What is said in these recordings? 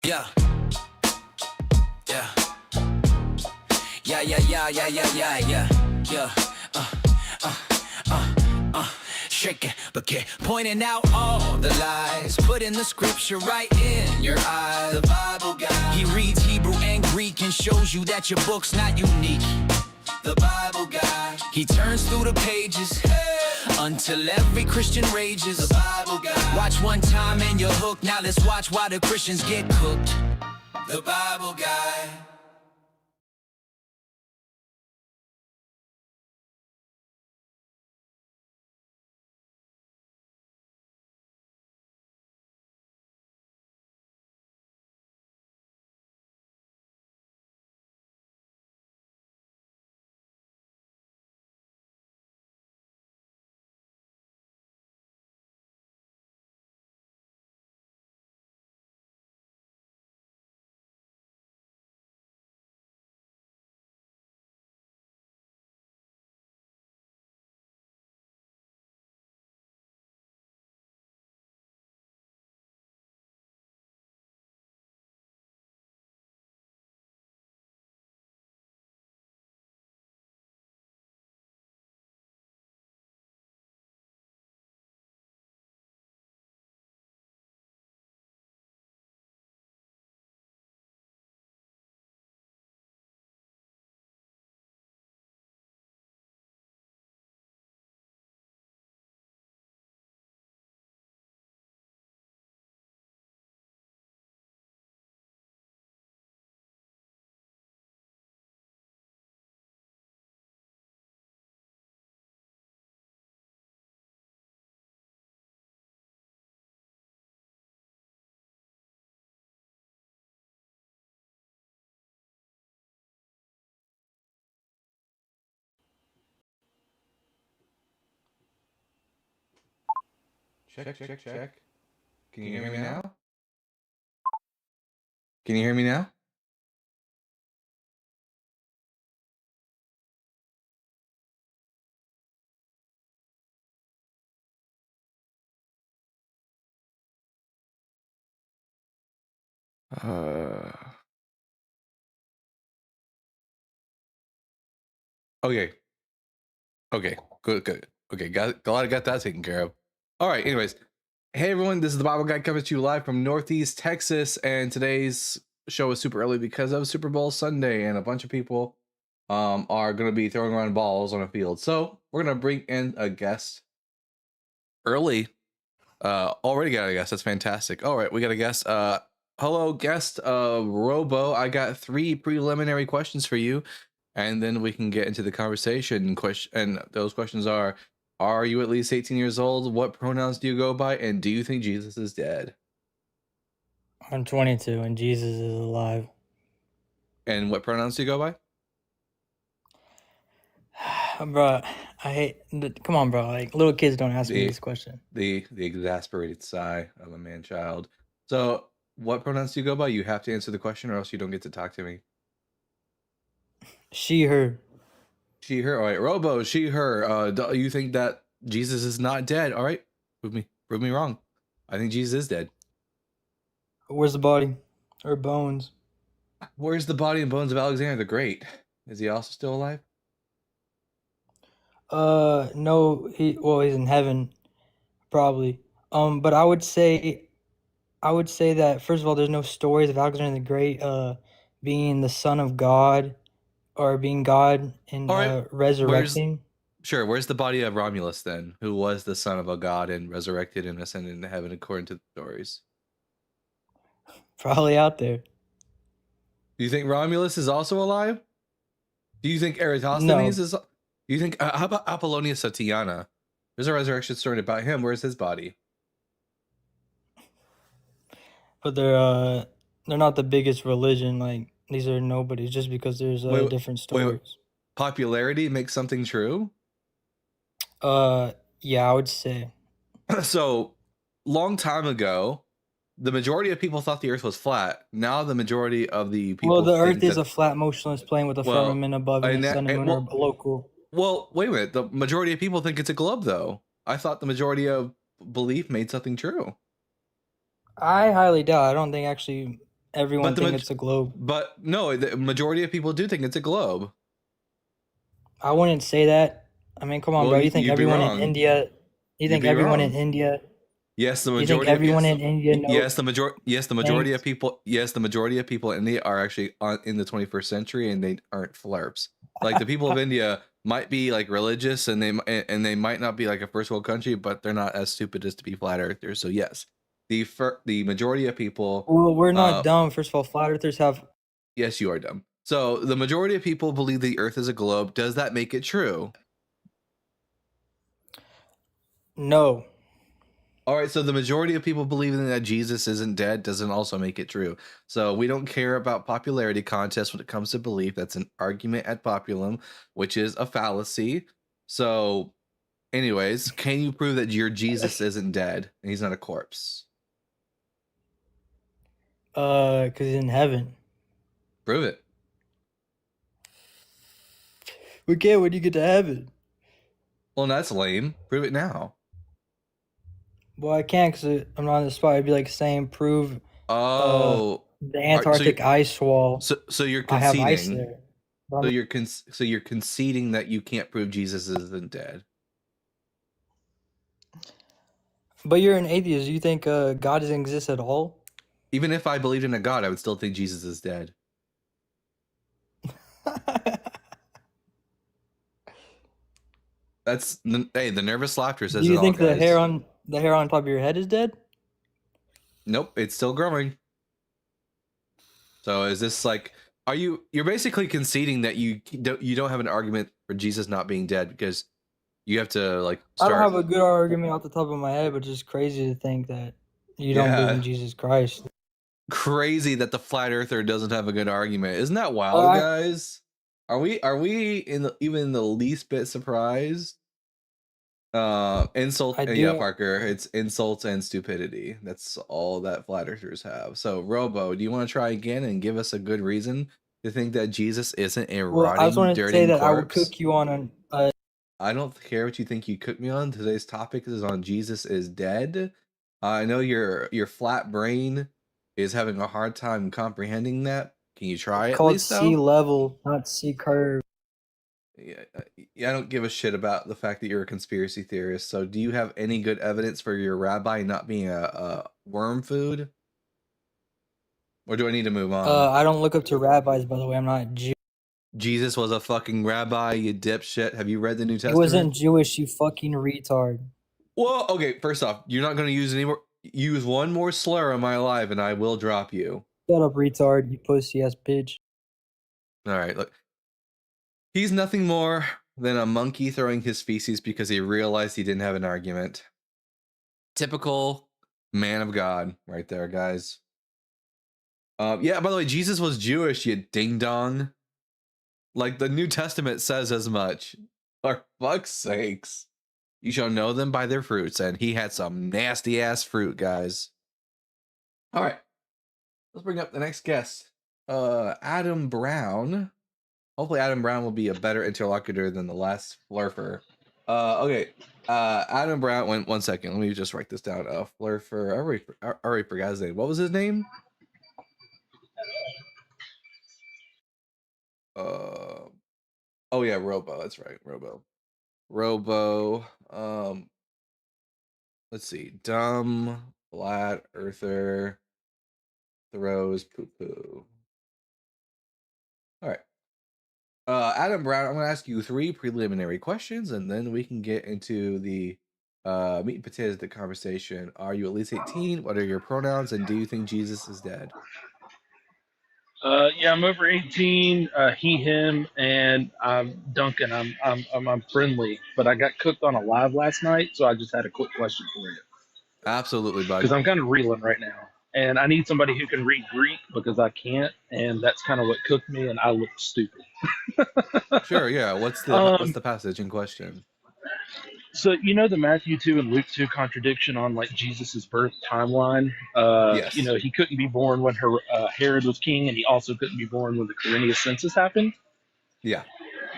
Yeah, yeah, yeah, yeah, yeah, yeah, yeah, yeah, yeah, yeah. Shake it, but keep pointing out all the lies. Putting the scripture right in your eyes. The Bible guy, he reads Hebrew and Greek and shows you that your book's not unique. The Bible guy, he turns through the pages until every Christian rages. The Bible guy, watch one time and you're hooked. Now let's watch why the Christians get cooked. The Bible guy. Check, check, check. Can you hear me now? Can you hear me now? Uh. Okay. Okay. Good. Good. Okay. Glad I got that taken care of. All right. Anyways, hey everyone, this is the Bible Guy coming to you live from Northeast Texas, and today's show is super early because of Super Bowl Sunday, and a bunch of people are going to be throwing around balls on a field. So we're going to bring in a guest early. Already got a guest. That's fantastic. All right, we got a guest. Hello, guest. Robo. I got 3 preliminary questions for you, and then we can get into the conversation. And those questions are you at least 18 years old? What pronouns do you go by? And do you think Jesus is dead? I'm 22 and Jesus is alive. And what pronouns do you go by? Bro, I hate. Come on, bro. Like, little kids don't ask me this question. The exasperated sigh of a man-child. So, what pronouns do you go by? You have to answer the question, or else you don't get to talk to me. She, her. She, her. All right, Robo. She, her. Do you think that Jesus is not dead? All right, prove me wrong. I think Jesus is dead. Where's the body? Or bones? Where's the body and bones of Alexander the Great? Is he also still alive? No. He's in heaven, probably. But I would say that first of all, there's no stories of Alexander the Great, being the son of God, or being God and All right. resurrecting. Where's the body of Romulus then, who was the son of a god and resurrected and ascended into heaven according to the stories? Probably out there. Do you think Romulus is also alive? Do you think Eratosthenes No. is? Do you think how about Apollonius of Tyana? There's a resurrection story about him. Where's his body? But they're not the biggest religion. Like, these are nobodies just because there's different stories. Popularity makes something true? Yeah, I would say. So, long time ago, the majority of people thought the Earth was flat. Now the majority of the people. Well, the Earth is a flat, motionless plane with a firmament above it, and the sun and moon are local. Well, wait a minute. The majority of people think it's a globe, though. I thought the majority of belief made something true. I highly doubt. I don't think actually everyone think it's a globe. But no, the majority of people do think it's a globe. I wouldn't say that. I mean, come on, Well, bro. You think you'd be everyone in wrong. India? You think be everyone wrong. in India? Yes, the You think majority. everyone yes, in India knows? yes, the majority. Yes, the majority of things? people. Yes, the majority of people in India are actually in the 21st century, and they aren't flerps. Like the people of India might be like religious, and they might not be like a first world country, but they're not as stupid as to be flat earthers. So yes, the majority of people. Well, we're not dumb. First of all, flat earthers have. Yes, you are dumb. So the majority of people believe the Earth is a globe. Does that make it true? No. All right, so the majority of people believing that Jesus isn't dead doesn't also make it true. So we don't care about popularity contests when it comes to belief. That's an argument ad populum, which is a fallacy. So, anyways, can you prove that your Jesus isn't dead and he's not a corpse? Because he's in heaven. Prove it. We can't when you get to heaven. Well, that's lame. Prove it now. Well, I can't because I'm not on the spot. It'd be like saying prove Oh, the Antarctic ice wall. so you're I have ice conceding. there. So you're conceding that you can't prove Jesus isn't dead. But you're an atheist. You think God doesn't exist at all? Even if I believed in a God, I would still think Jesus is dead. That's hey, the nervous laughter says. Do you think all, the hair on top of your head is dead? Nope, it's still growing. So is this like? You're basically conceding that you don't have an argument for Jesus not being dead because you have to like start. I don't have a good argument off the top of my head, but it's just crazy to think that you don't believe in Jesus Christ. Crazy that the flat earther doesn't have a good argument. Isn't that wild, guys? Are we even in the least bit surprised? Insult. Yeah, Parker. It's insults and stupidity. That's all that flat earthers have. So, Robo, do you want to try again and give us a good reason to think that Jesus isn't a rotting, I just want to say that corpse? I would cook you on an. I don't care what you think you cook me on. Today's topic is on Jesus is dead. I know your flat brain is having a hard time comprehending that. Can you try it? Called sea level, not sea curve. Yeah, I don't give a shit about the fact that you're a conspiracy theorist. So, do you have any good evidence for your rabbi not being a worm food? Or do I need to move on? I don't look up to rabbis, by the way. I'm not Jew. Jesus was a fucking rabbi, you dipshit. Have you read the New Testament? He wasn't Jewish, you fucking retard. Well, okay, first off, you're not going to use one more slur in my life and I will drop you. Shut up, retard, you pussy-ass bitch. Alright, look. He's nothing more than a monkey throwing his feces because he realized he didn't have an argument. Typical man of God right there, guys. Yeah, by the way, Jesus was Jewish, you ding-dong. Like, the New Testament says as much. For fuck's sakes. You shall know them by their fruits, and he had some nasty-ass fruit, guys. Alright. Let's bring up the next guest. Adam Brown. Hopefully Adam Brown will be a better interlocutor than the last flurfer. Okay. Adam Brown, one second. Let me just write this down. Flurfer. I already forgot his name. What was his name? Oh yeah, Robo. That's right, Robo. Let's see. Dumb, flat earther, throws poo-poo. All right. Adam Brown, I'm going to ask you 3 preliminary questions, and then we can get into the meat and potatoes of the conversation. Are you at least 18? What are your pronouns? And do you think Jesus is dead? Yeah, I'm over 18. He, him, and I'm Duncan. I'm friendly, but I got cooked on a live last night, so I just had a quick question for you. Absolutely, bud. Because I'm kind of reeling right now, and I need somebody who can read Greek because I can't, and that's kind of what cooked me, and I look stupid. Sure, yeah. What's the passage in question? So you know the Matthew 2 and Luke 2 contradiction on like Jesus's birth timeline. Yes. You know, he couldn't be born when Herod was king, and he also couldn't be born when the Quirinius census happened. Yeah.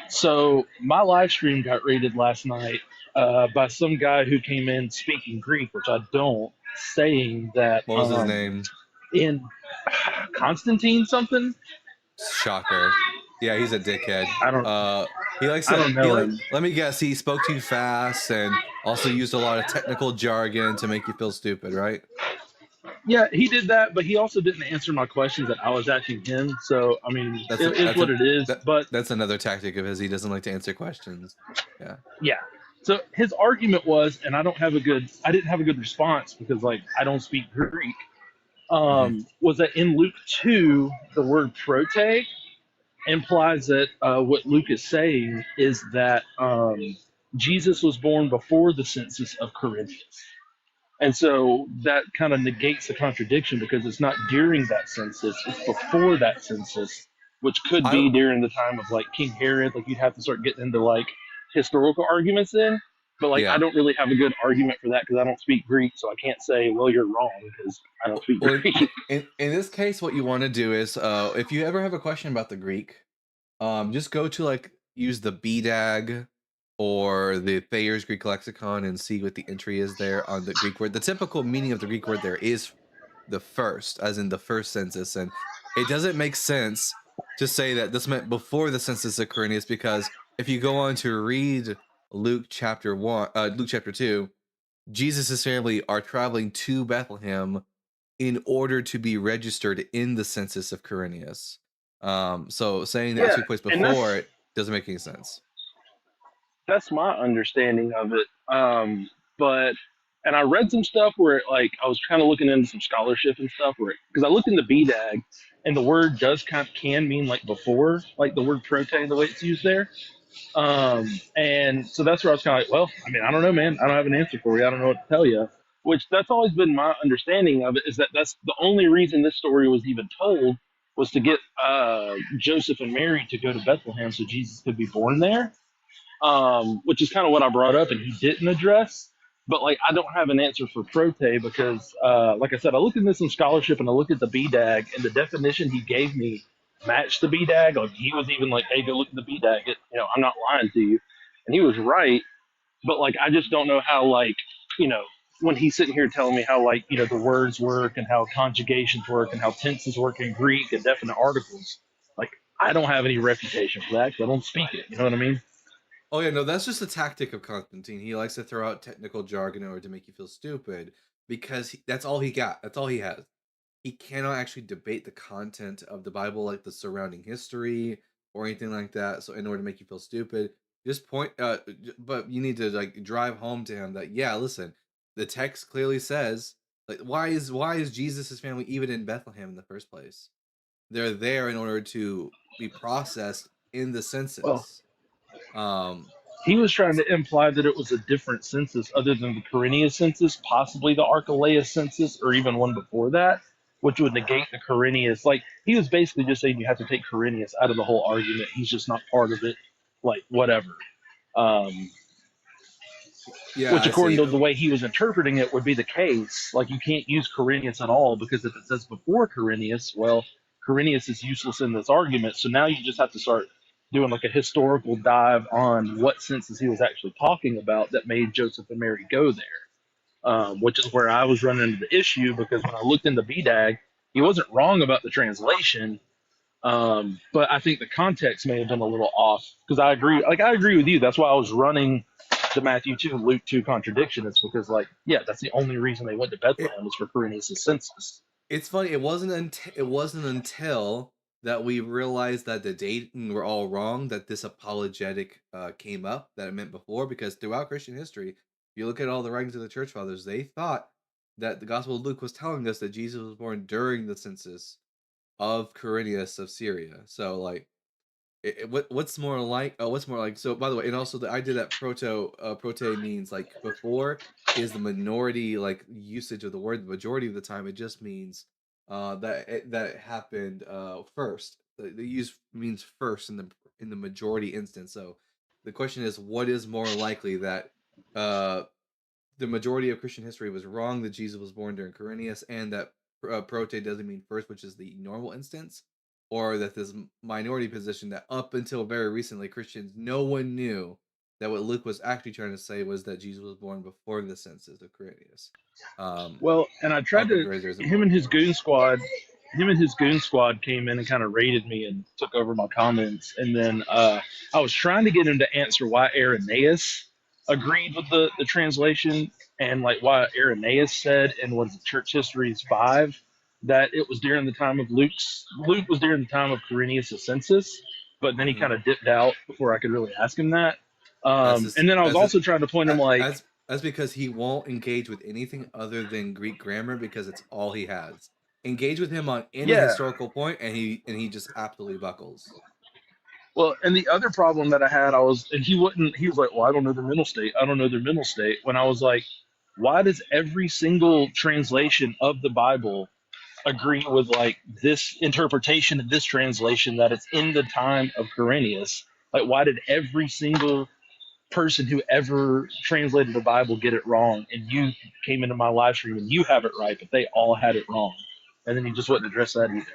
So my live stream got raided last night by some guy who came in speaking Greek, which I don't, saying that. What was his name? in Constantine something. Shocker. Yeah, he's a dickhead. I don't He likes I to don't he know like him. let me guess, he spoke too fast and also used a lot of technical jargon to make you feel stupid, right? Yeah, he did that, but he also didn't answer my questions that I was asking him. So I mean, That's it is that's what a it is. that But that's another tactic of his. He doesn't like to answer questions. Yeah. yeah. So his argument was, and I didn't have a good response because like I don't speak Greek. Hmm. Was that in Luke 2, the word prote implies that what Luke is saying is that Jesus was born before the census of Quirinius. And so that kind of negates the contradiction because it's not during that census, it's before that census, which could I be during the time of like King Herod. Like you'd have to start getting into like historical arguments then. But like I yeah. don't really have a good argument for that because I don't speak Greek, so I can't say, well, you're wrong because I don't speak Well, Greek. in this case, what you want to do is, if you ever have a question about the Greek, just go to like use the BDAG or the Thayer's Greek lexicon and see what the entry is there on the Greek word. The typical meaning of the Greek word there is the first, as in the first census, and it doesn't make sense to say that this meant before the census of Quirinius because if you go on to read Luke chapter 2, Jesus' family are traveling to Bethlehem in order to be registered in the census of Quirinius. So saying that Yeah, took place and before it doesn't make any sense. that's my understanding of it. But and I read some stuff where like I was kind of looking into some scholarship and stuff where because I looked into BDAG and the word does kind of can mean like before, like the word prote the way it's used there. And so that's where I was kind of like, well, I mean, I don't know, man. I don't have an answer for you. I don't know what to tell you. Which that's always been my understanding of it is that that's the only reason this story was even told was to get Joseph and Mary to go to Bethlehem so Jesus could be born there, which is kind of what I brought up and he didn't address. But like, I don't have an answer for prote because, like I said, I looked into some scholarship and I looked at the BDAG and the definition he gave me matched the BDAG. Like he was even like, "Hey, go look at the BDAG." I'm not lying to you, and he was right. But like, I just don't know how like, you know, when he's sitting here telling me how like the words work and how conjugations work and how tenses work in Greek and definite articles. Like, I don't have any reputation for that because I don't speak it. You know what I mean? Oh yeah, no, that's just a tactic of Constantine. He likes to throw out technical jargon in order to make you feel stupid because that's all he got. That's all he has. He cannot actually debate the content of the Bible, like the surrounding history or anything like that. So in order to make you feel stupid, just point. But you need to like drive home to him that yeah, listen, the text clearly says like why is Jesus' family even in Bethlehem in the first place? They're there in order to be processed in the Well, census. Um, he was trying to imply that it was a different census other than the Quirinius census, possibly the Archelaus census, or even one before that, which would negate the Quirinius. Like, he was basically just saying you have to take Quirinius out of the whole argument. He's just not part of it, like, whatever. Um, yeah, which, I according see. to the way he was interpreting it, would be the case. Like, you can't use Quirinius at all because if it says before Quirinius, well, Quirinius is useless in this argument. So now you just have to start doing like a historical dive on what census he was actually talking about that made Joseph and Mary go there. Which is where I was running into the issue because when I looked into BDAG, he wasn't wrong about the translation. But I think the context may have been a little off because I agree with you. That's why I was running the Matthew 2 and Luke 2 contradiction. It's because, like, yeah, that's the only reason they went to It, Bethlehem was for Quirinius' census. it's funny. It wasn't until that we realized that the dating were all wrong that this apologetic came up that it meant before. Because throughout Christian history, if you look at all the writings of the church fathers, they thought that the Gospel of Luke was telling us that Jesus was born during the census of Quirinius of Syria. So like what's more like so by the way, and also I did that prote means like before is the minority like usage of the word. The majority of the time it just means that it happened first. The use means first in the majority instance. So the question is, what is more likely, that uh the majority of Christian history was wrong that Jesus was born during Quirinius, and that prote doesn't mean first, which is the normal instance, or that this minority position that up until very recently Christians no one knew that what Luke was actually trying to say was that Jesus was born before the census of Quirinius. Well, and I tried Uncle to. Grazer isn't Him born and his yet. goon squad. Him and his goon squad came in and kind of raided me and took over my comments. And then I was trying to get him to answer why Irenaeus agreed with the translation, and like why Irenaeus said in was it Church Histories 5 that it was during the time of Luke was during the time of Quirinius' census, but then he Hmm. kind of dipped out before I could really ask him that. That's his, And then I was that's his, also trying to point him like, that's because he won't engage with anything other than Greek grammar because it's all he has. Engage with him on any yeah. historical point, and he just absolutely buckles. Well, and the other problem that I had, and he wouldn't, he was like, well, I don't know their mental state. I don't know their mental state. When I was like, why does every single translation of the Bible agree with like this interpretation of this translation that it's in the time of Quirinius? Like, why did every single person who ever translated the Bible get it wrong? And you came into my live stream and you have it right, but they all had it wrong. And then he just wouldn't address that either.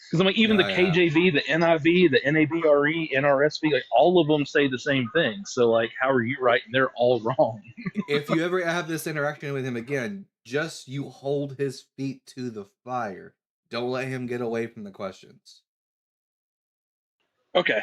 Because I'm like, even the Yeah. KJV, the NIV, the NABRE, NRSV, like all of them say the same thing. So like, how are you right and they're all wrong? If you ever have this interaction with him again, just you hold his feet to the fire. Don't let him get away from the questions. Okay,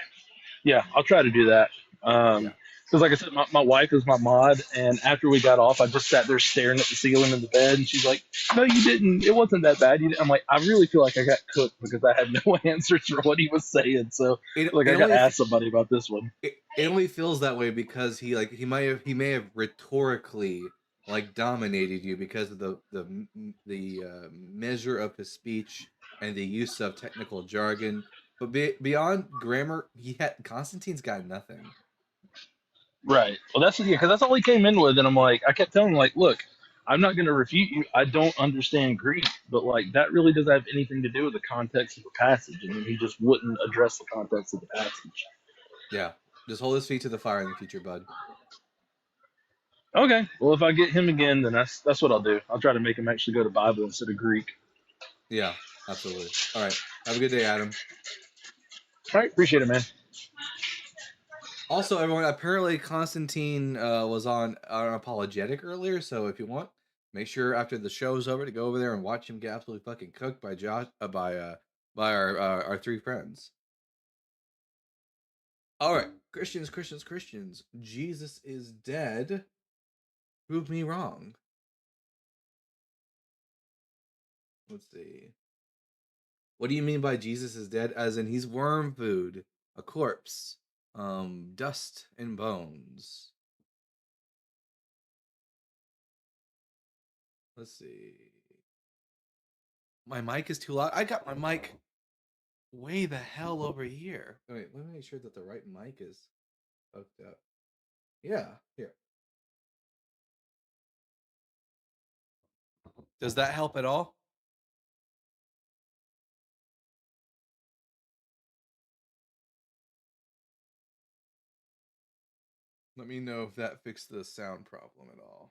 yeah, I'll try to do that. Yeah. Because like I said, my wife is my mod, and after we got off, I just sat there staring at the ceiling in the bed, and she's like, "No, you didn't. It wasn't that bad." I'm like, I really feel like I got cooked because I had no answers for what he was saying. So It, like, it I got to only ask somebody about this one. it only feels that way because he may have rhetorically like dominated you because of the measure of his speech and the use of technical jargon. But beyond grammar, Constantine's got nothing. Right. Well, that's because that's all he came in with, and I'm like, I kept telling him like, look, I'm not going to refute you. I don't understand Greek, but like that really doesn't have anything to do with the context of the passage, and then he just wouldn't address the context of the passage. Yeah, just hold his feet to the fire in the future, bud. Okay. Well, if I get him again, then that's what I'll do. I'll try to make him actually go to Bible instead of Greek. Yeah, absolutely. All right, have a good day, Adam. All right. Appreciate it, man. Also, everyone, apparently Constantine was on an apologetic earlier, so if you want, make sure after the show's over to go over there and watch him get absolutely fucking cooked by Josh by our three friends. All right, Christians. Jesus is dead. Prove me wrong. Let's see. What do you mean by Jesus is dead? As in he's worm food, a corpse, dust and bones. Let's see. My mic is too loud. I got my mic way the hell over here. Wait, let me make sure that the right mic is hooked up. Yeah, here. Does that help at all? Let me know if that fixed the sound problem at all.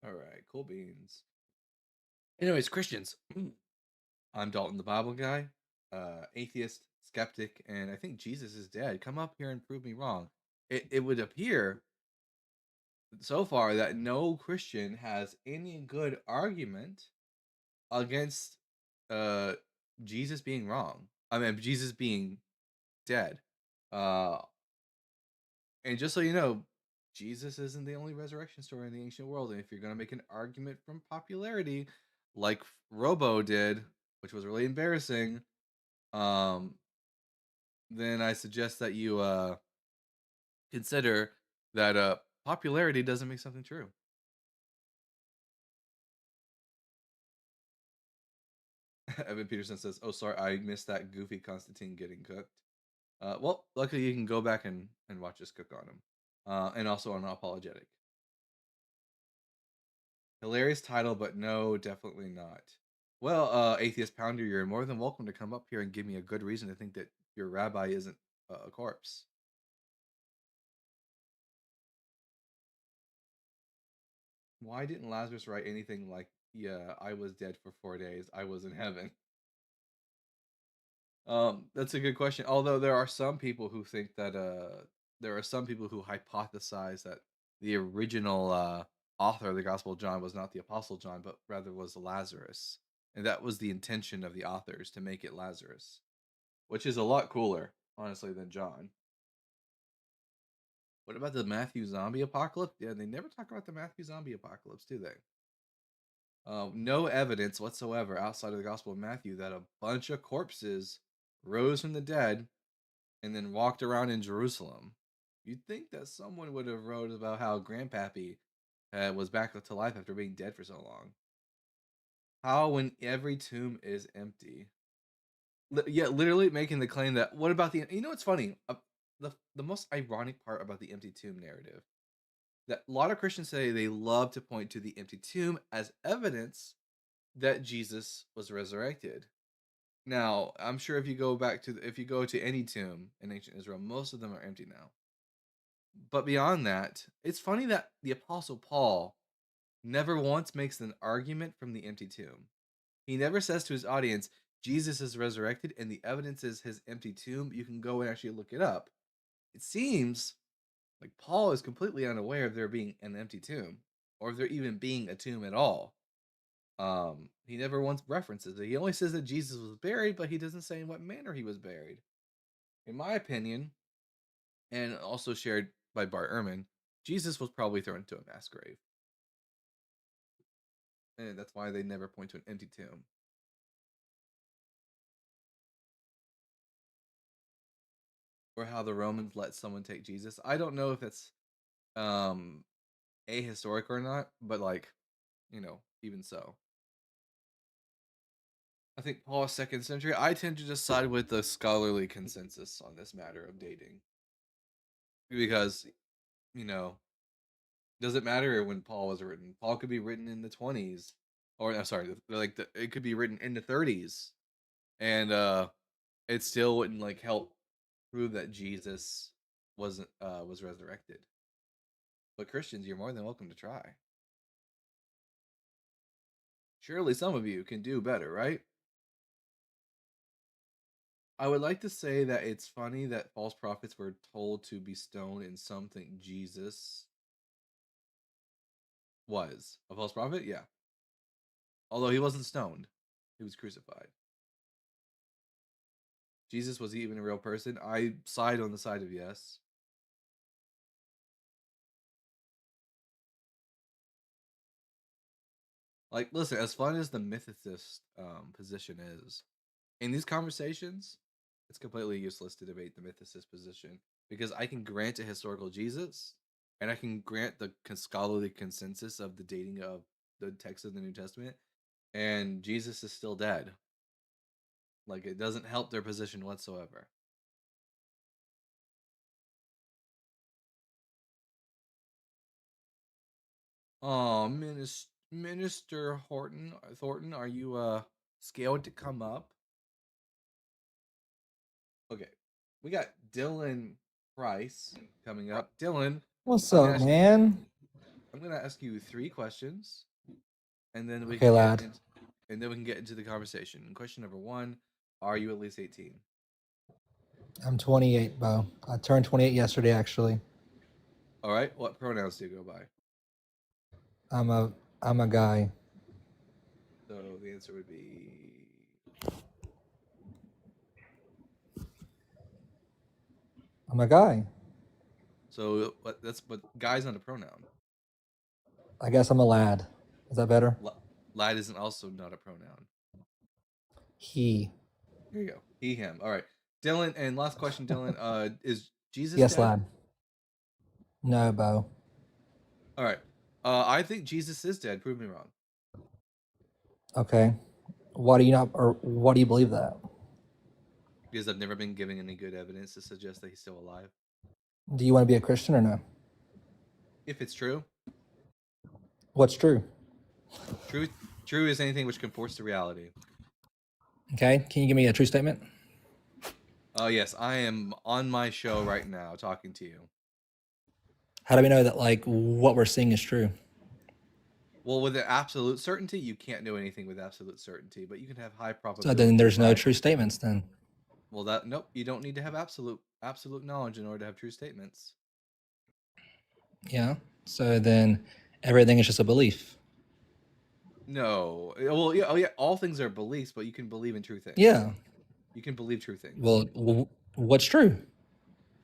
All right, cool beans. Anyways, Christians, I'm Dalton, the Bible guy, atheist, skeptic, and I think Jesus is dead. Come up here and prove me wrong. It would appear so far that no Christian has any good argument against Jesus being wrong. I mean, Jesus being dead. And just so you know, Jesus isn't the only resurrection story in the ancient world. And if you're going to make an argument from popularity, like Robo did, which was really embarrassing, then I suggest that you consider that popularity doesn't make something true. Evan Peterson says, "Oh, sorry, I missed that goofy Constantine getting cooked." Well, luckily you can go back and watch us cook on him, and also on Apologetic. Hilarious title, but no, definitely not. Well, Atheist Pounder, you're more than welcome to come up here and give me a good reason to think that your rabbi isn't a corpse. Why didn't Lazarus write anything like, "Yeah, I was dead for 4 days. I was in heaven"? That's a good question. Although there are some people who think that there are some people who hypothesize that the original author of the Gospel of John was not the Apostle John, but rather was Lazarus, and that was the intention of the authors to make it Lazarus, which is a lot cooler, honestly, than John. What about the Matthew zombie apocalypse? Yeah, they never talk about the Matthew zombie apocalypse, do they? No evidence whatsoever outside of the Gospel of Matthew that a bunch of corpses rose from the dead and then walked around in Jerusalem. You'd think that someone would have wrote about how Grandpappy was back to life after being dead for so long. How when every tomb is empty? Yeah, literally making the claim that what about the? You know what's funny? The most ironic part about the empty tomb narrative that a lot of Christians say they love to point to the empty tomb as evidence that Jesus was resurrected. Now, I'm sure if you go to any tomb in ancient Israel, most of them are empty now. But beyond that, it's funny that the Apostle Paul never once makes an argument from the empty tomb. He never says to his audience, Jesus is resurrected and the evidence is his empty tomb. You can go and actually look it up. It seems like Paul is completely unaware of there being an empty tomb or of there even being a tomb at all. He never once references it. He only says that Jesus was buried, but he doesn't say in what manner he was buried. In my opinion, and also shared by Bart Ehrman, Jesus was probably thrown into a mass grave. And that's why they never point to an empty tomb. Or how the Romans let someone take Jesus. I don't know if it's ahistoric or not, but like, even so. I think Paul is 2nd century. I tend to just side with the scholarly consensus on this matter of dating. Because, does it matter when Paul was written? Paul could be written in the 20s. Or, I'm sorry, it could be written in the 30s. And it still wouldn't help prove that Jesus was resurrected. But Christians, you're more than welcome to try. Surely some of you can do better, right? I would like to say that it's funny that false prophets were told to be stoned and some think Jesus was a false prophet. Yeah. Although he wasn't stoned. He was crucified. Jesus was even a real person. I side on the side of yes. Listen, as fun as the mythicist position is, in these conversations, it's completely useless to debate the mythicist position because I can grant a historical Jesus and I can grant the scholarly consensus of the dating of the text of the New Testament, and Jesus is still dead. It doesn't help their position whatsoever. Oh, Minister Thornton, are you scared to come up? Okay, we got Dylan Price coming up. Dylan, What's I'm up, gonna ask, man? I'm gonna ask you 3 questions, and then we Okay, can lad. and then we can get into the conversation. Question number 1: are you at least 18? I'm 28, Bo. I turned 28 yesterday, actually. All right. What pronouns do you go by? I'm a guy. So the answer would be I'm a guy. so. But guy's not a pronoun. I guess I'm a lad. Is that better? Lad isn't also not a pronoun. He. Here you go. He, him. All right. Dylan, and last question, Dylan. Is Jesus Yes, dead? lad. No, Bo. All right. I think Jesus is dead. Prove me wrong. Okay. Why do you believe that? Because I've never been given any good evidence to suggest that he's still alive. Do you want to be a Christian or no? If it's true. What's true? True is anything which conforms to reality. Okay. Can you give me a true statement? Yes, I am on my show right now talking to you. How do we know that what we're seeing is true? Well, with an absolute certainty, you can't know anything with absolute certainty, but you can have high So probability. then there's no true statements then. Well, that nope. You don't need to have absolute knowledge in order to have true statements. Yeah. So then everything is just a belief. No. Well, yeah. Oh, yeah. All things are beliefs, but you can believe in true things. Yeah. You can believe true things. Well, what's true?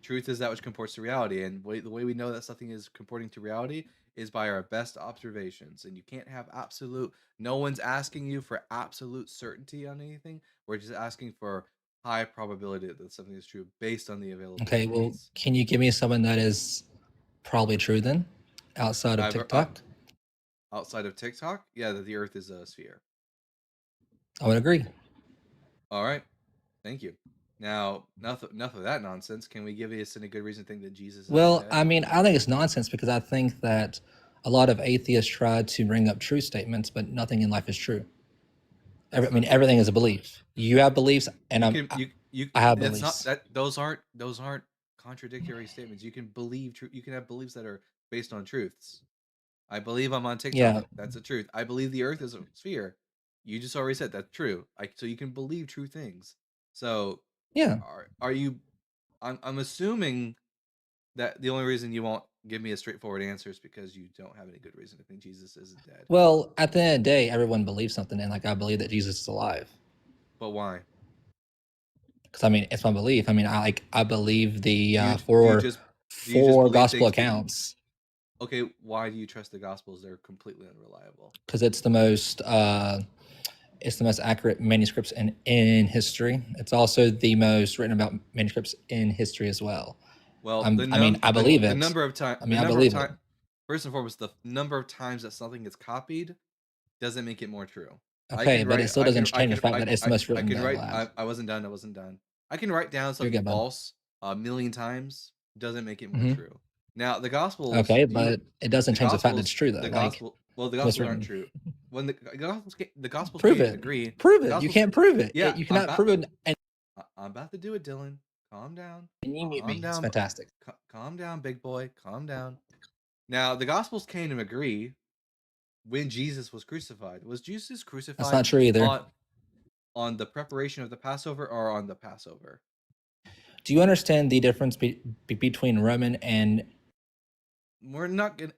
Truth is that which comports to reality, and the way we know that something is comporting to reality is by our best observations. And you can't have absolute. No one's asking you for absolute certainty on anything. We're just asking for high probability that something is true based on the available. Okay. Well, evidence. can you give me someone that is probably true then, outside of TikTok? Outside of TikTok, yeah, that the Earth is a sphere. I would agree. All right, thank you. Now, enough of that nonsense. Can we give us a good reason to think that Jesus is Well, dead? I mean, I think it's nonsense because I think that a lot of atheists try to bring up true statements, but nothing in life is true. I mean, everything is a belief. You have beliefs, and I have that's beliefs. not that those aren't contradictory statements. You can believe true. You can have beliefs that are based on truths. I believe I'm on TikTok. Yeah. That's a truth. I believe the Earth is a sphere. You just already said that's true. So you can believe true things. So Yeah. are you? I'm assuming that the only reason you won't give me a straightforward answer is because you don't have any good reason to think Jesus isn't dead. Well, at the end of the day, everyone believes something, and like I believe that Jesus is alive. But why? Because I mean, it's my belief. I mean, I believe the four gospel accounts. Okay, why do you trust the Gospels? They're completely unreliable. Because it's the most accurate manuscripts in history. It's also the most written about manuscripts in history as well. Well, I believe it. The number of times. I mean, I believe it. First and foremost, the number of times that something gets copied doesn't make it more true. Okay, but it still doesn't change the fact that it's the most written. I wasn't done. I can write down something false a million times. Doesn't make it more true. Now the Gospels. Okay, but it doesn't change the fact that it's true though. The Gospels aren't true. When the Gospels prove can't it. agree. Prove it. You can't prove it. Yeah, you cannot prove it. And I'm about to do it, Dylan. Calm down. You mute me. It's fantastic. Calm down, big boy. Calm down. Now the Gospels can't agree when Jesus was crucified. Was Jesus crucified? That's not true either. On the preparation of the Passover or on the Passover? Do you understand the difference between Roman and? We're not gonna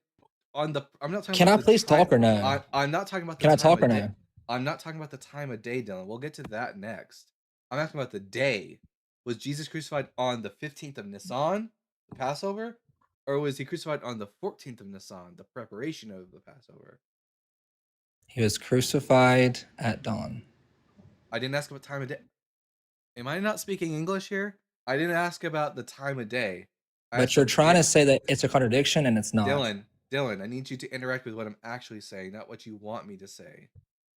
on the. I'm not talking. Can about I please talk or no? I'm not talking about. Can I talk or no? I'm not talking about the time of day, Dylan. We'll get to that next. I'm asking about the day. Was Jesus crucified on the 15th of Nisan, the Passover, or was he crucified on the 14th of Nisan, the preparation of the Passover? He was crucified at dawn. I didn't ask about time of day. Am I not speaking English here? I didn't ask about the time of day. But you're trying to say that it's a contradiction, and it's not. Dylan, I need you to interact with what I'm actually saying, not what you want me to say.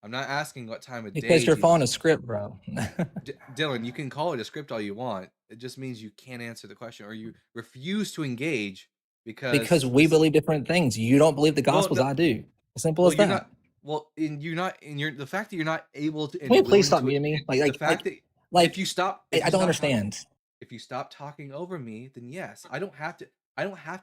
I'm not asking what time of day. Because you're following a script, bro. Dylan, you can call it a script all you want. It just means you can't answer the question, or you refuse to engage because we believe different things. You don't believe the Gospels. I do. As simple as that. The fact that you're not able to. Can you please stop muting me? If you stop, I don't understand. If you stop talking over me, then yes, I don't have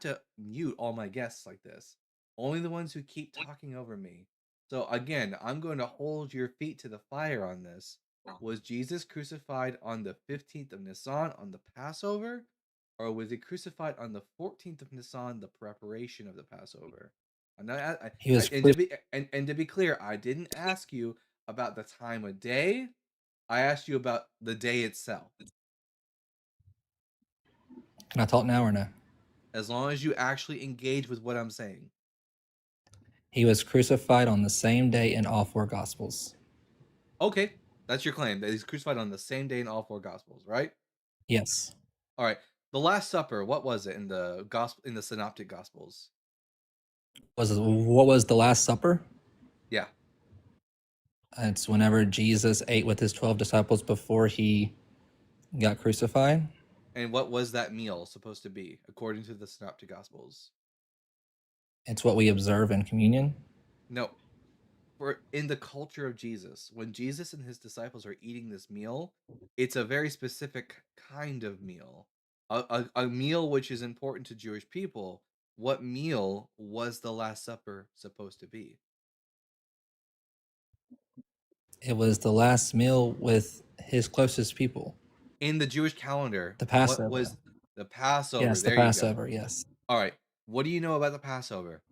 to mute all my guests like this. Only the ones who keep talking over me. So again, I'm going to hold your feet to the fire on this. Was Jesus crucified on the 15th of Nisan on the Passover, or was he crucified on the 14th of Nisan, the preparation of the Passover? To be clear, I didn't ask you about the time of day. I asked you about the day itself. Can I talk now or no? As long as you actually engage with what I'm saying. He was crucified on the same day in all four Gospels. Okay, that's your claim, that he's crucified on the same day in all four Gospels, right? Yes. All right. The Last Supper, what was it in the Synoptic Gospels? What was the Last Supper? Yeah. It's whenever Jesus ate with his 12 disciples before he got crucified. And what was that meal supposed to be, according to the Synoptic Gospels? It's what we observe in communion? No. In the culture of Jesus, when Jesus and his disciples are eating this meal, it's a very specific kind of meal. A meal which is important to Jewish people. What meal was the Last Supper supposed to be? It was the last meal with his closest people. in the Jewish calendar, The what Passover. was the Passover? Yes, the There you go. Passover. Yes. All right. What do you know about the Passover?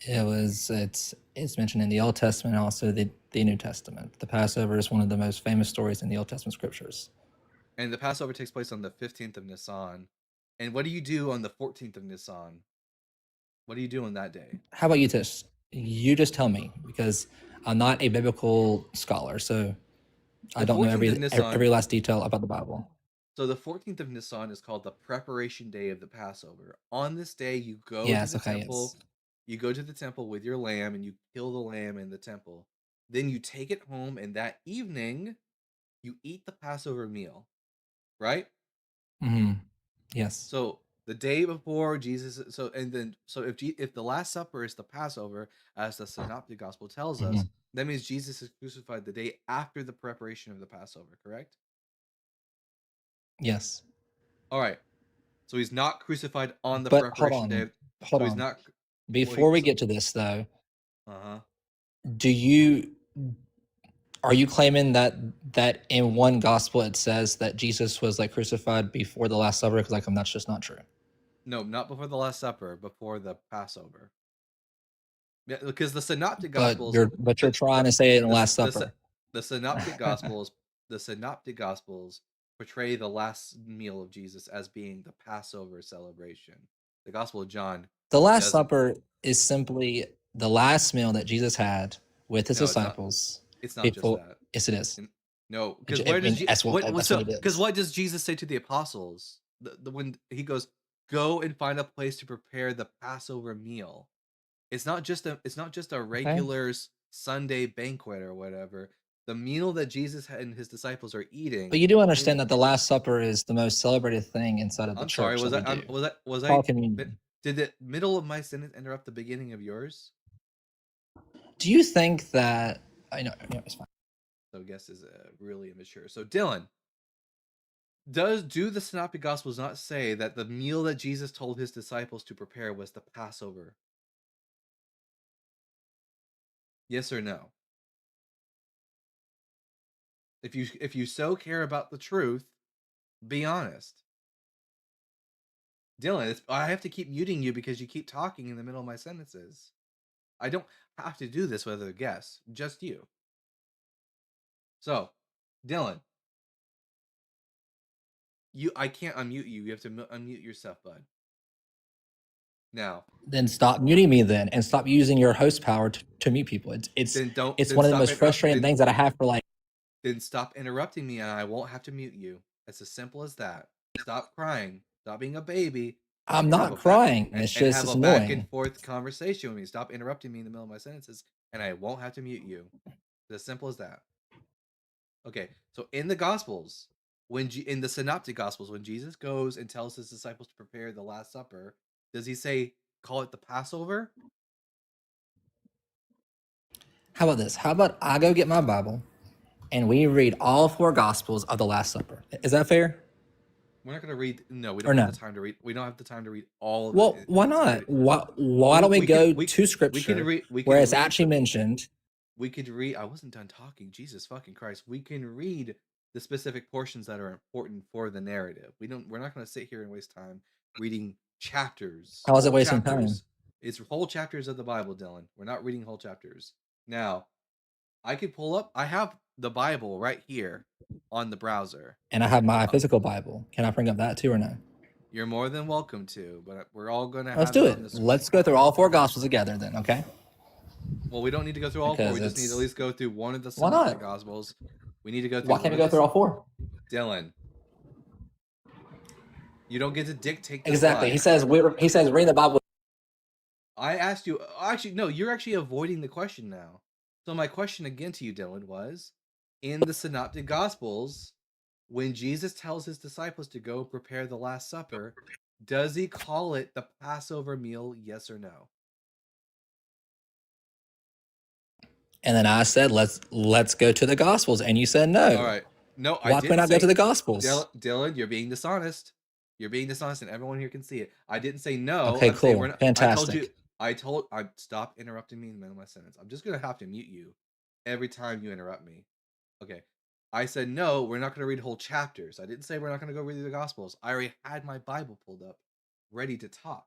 It's mentioned in the Old Testament and also the New Testament. The Passover is one of the most famous stories in the Old Testament scriptures. And the Passover takes place on the 15th of Nisan. And what do you do on the 14th of Nisan? What do you do on that day? How about you, Tish? You just tell me, because I'm not a biblical scholar, so I don't know every last detail about the Bible. So the 14th of Nisan is called the preparation day of the Passover. On this day, you go Yes, to the okay, temple. yes. You go to the temple with your lamb and you kill the lamb in the temple. Then you take it home, and that evening, you eat the Passover meal, right? Mm-hmm. Yes. So the day before Jesus, so if the Last Supper is the Passover, as the Synoptic Gospel tells us, that means Jesus is crucified the day after the preparation of the Passover, correct? Yes. All right. So he's not crucified on the But preparation day. Hold on. Not. Before we get to this, though, Uh-huh. are you claiming that in one gospel it says that Jesus was like crucified before the Last Supper? Because that's just not true. No, not before the Last Supper, before the Passover. Yeah, because the Synoptic Gospels. But you're trying to say it in the Last Supper. The Synoptic Gospels. The Synoptic Gospels portray the last meal of Jesus as being the Passover celebration. The Gospel of John. The Last Supper is simply the last meal that Jesus had with his disciples. It's not just that. Yes, it is. No, because what does Jesus say to the apostles? When he goes, go and find a place to prepare the Passover meal. It's not just a regular Sunday banquet or whatever. The meal that Jesus and his disciples are eating. But you do understand that the Last Supper is the most celebrated thing inside of the church. I'm sorry. Was I? Did the middle of my sentence interrupt the beginning of yours? Do you think that I know it's fine. So guess is really immature. So Dylan, do the Synoptic Gospels not say that the meal that Jesus told his disciples to prepare was the Passover? Yes or no? If you so care about the truth, be honest. Dylan, I have to keep muting you because you keep talking in the middle of my sentences. I don't have to do this with other guests, just you. So, Dylan, I can't unmute you. You have to unmute yourself, bud. Now. Then stop muting me then, and stop using your host power to mute people. It's one of the most frustrating things that I have for Then stop interrupting me, and I won't have to mute you. It's as simple as that. Stop crying. Stop being a baby. I'm not crying. It's just have a annoying. Back and forth conversation with me. Stop interrupting me in the middle of my sentences, and I won't have to mute you. It's as simple as that. Okay, so in the Gospels, in the Synoptic Gospels, when Jesus goes and tells his disciples to prepare the Last Supper, does he say, call it the Passover? How about this? How about I go get my Bible and we read all 4 Gospels of the Last Supper? Is that fair? We're not going to read. No, we don't have the time to read. We don't have the time to read all of it. Well, why not? Why don't we go to Scripture where it's actually mentioned? We could read. I wasn't done talking. Jesus fucking Christ. We can read the specific portions that are important for the narrative. We're not going to sit here and waste time reading chapters. How is it wasting time? It's whole chapters of the Bible, Dylan. We're not reading whole chapters. Now, I could pull up. I have the Bible right here on the browser. And I have my physical Bible. Can I bring up that too or no? You're more than welcome to, but we're all going to Let's do it. Let's go through all 4 Gospels together then, okay? Well, we don't need to go through all 4. We just need to at least go through one of the Synoptic Gospels. We need to go through. Why can't we go through all 4? Dylan, you don't get to dictate. Exactly. He says read the Bible. I asked you. Actually, no. You're actually avoiding the question now. So my question again to you, Dylan, was: in the Synoptic Gospels, when Jesus tells his disciples to go prepare the Last Supper, does he call it the Passover meal? Yes or no? And then I said, let's go to the Gospels, and you said no. All right. No, why can't I go to the Gospels? Dylan, you're being dishonest. You're being dishonest, and everyone here can see it. I didn't say no. Okay, cool. Fantastic. Stop interrupting me in the middle of my sentence. I'm just gonna have to mute you every time you interrupt me. Okay. I said, no, we're not going to read whole chapters. I didn't say we're not going to go read the Gospels. I already had my Bible pulled up, ready to talk.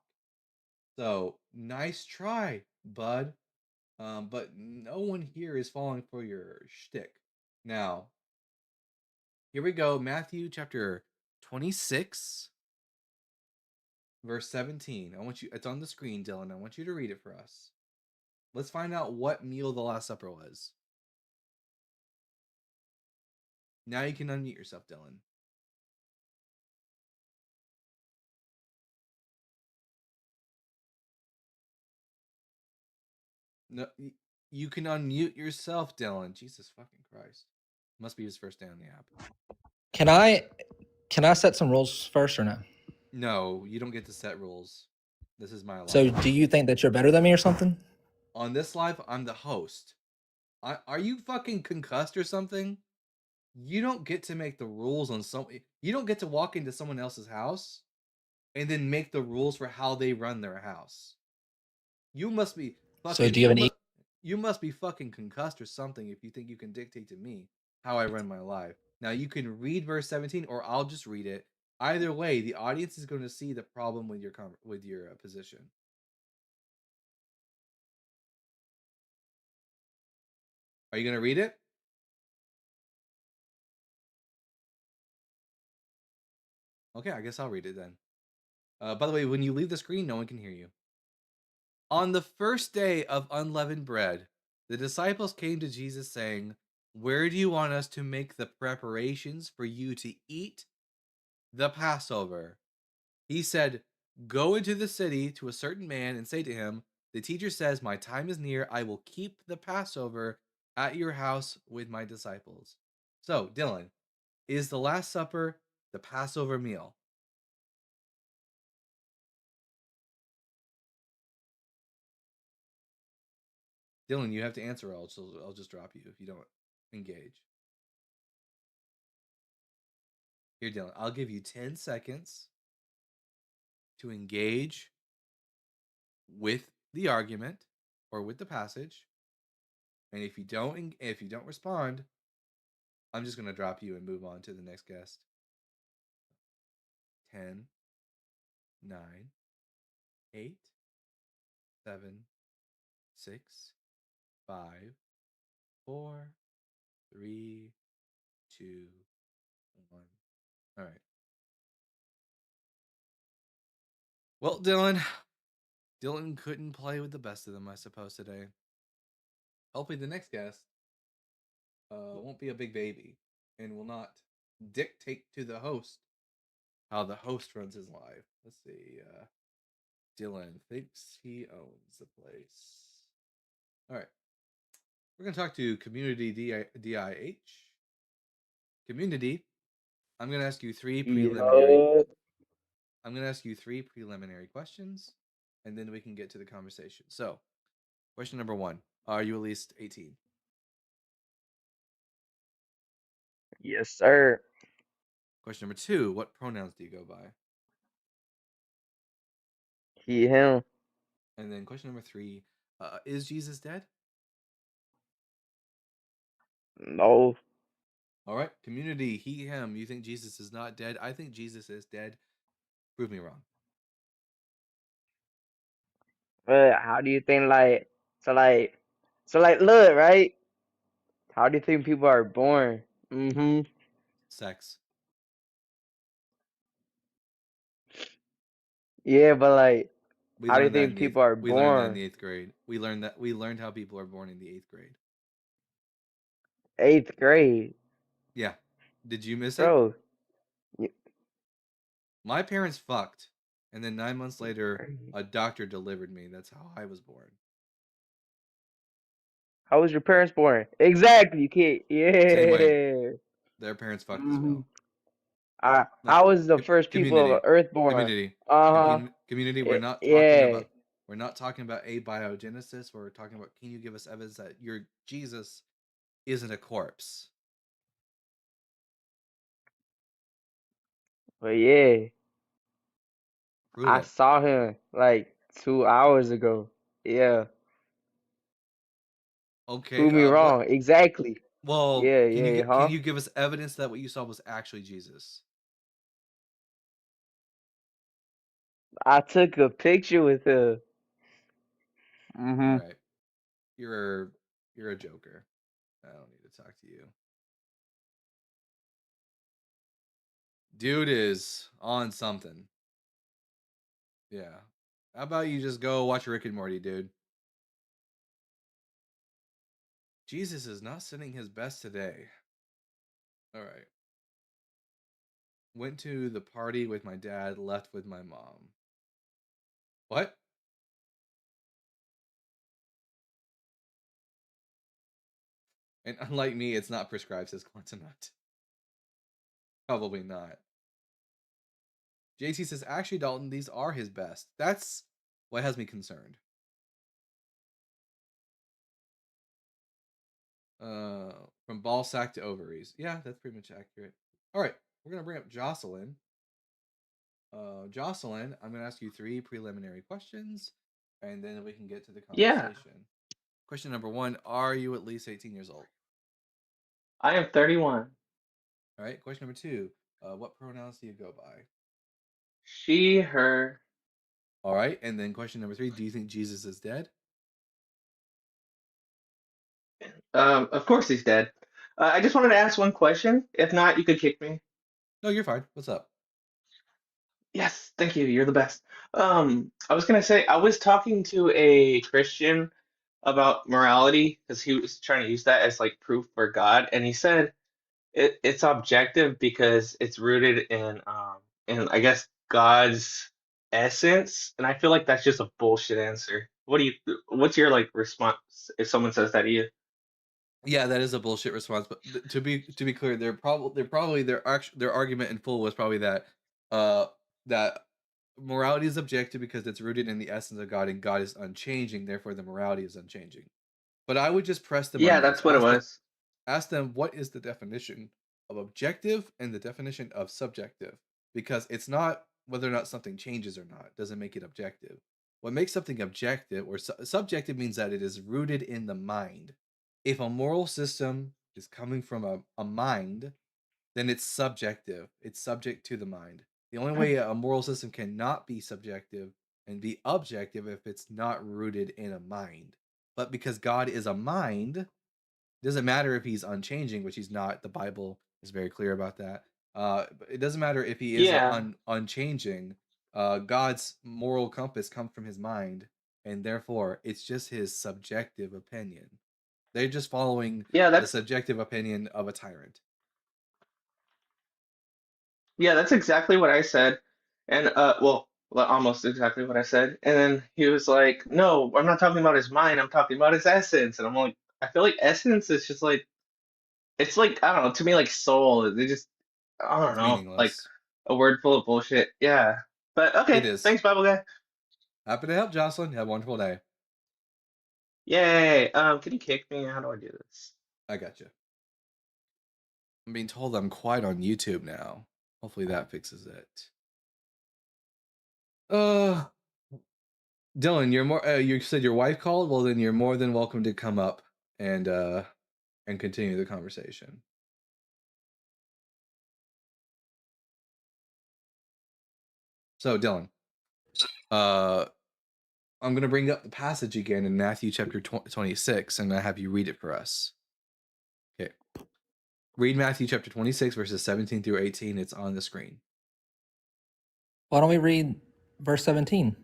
So, nice try, bud. But no one here is falling for your shtick. Now, here we go. Matthew chapter 26, verse 17. It's on the screen, Dylan. I want you to read it for us. Let's find out what meal the Last Supper was. Now you can unmute yourself, Dylan. No, you can unmute yourself, Dylan. Jesus fucking Christ. Must be his first day on the app. Can I set some rules first or no? No, you don't get to set rules. This is my live. So do you think that you're better than me or something? On this live, I'm the host. Are you fucking concussed or something? You don't get to make the rules on you don't get to walk into someone else's house and then make the rules for how they run their house. You must be fucking, so do you have an you must be fucking concussed or something if you think you can dictate to me how I run my live. Now you can read verse 17 or I'll just read it. Either way, the audience is going to see the problem with your position. Are you going to read it? Okay, I guess I'll read it then. By the way, when you leave the screen, no one can hear you. On the first day of unleavened bread, the disciples came to Jesus saying, "Where do you want us to make the preparations for you to eat the Passover?" He said, "Go into the city to a certain man and say to him, 'The teacher says, my time is near. I will keep the Passover at your house with my disciples.'" So, Dylan, is the Last Supper the Passover meal? Dylan, you have to answer, or I'll just drop you if you don't engage. Here, Dylan, I'll give you 10 seconds to engage with the argument or with the passage. And if you don't respond, I'm just going to drop you and move on to the next guest. 10, 9, 8, 7, 6, 5, 4, 3, 2, 1. All right. Well, Dylan couldn't play with the best of them, I suppose, today. Hopefully the next guest won't be a big baby and will not dictate to the host how the host runs his life. Let's see. Dylan thinks he owns the place. All right. We're going to talk to Community DIH. Community, I'm going to ask you three preliminary questions, and then we can get to the conversation. So, question number 1. Are you at least 18? Yes, sir. Question number 2. What pronouns do you go by? He, him. And then question number 3. Is Jesus dead? No. All right. Community, he, him. You think Jesus is not dead? I think Jesus is dead. Prove me wrong. But how do you think, look, right? How do you think people are born? Mm-hmm. Sex. Yeah, but We how do you learned that think people are we learned that in born? the 8th grade. We learned how people are born in the 8th grade. 8th grade, Yeah. Did you miss it? bro. My parents fucked, and then 9 months later, a doctor delivered me. That's how I was born. How was your parents born? Exactly, you can't. Same way. Yeah. Their parents fucked as well. How was the first people Community. of Earth born? Community. Uh-huh. Community. We're not talking about abiogenesis. We're talking about, can you give us evidence that your Jesus isn't a corpse? But yeah, Prove I it. saw him 2 hours ago. Yeah. Okay. Prove me wrong. Exactly. Well, Yeah, can yeah, huh? you give us evidence that what you saw was actually Jesus? I took a picture with her. All Mm-hmm. right. You're a joker. I don't need to talk to you. Dude is on something. Yeah. How about you just go watch Rick and Morty, dude? Jesus is not sending his best today. All right. Went to the party with my dad, left with my mom. What? And unlike me, it's not prescribed, says Quantanut. Probably not. JC says, actually, Dalton, these are his best. That's what has me concerned. From ball sack to ovaries. Yeah, that's pretty much accurate. All right, we're gonna bring up Jocelyn. Jocelyn, I'm gonna ask you 3 preliminary questions, and then we can get to the conversation. Yeah. Question number 1: are you at least 18 years old? I am 31. All right. Question number 2: what pronouns do you go by? She, her. All right. And then question number 3: do you think Jesus is dead? Of course he's dead. I just wanted to ask one question. If not, you could kick me. No, you're fine. What's up? Yes, thank you. You're the best. I was gonna say I was talking to a Christian about morality because he was trying to use that as like proof for God, and he said it's objective because it's rooted in I guess God's essence, and I feel like that's just a bullshit answer. What's your like response if someone says that to you? Yeah, that is a bullshit response. But to be clear, their argument in full was probably that that morality is objective because it's rooted in the essence of God, and God is unchanging. Therefore, the morality is unchanging. But I would just press them on Yeah, this. that's what it was. Ask them what is the definition of objective and the definition of subjective, because it's not whether or not something changes or not doesn't make it objective. What makes something objective or subjective means that it is rooted in the mind. If a moral system is coming from a mind, then it's subjective. It's subject to the mind. The only way a moral system cannot be subjective and be objective if it's not rooted in a mind. But because God is a mind, it doesn't matter if he's unchanging, which he's not. The Bible is very clear about that. It doesn't matter if he is unchanging. God's moral compass comes from his mind, and therefore it's just his subjective opinion. They're just following the subjective opinion of a tyrant. Yeah, that's exactly what I said. And well, almost exactly what I said. And then he was like, "No, I'm not talking about his mind. I'm talking about his essence." And I'm like, I feel like essence is just like it's like I don't know, to me like soul. They just I don't It's know, like meaningless. a word full of bullshit. Yeah. But It okay, is. thanks, Bible guy. Happy to help, Jocelyn. Have a wonderful day. Yay. Can you kick me? How do I do this? I got you. I'm being told I'm quiet on YouTube now. Hopefully that fixes it. Dylan, you're more. You said your wife called. Well, then you're more than welcome to come up and continue the conversation. So, Dylan, I'm gonna bring up the passage again in Matthew chapter 26, and I have you read it for us. Okay. Read Matthew chapter 26, verses 17 through 18. It's on the screen. Why don't we read verse 17?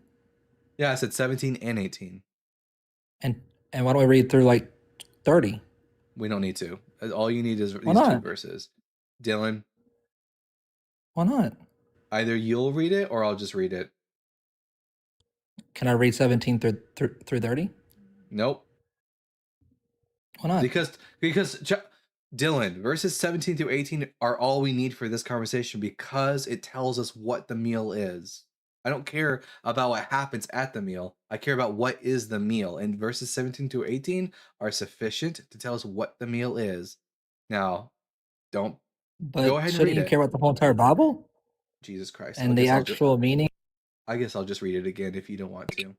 Yeah, I said 17 and 18. And why don't we read through like 30? We don't need to. All you need is these 2 verses. Dylan. Why not? Either you'll read it or I'll just read it. Can I read 17 through 30? Nope. Why not? Because Dylan, verses 17 through 18 are all we need for this conversation because it tells us what the meal is. I don't care about what happens at the meal. I care about what is the meal. And verses 17 through 18 are sufficient to tell us what the meal is. Now, go ahead and read it. Shouldn't you care about the whole entire Bible? Jesus Christ. And the actual meaning? I guess I'll just read it again if you don't want to.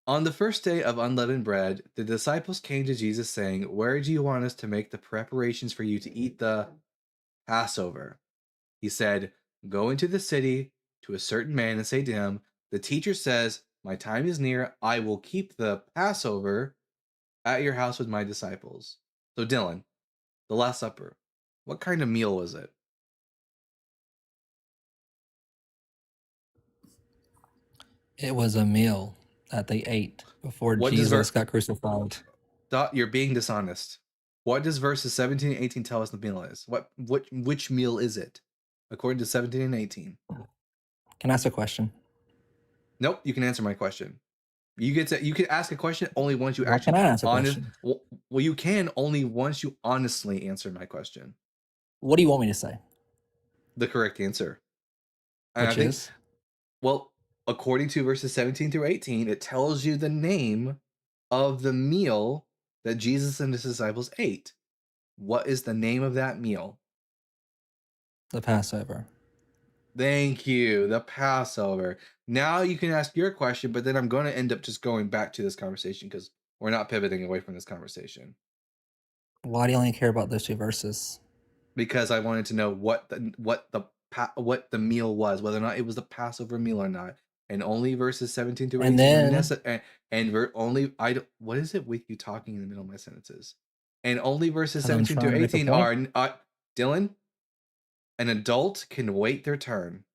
On the first day of unleavened bread, the disciples came to Jesus saying, "Where do you want us to make the preparations for you to eat the Passover?" He said, "Go into the city to a certain man and say to him, 'The teacher says, my time is near. I will keep the Passover at your house with my disciples.'" So Dylan, the Last Supper, what kind of meal was it? It was a meal that they ate before What does Jesus got crucified. You're being dishonest. What does verses 17 and 18 tell us the meal is? Which meal is it? According to 17 and 18. Can I ask a question? Nope, you can answer my question. You can ask a question only once you Why actually can I ask a question? Well, you can only once you honestly answer my question. What do you want me to say? The correct answer. And Which is? Well, according to verses 17 through 18, it tells you the name of the meal that Jesus and his disciples ate. What is the name of that meal? The Passover. Thank you. The Passover. Now you can ask your question, but then I'm going to end up just going back to this conversation because we're not pivoting away from this conversation. Why do you only care about those two verses? Because I wanted to know what the meal was, whether or not it was the Passover meal or not. And only verses 17 through 18 what is it with you talking in the middle of my sentences? And only verses 17 through 18 are Dylan, an adult can wait their turn.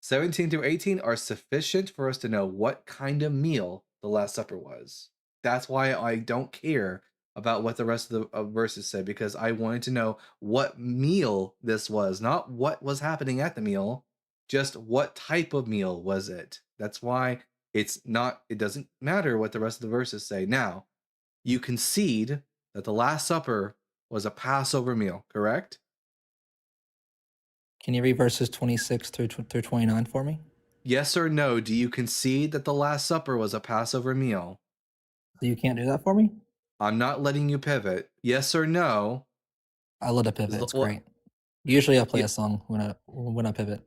17 through 18 are sufficient for us to know what kind of meal the Last Supper was. That's why I don't care about what the rest of the verses say, because I wanted to know what meal this was, not what was happening at the meal, just what type of meal was it. That's why it doesn't matter what the rest of the verses say. Now, you concede that the Last Supper was a Passover meal, correct? Can you read verses 26 through 29 for me? Yes or no, do you concede that the Last Supper was a Passover meal? So you can't do that for me? I'm not letting you pivot. Yes or no? I let it pivot. It's great. Usually I play a song when I pivot.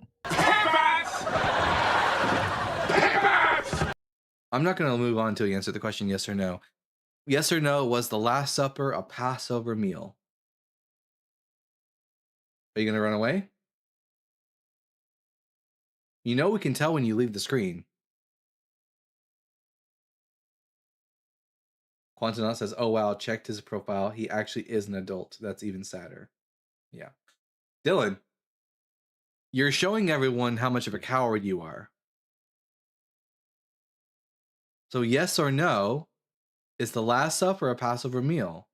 I'm not going to move on until you answer the question yes or no. Yes or no, was the Last Supper a Passover meal? Are you going to run away? You know we can tell when you leave the screen. Quantonaut says, "Oh wow, checked his profile. He actually is an adult. That's even sadder." Yeah. Dylan, you're showing everyone how much of a coward you are. So yes or no, is the Last Supper a Passover meal?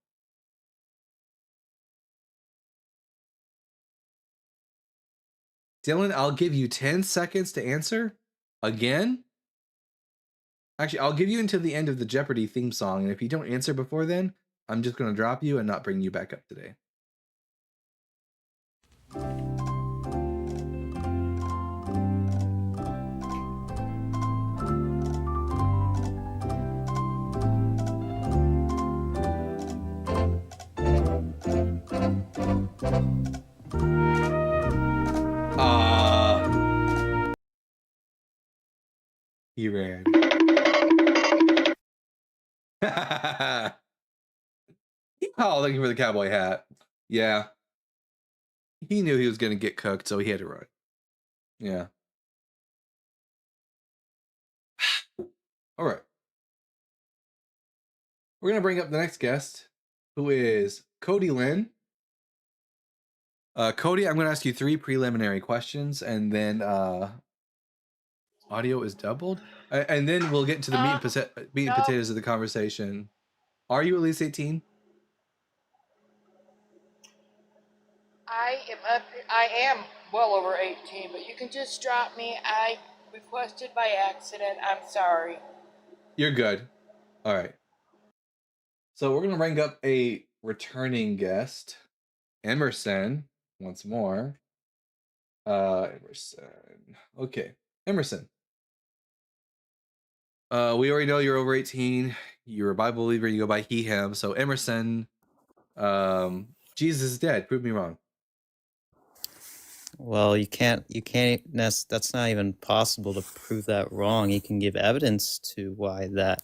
Dylan, I'll give you 10 seconds to answer. Again? Actually, I'll give you until the end of the Jeopardy theme song, and if you don't answer before then, I'm just going to drop you and not bring you back up today. He ran. Oh, looking for the cowboy hat. Yeah. He knew he was going to get cooked, so he had to run. Yeah. All right. We're going to bring up the next guest, who is Cody Lynn. Cody, I'm going to ask you 3 preliminary questions, and then audio is doubled. And then we'll get into the meat and potatoes of the conversation. Are you at least 18? I am well over 18, but you can just drop me. I requested by accident. I'm sorry. You're good. All right. So we're going to bring up a returning guest, Emerson, once more. Emerson. Okay. Emerson. We already know you're over 18. You're a Bible believer. You go by he, him. So Emerson, Jesus is dead. Prove me wrong. Well, that's not even possible to prove that wrong. You can give evidence to why that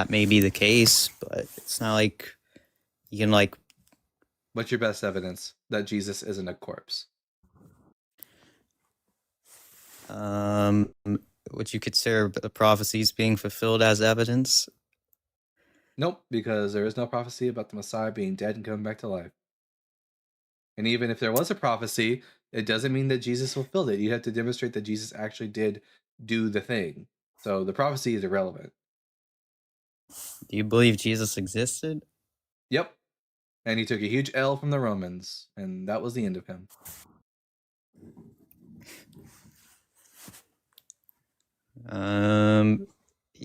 may be the case, but it's not like you can like. What's your best evidence that Jesus isn't a corpse? Would you consider the prophecies being fulfilled as evidence? Nope, because there is no prophecy about the Messiah being dead and coming back to life. And even if there was a prophecy, it doesn't mean that Jesus fulfilled it. You have to demonstrate that Jesus actually did do the thing. So the prophecy is irrelevant. Do you believe Jesus existed? Yep. And he took a huge L from the Romans, and that was the end of him.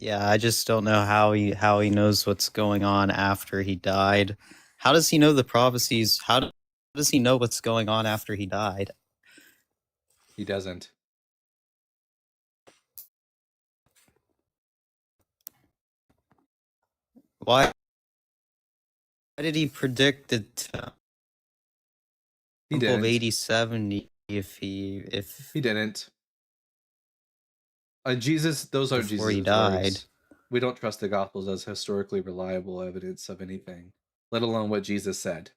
Yeah, I just don't know how he knows what's going on after he died. How does he know the prophecies? How does he know what's going on after he died? He doesn't. Why did he predict the temple of 80/70 if he didn't? Jesus, those are before Jesus' he died. words. We don't trust the Gospels as historically reliable evidence of anything, let alone what Jesus said.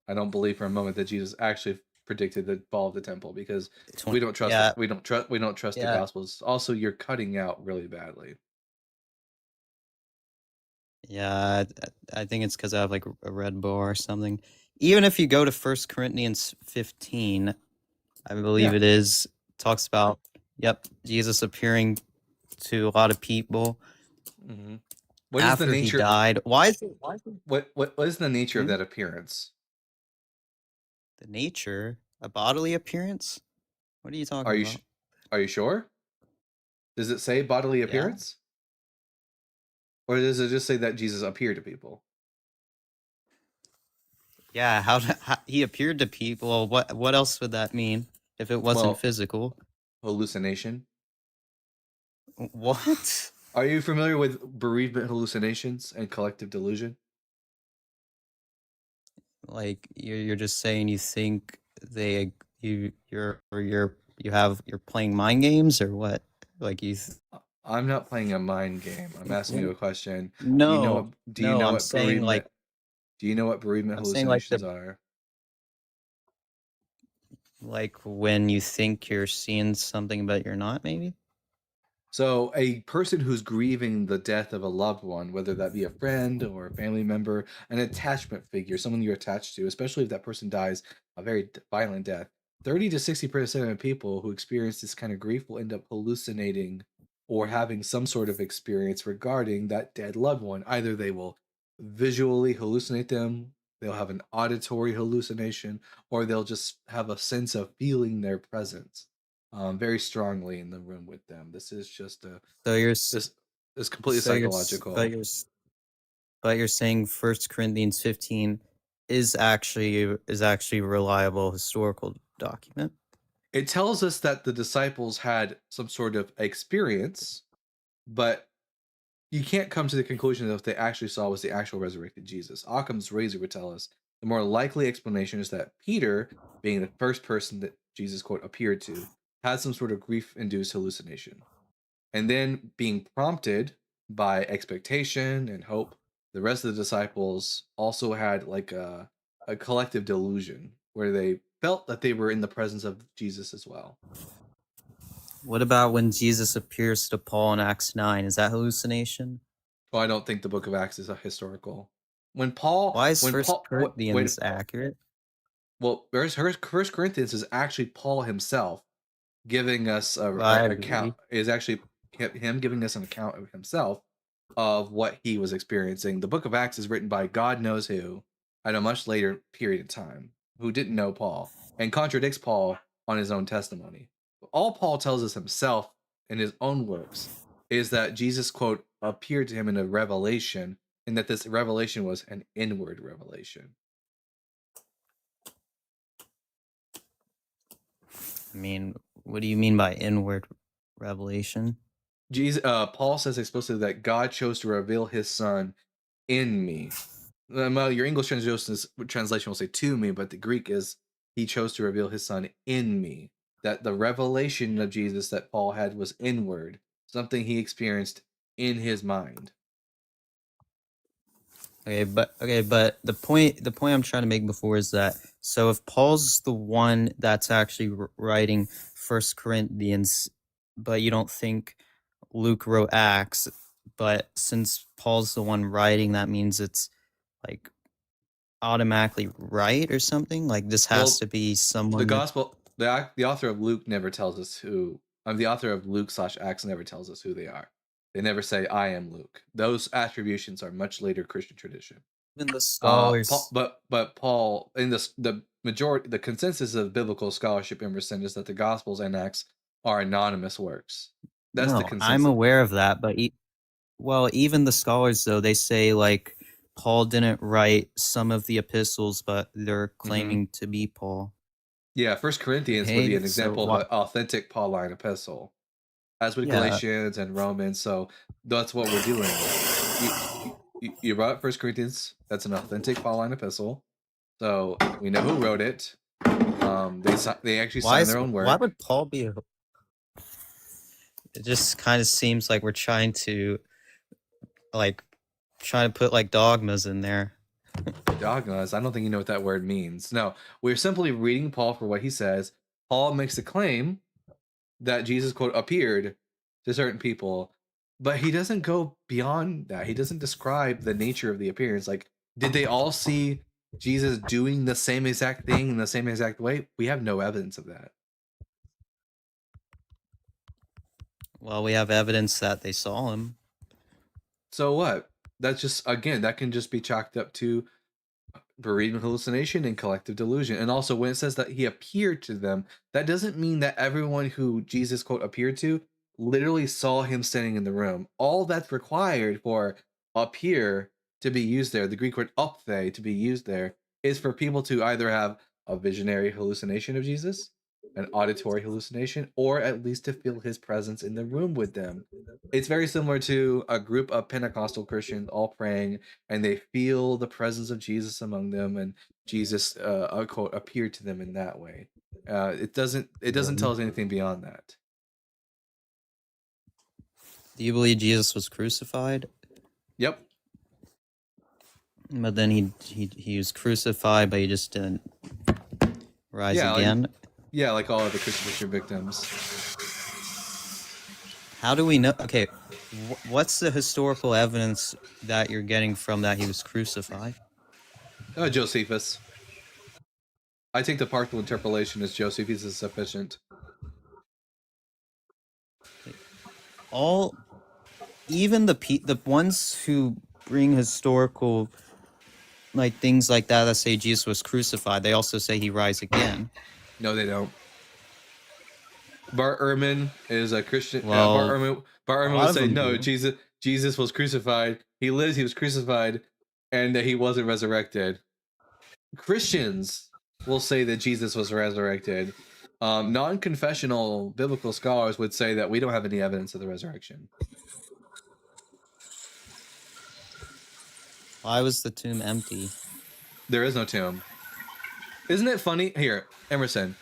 I don't believe for a moment that Jesus actually predicted the fall of the temple, because we don't trust. We don't trust the Gospels. Also, you're cutting out really badly. Yeah, I think it's because I have like a red bar or something. Even if you go to 1 Corinthians 15, I believe it is, talks about Jesus appearing to a lot of people. Mm-hmm. What is after the nature? He died. What is the nature of that appearance? The nature, a bodily appearance. What are you talking about? Are you sure? Does it say bodily appearance? Or does it just say that Jesus appeared to people? Yeah, how he appeared to people. What else would that mean if it wasn't physical? Hallucination. What? Are you familiar with bereavement hallucinations and collective delusion? Like you're just saying you think you're playing mind games or what? Like I'm not playing a mind game. I'm asking you a question. No. Do you know I'm what saying bereavement? Do you know what bereavement hallucinations are? Like when you think you're seeing something but you're not, maybe? So a person who's grieving the death of a loved one, whether that be a friend or a family member, an attachment figure, someone you're attached to, especially if that person dies a very violent death, 30 to 60% of people who experience this kind of grief will end up hallucinating or having some sort of experience regarding that dead loved one. Either they will visually hallucinate them, they'll have an auditory hallucination, or they'll just have a sense of feeling their presence very strongly in the room with them. This is just this is completely psychological. But you're saying 1 Corinthians 15 is actually a reliable historical document. It tells us that the disciples had some sort of experience, but you can't come to the conclusion that what they actually saw was the actual resurrected Jesus. Occam's razor would tell us the more likely explanation is that Peter, being the first person that Jesus, quote, appeared to, had some sort of grief-induced hallucination. And then being prompted by expectation and hope, the rest of the disciples also had like a collective delusion where they felt that they were in the presence of Jesus as well. What about when Jesus appears to Paul in Acts 9? Is that hallucination? Well, I don't think the book of Acts is a historical. Why is 1 Corinthians accurate? Well, First Corinthians is actually Paul himself giving us an account. Is actually him giving us an account of himself of what he was experiencing. The book of Acts is written by God knows who at a much later period of time, who didn't know Paul and contradicts Paul on his own testimony. All Paul tells us himself in his own works is that Jesus, quote, appeared to him in a revelation, and that this revelation was an inward revelation. I mean, what do you mean by inward revelation? Paul says explicitly that God chose to reveal his son in me. Well, your English translation will say to me, but the Greek is he chose to reveal his son in me. That the revelation of Jesus that Paul had was inward, something he experienced in his mind. Okay, but the point I'm trying to make before is that, so if Paul's the one that's actually writing First Corinthians, but you don't think Luke wrote Acts, but since Paul's the one writing, that means it's like automatically right or something? Like this has to be someone. The author of Luke never tells us who. The author of Luke/Acts never tells us who they are. They never say, "I am Luke." Those attributions are much later Christian tradition. Even the scholars, but Paul, in the consensus of biblical scholarship, Emerson, is that the Gospels and Acts are anonymous works. That's the consensus. I'm aware of that, but even the scholars, though, they say like Paul didn't write some of the epistles, but they're claiming to be Paul. Yeah, First Corinthians would be an example of an authentic Pauline epistle, as with Galatians and Romans. So that's what we're doing. You brought up First Corinthians. That's an authentic Pauline epistle. So we know who wrote it. They actually signed their own work. Why would Paul be? It just kind of seems like we're trying to put like dogmas in there. Dogmas? I don't think you know what that word means. No, we're simply reading Paul for what he says. Paul makes a claim that Jesus, quote, appeared to certain people, but he doesn't go beyond that. He doesn't describe the nature of the appearance. Like, did they all see Jesus doing the same exact thing in the same exact way? We have no evidence of that. Well, we have evidence that they saw him. So what? That's just, again, that can just be chalked up to bereavement hallucination and collective delusion. And also, when it says that he appeared to them, that doesn't mean that everyone who Jesus, quote, appeared to literally saw him standing in the room. All that's required for appear to be used there, the Greek word ophthe to be used there, is for people to either have a visionary hallucination of Jesus, an auditory hallucination, or at least to feel his presence in the room with them. It's very similar to a group of Pentecostal Christians all praying, and they feel the presence of Jesus among them, and Jesus, quote, appeared to them in that way. It doesn't tell us anything beyond that. Do you believe Jesus was crucified? Yep. But then he was crucified, but he just didn't rise again. Like all of the crucifixion victims. How do we know? Okay, what's the historical evidence that you're getting from that he was crucified? Josephus. I think the partial interpolation is Josephus is sufficient. Even the ones who bring historical things like that say Jesus was crucified, they also say he rise again. No, they don't. Bart Ehrman is a Christian. Well, Bart Ehrman would say, no, Jesus was crucified. He lives, he was crucified, and that he wasn't resurrected. Christians will say that Jesus was resurrected. Non-confessional biblical scholars would say that we don't have any evidence of the resurrection. Why was the tomb empty? There is no tomb. Isn't it funny? Here, Emerson.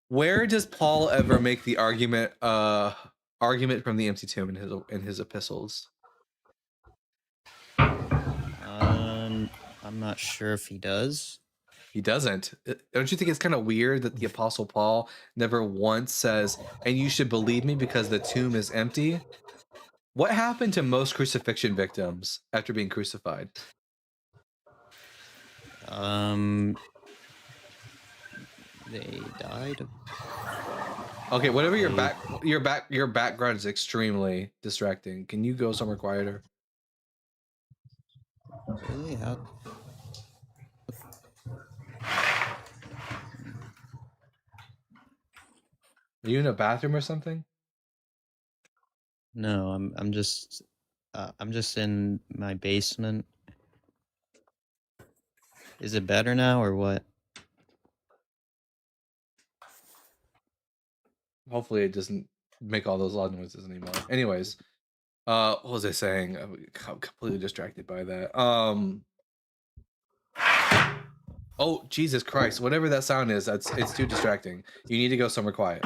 Where does Paul ever make the argument from the empty tomb in his epistles? I'm not sure if he does. He doesn't. Don't you think it's kind of weird that the Apostle Paul never once says, "And you should believe me because the tomb is empty"? What happened to most crucifixion victims after being crucified? They died. Okay, whatever your background is extremely distracting. Can you go somewhere quieter? Really? How? Are you in a bathroom or something? No, I'm just in my basement. Is it better now or what? Hopefully it doesn't make all those loud noises anymore. Anyways, what was I saying? I'm completely distracted by that. Oh, Jesus Christ. Whatever that sound is, it's too distracting. You need to go somewhere quiet.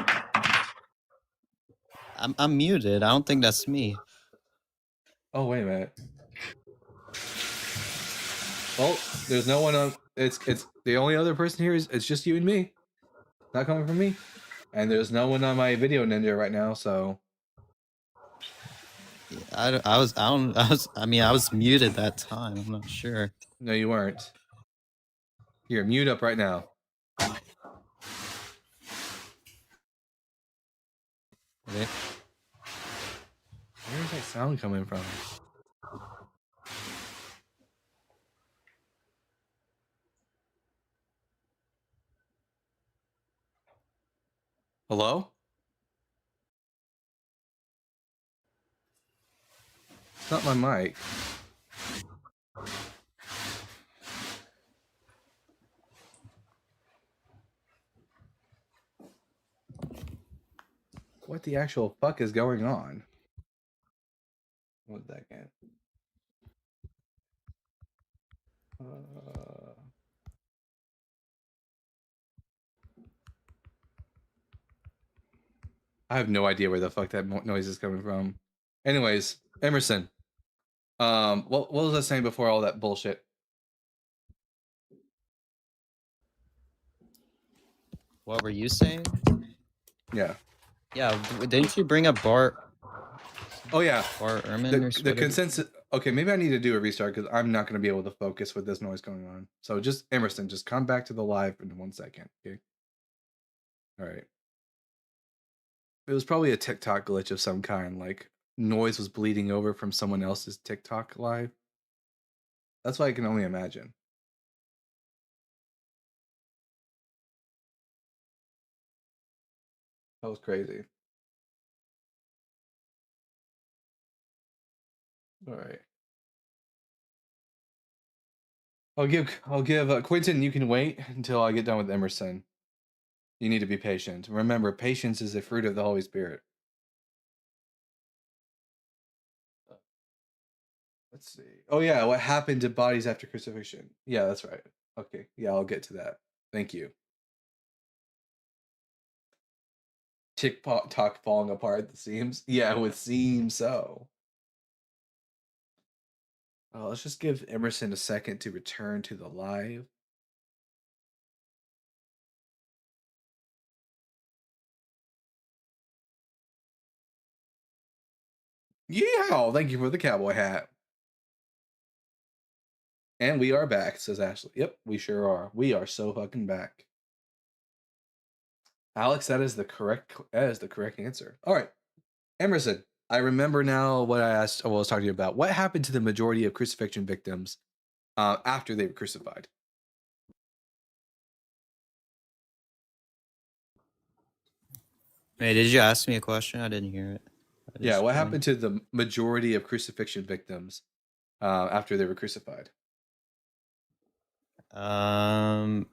I'm muted. I don't think that's me. Oh, wait a minute. Well, there's no one on. It's the only other person here is it's just you and me. Not coming from me. And there's no one on my video ninja right now, so I was muted that time. I'm not sure. no, you weren't. Here, mute up right now. Okay. Where's that sound coming from? Hello? It's not my mic. What the actual fuck is going on? 1 second. I have no idea where the fuck that noise is coming from. Anyways, Emerson. What was I saying before all that bullshit? What were you saying? Yeah. Yeah, didn't you bring up Bart? Oh yeah. Bart Ehrman the consensus. Okay, maybe I need to do a restart because I'm not going to be able to focus with this noise going on. So just Emerson, just come back to the live in 1 second. Okay. All right. It was probably a TikTok glitch of some kind, like noise was bleeding over from someone else's TikTok live. That's what I can only imagine. That was crazy. All right. I'll give Quentin, you can wait until I get done with Emerson. You need to be patient. Remember, patience is a fruit of the Holy Spirit. Let's see. Oh yeah, what happened to bodies after crucifixion? Yeah, that's right. Okay, yeah, I'll get to that. Thank you. TikTok falling apart at the seams. Yeah, it would seem so. Let's just give Emerson a second to return to the live. Yeah, thank you for the cowboy hat. And we are back, says Ashley. Yep, we sure are. We are so fucking back. Alex, that is the correct answer. All right. Emerson, I remember now what I was talking about. What happened to the majority of crucifixion victims after they were crucified? Hey, did you ask me a question? I didn't hear it. Yeah, what happened to the majority of crucifixion victims after they were crucified? I'm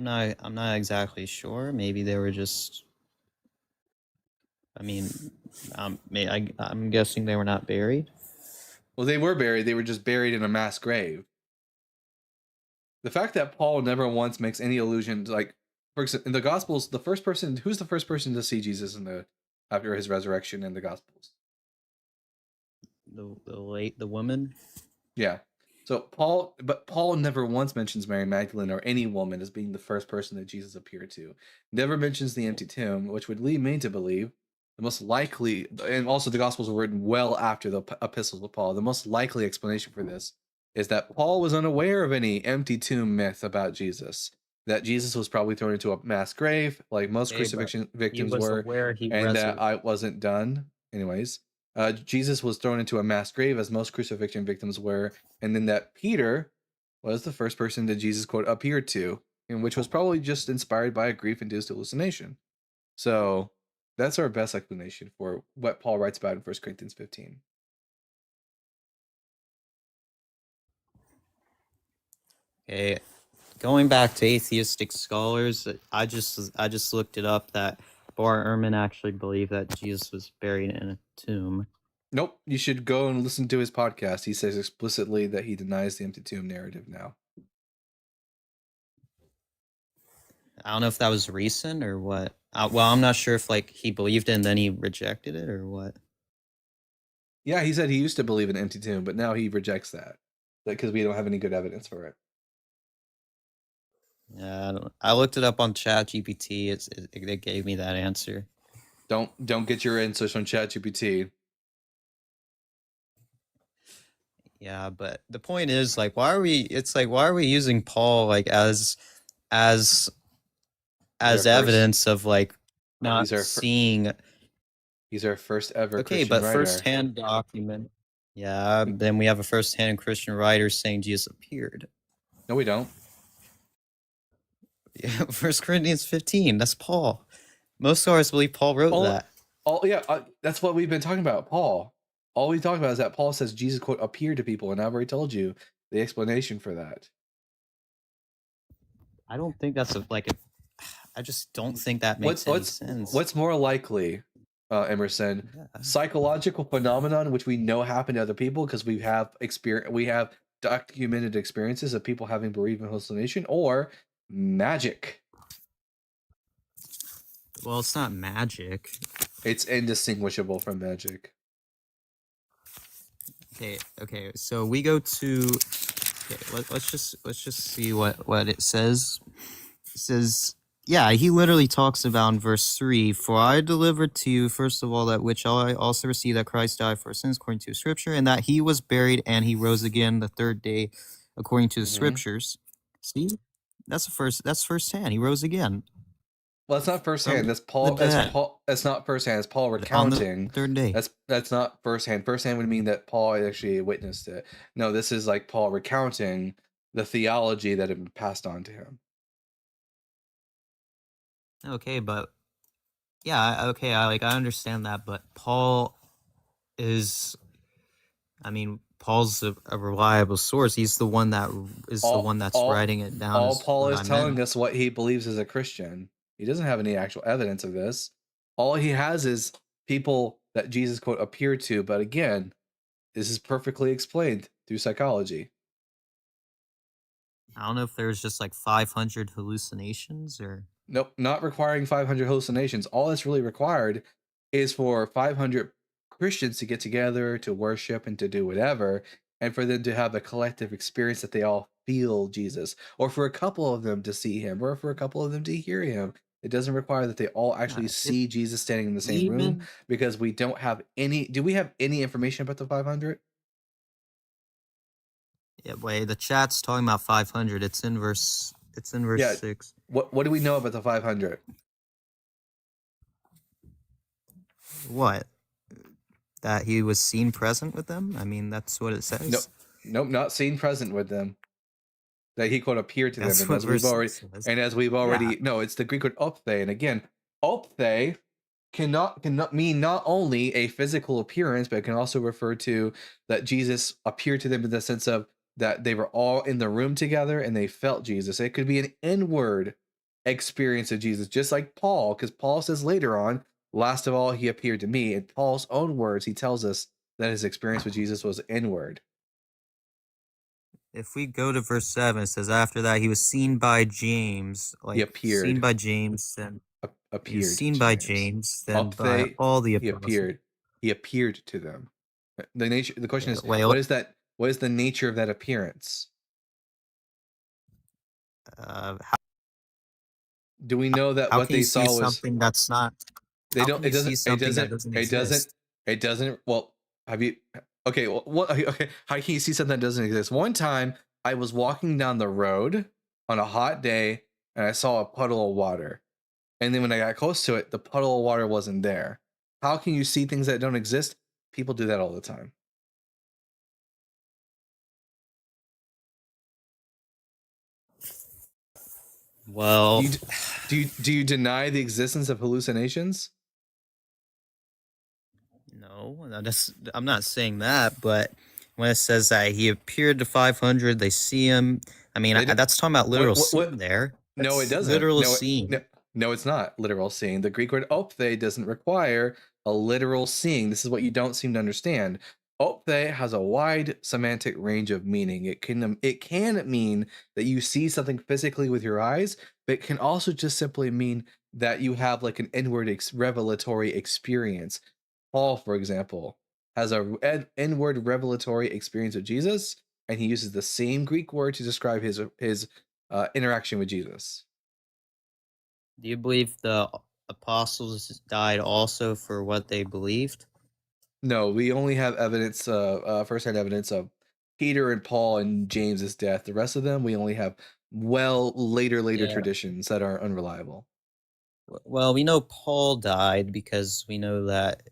not exactly sure. Maybe they were just. I mean, I'm guessing they were not buried. Well, they were buried. They were just buried in a mass grave. The fact that Paul never once makes any allusion to, like, for example, in the Gospels, who's the first person to see Jesus after his resurrection in the Gospels? The woman. Yeah. So Paul never once mentions Mary Magdalene or any woman as being the first person that Jesus appeared to. Never mentions the empty tomb, which would lead me to believe the most likely, and also the Gospels were written well after the epistles of Paul. The most likely explanation for this is that Paul was unaware of any empty tomb myth about Jesus. That Jesus was probably thrown into a mass grave, like most crucifixion victims were, and that I wasn't done. Anyways, Jesus was thrown into a mass grave, as most crucifixion victims were, and then that Peter was the first person that Jesus, quote, appeared to, and which was probably just inspired by a grief-induced hallucination. So that's our best explanation for what Paul writes about in 1 Corinthians 15. Okay, going back to atheistic scholars, I just looked it up that Bart Ehrman actually believed that Jesus was buried in a tomb. Nope, you should go and listen to his podcast. He says explicitly that he denies the empty tomb narrative now. I don't know if that was recent or what. Well, I'm not sure if like he believed it and then he rejected it or what. Yeah, he said he used to believe in empty tomb, but now he rejects that because we don't have any good evidence for it. Yeah, I looked it up on ChatGPT. It gave me that answer. Don't get your answers from ChatGPT. Yeah, but the point is, like, why are we using Paul like as evidence of like not seeing? He's our first ever Okay, Christian but writer. first-hand document. Yeah, then we have a first-hand Christian writer saying Jesus appeared. No, we don't. Yeah, 1 Corinthians 15. That's Paul. Most scholars believe Paul wrote that. That's what we've been talking about, Paul. All we talk about is that Paul says Jesus, quote, appeared to people, and I've already told you the explanation for that. I don't think that's I just don't think that makes any sense. What's more likely, Emerson, psychological phenomenon which we know happen to other people because we have documented experiences of people having bereavement hallucination, or magic? Well, it's not magic. It's indistinguishable from magic. Okay. So we go to. Okay, let's just see what it says. It says, yeah, he literally talks about in verse 3, "For I delivered to you first of all that which I also received, that Christ died for our sins according to Scripture, and that he was buried and he rose again the third day according to the Scriptures." See, that's firsthand. He rose again. Well, that's not firsthand. That's Paul. That's not firsthand. It's Paul recounting. On the third day. That's not firsthand. Firsthand would mean that Paul actually witnessed it. No, this is like Paul recounting the theology that had been passed on to him. Okay, but yeah, okay, I understand that, but Paul is, I mean, Paul's a reliable source. He's the one that is the one that's writing it down. All Paul is telling us what he believes as a Christian. He doesn't have any actual evidence of this. All he has is people that Jesus, quote, appeared to. But again, this is perfectly explained through psychology. I don't know if there's just like 500 hallucinations or... Nope, not requiring 500 hallucinations. All that's really required is for 500 Christians to get together, to worship, and to do whatever, and for them to have a collective experience that they all feel Jesus, or for a couple of them to see him, or for a couple of them to hear him. It doesn't require that they all actually see Jesus standing in the same room, because we don't have any... Do we have any information about the 500? Yeah, wait, the chat's talking about 500. It's in verse 6. What do we know about the 500? What? That he was seen present with them? I mean, that's what it says. Nope, not seen present with them. That he, quote, appeared to them. And as we've already... No, it's the Greek word ophthe. And again, ophthe cannot mean not only a physical appearance, but it can also refer to that Jesus appeared to them in the sense of that they were all in the room together and they felt Jesus. It could be an inward experience of Jesus, just like Paul, because Paul says later on, last of all, he appeared to me. In Paul's own words, he tells us that his experience with Jesus was inward. If we go to verse 7, it says, after that, he was seen by James. Like, he appeared. Seen by James, then appeared. He was seen by James, then by all the apostles. He appeared to them. The question is, what is that? What is the nature of that appearance? Do we know that what they saw was something that's not? They don't. It doesn't. Well, have you? Okay. Okay. How can you see something that doesn't exist? One time, I was walking down the road on a hot day, and I saw a puddle of water. And then when I got close to it, the puddle of water wasn't there. How can you see things that don't exist? People do that all the time. Well, do you deny the existence of hallucinations? No, I'm not saying that, but when it says that he appeared to 500, they see him. I mean, that's talking about literal seeing there. No, it doesn't. Literal seeing. No, it's not literal seeing. The Greek word ophthe doesn't require a literal seeing. This is what you don't seem to understand. Ophthe has a wide semantic range of meaning. It can mean that you see something physically with your eyes, but it can also just simply mean that you have like an inward revelatory experience. Paul, for example, has an inward revelatory experience of Jesus, and he uses the same Greek word to describe his interaction with Jesus. Do you believe the apostles died also for what they believed? No, we only have evidence, first-hand evidence of Peter and Paul and James's death. The rest of them, we only have later Yeah. traditions that are unreliable. Well, we know Paul died because we know that.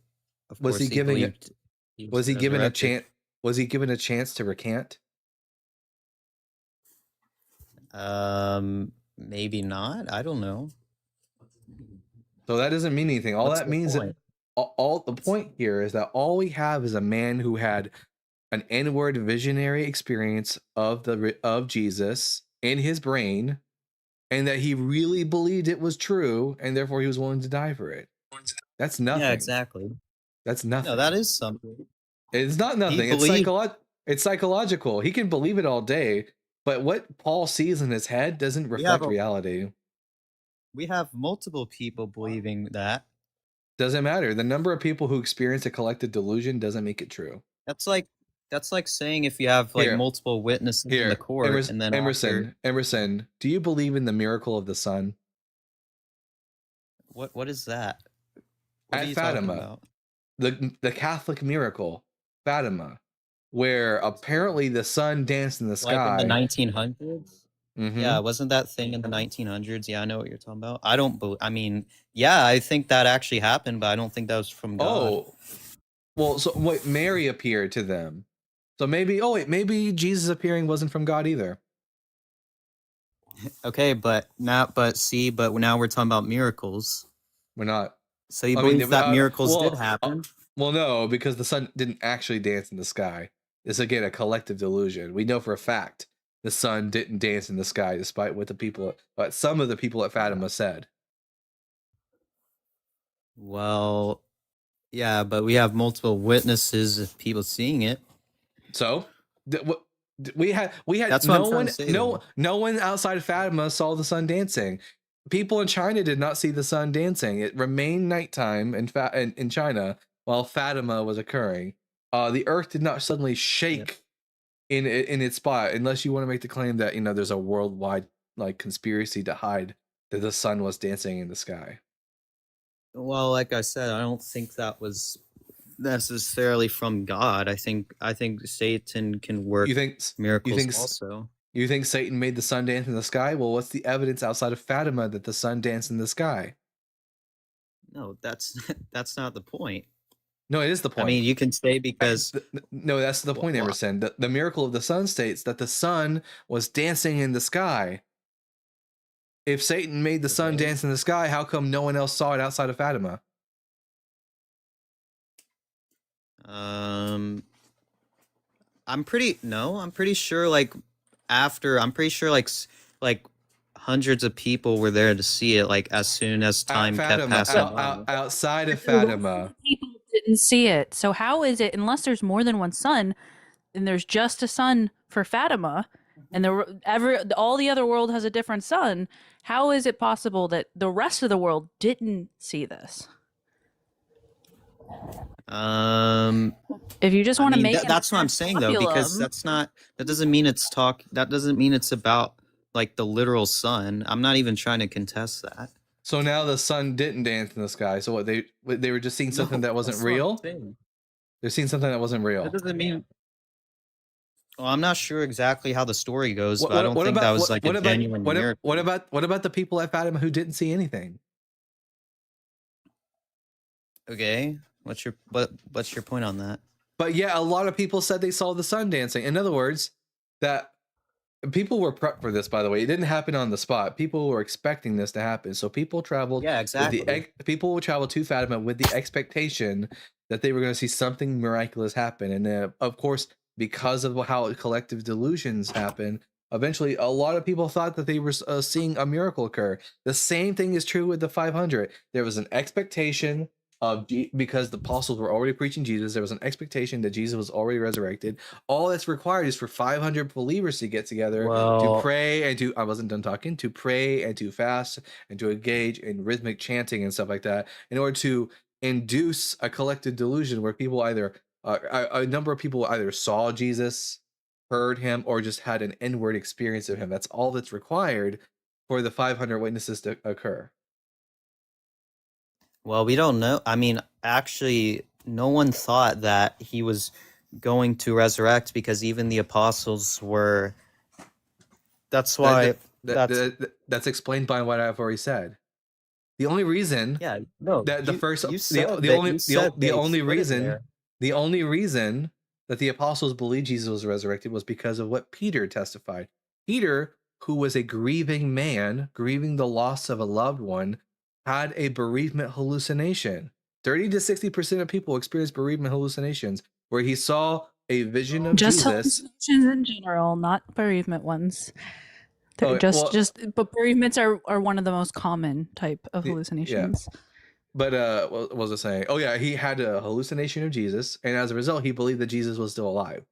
Of Was course, he giving it? believed he Was he given a resurrected. chance? Was he given a chance to recant? Maybe not. I don't know. So that doesn't mean anything. All What's that the means point? all the point here is that all we have is a man who had an inward visionary experience of Jesus in his brain, and that he really believed it was true, and therefore he was willing to die for it. That's nothing. Yeah, exactly. That's nothing. No, that is something. It's not nothing. It's it's psychological. He can believe it all day, but what Paul sees in his head doesn't reflect reality. We have multiple people believing that. Doesn't matter. The number of people who experience a collective delusion doesn't make it true. That's like saying if you have like multiple witnesses in the court, and then Emerson, do you believe in the miracle of the sun? What is that? What at Fatima, the Catholic miracle, Fatima, where apparently the sun danced in the sky. Like in the 1900s? Mm-hmm. Yeah, wasn't that thing in the 1900s? Yeah, I know what you're talking about. I mean, yeah, I think that actually happened, but I don't think that was from God. Oh, well, so wait, Mary appeared to them. So maybe, maybe Jesus appearing wasn't from God either. Okay, but now we're talking about miracles. We're not. So you believe that miracles did happen? Well, no, because the sun didn't actually dance in the sky. This again a collective delusion. We know for a fact the sun didn't dance in the sky, despite what some of the people at Fatima said. Well, yeah, but we have multiple witnesses of people seeing it. So we had That's no one outside of Fatima saw the sun dancing. People in China did not see the sun dancing. It remained nighttime in China while Fatima was occurring. The earth did not suddenly shake in its spot, unless you want to make the claim that there's a worldwide like conspiracy to hide that the sun was dancing in the sky. Well, like I said, I don't think that was necessarily from God. I think Satan can work miracles also. You think Satan made the sun dance in the sky? Well, what's the evidence outside of Fatima that the sun danced in the sky? No, that's not the point. No, it is the point. I mean, you can say because... No, that's the point, Emerson. The miracle of the sun states that the sun was dancing in the sky. If Satan made the sun dance in the sky, how come no one else saw it outside of Fatima? I'm pretty sure like hundreds of people were there to see it like as soon as time kept passing outside of Fatima. People didn't see it. So how is it, unless there's more than one sun, and there's just a sun for Fatima, and all the other world has a different sun, how is it possible that the rest of the world didn't see this? If you just want to make that's what I'm saying though, because that doesn't mean it's about like the literal sun. I'm not even trying to contest that. So now the sun didn't dance in the sky. So what they were just seeing something that wasn't real? They're seeing something that wasn't real. That doesn't mean. Well, I'm not sure exactly how the story goes, but I don't think that was like a genuine miracle. What about the people at Fatima who didn't see anything? Okay, what's your point on that? But yeah, a lot of people said they saw the sun dancing. In other words, that people were prepped for this. By the way, it didn't happen on the spot. People were expecting this to happen, so people traveled. Yeah, exactly. People would travel to Fatima with the expectation that they were going to see something miraculous happen, and of course, because of how collective delusions happen, eventually a lot of people thought that they were seeing a miracle occur. The same thing is true with the 500. There was an expectation because the apostles were already preaching Jesus. There was an expectation that Jesus was already resurrected. All that's required is for 500 believers to get together to Well, pray and to, I wasn't done talking, to pray and to fast and to engage in rhythmic chanting and stuff like that in order to induce a collective delusion where people either, a number of people either saw Jesus, heard him, or just had an inward experience of him. That's all that's required for the 500 witnesses to occur. well, we don't know. I mean, actually, no one thought that he was going to resurrect because even the apostles were. That's why. That's explained by what I've already said. The only reason Yeah, no. that the first you the said the that only you said the they only put it reason there. the only reason that the apostles believed Jesus was resurrected was because of what Peter testified. Peter, who was a grieving man, grieving the loss of a loved one, had a bereavement hallucination. 30 to 60% of people experience bereavement hallucinations where he saw a vision of Just Jesus. hallucinations in general, not bereavement ones. They're Oh, well, but bereavements are one of the most common type of yeah. hallucinations. But what was I saying? Oh yeah, he had a hallucination of Jesus, and as a result, he believed that Jesus was still alive.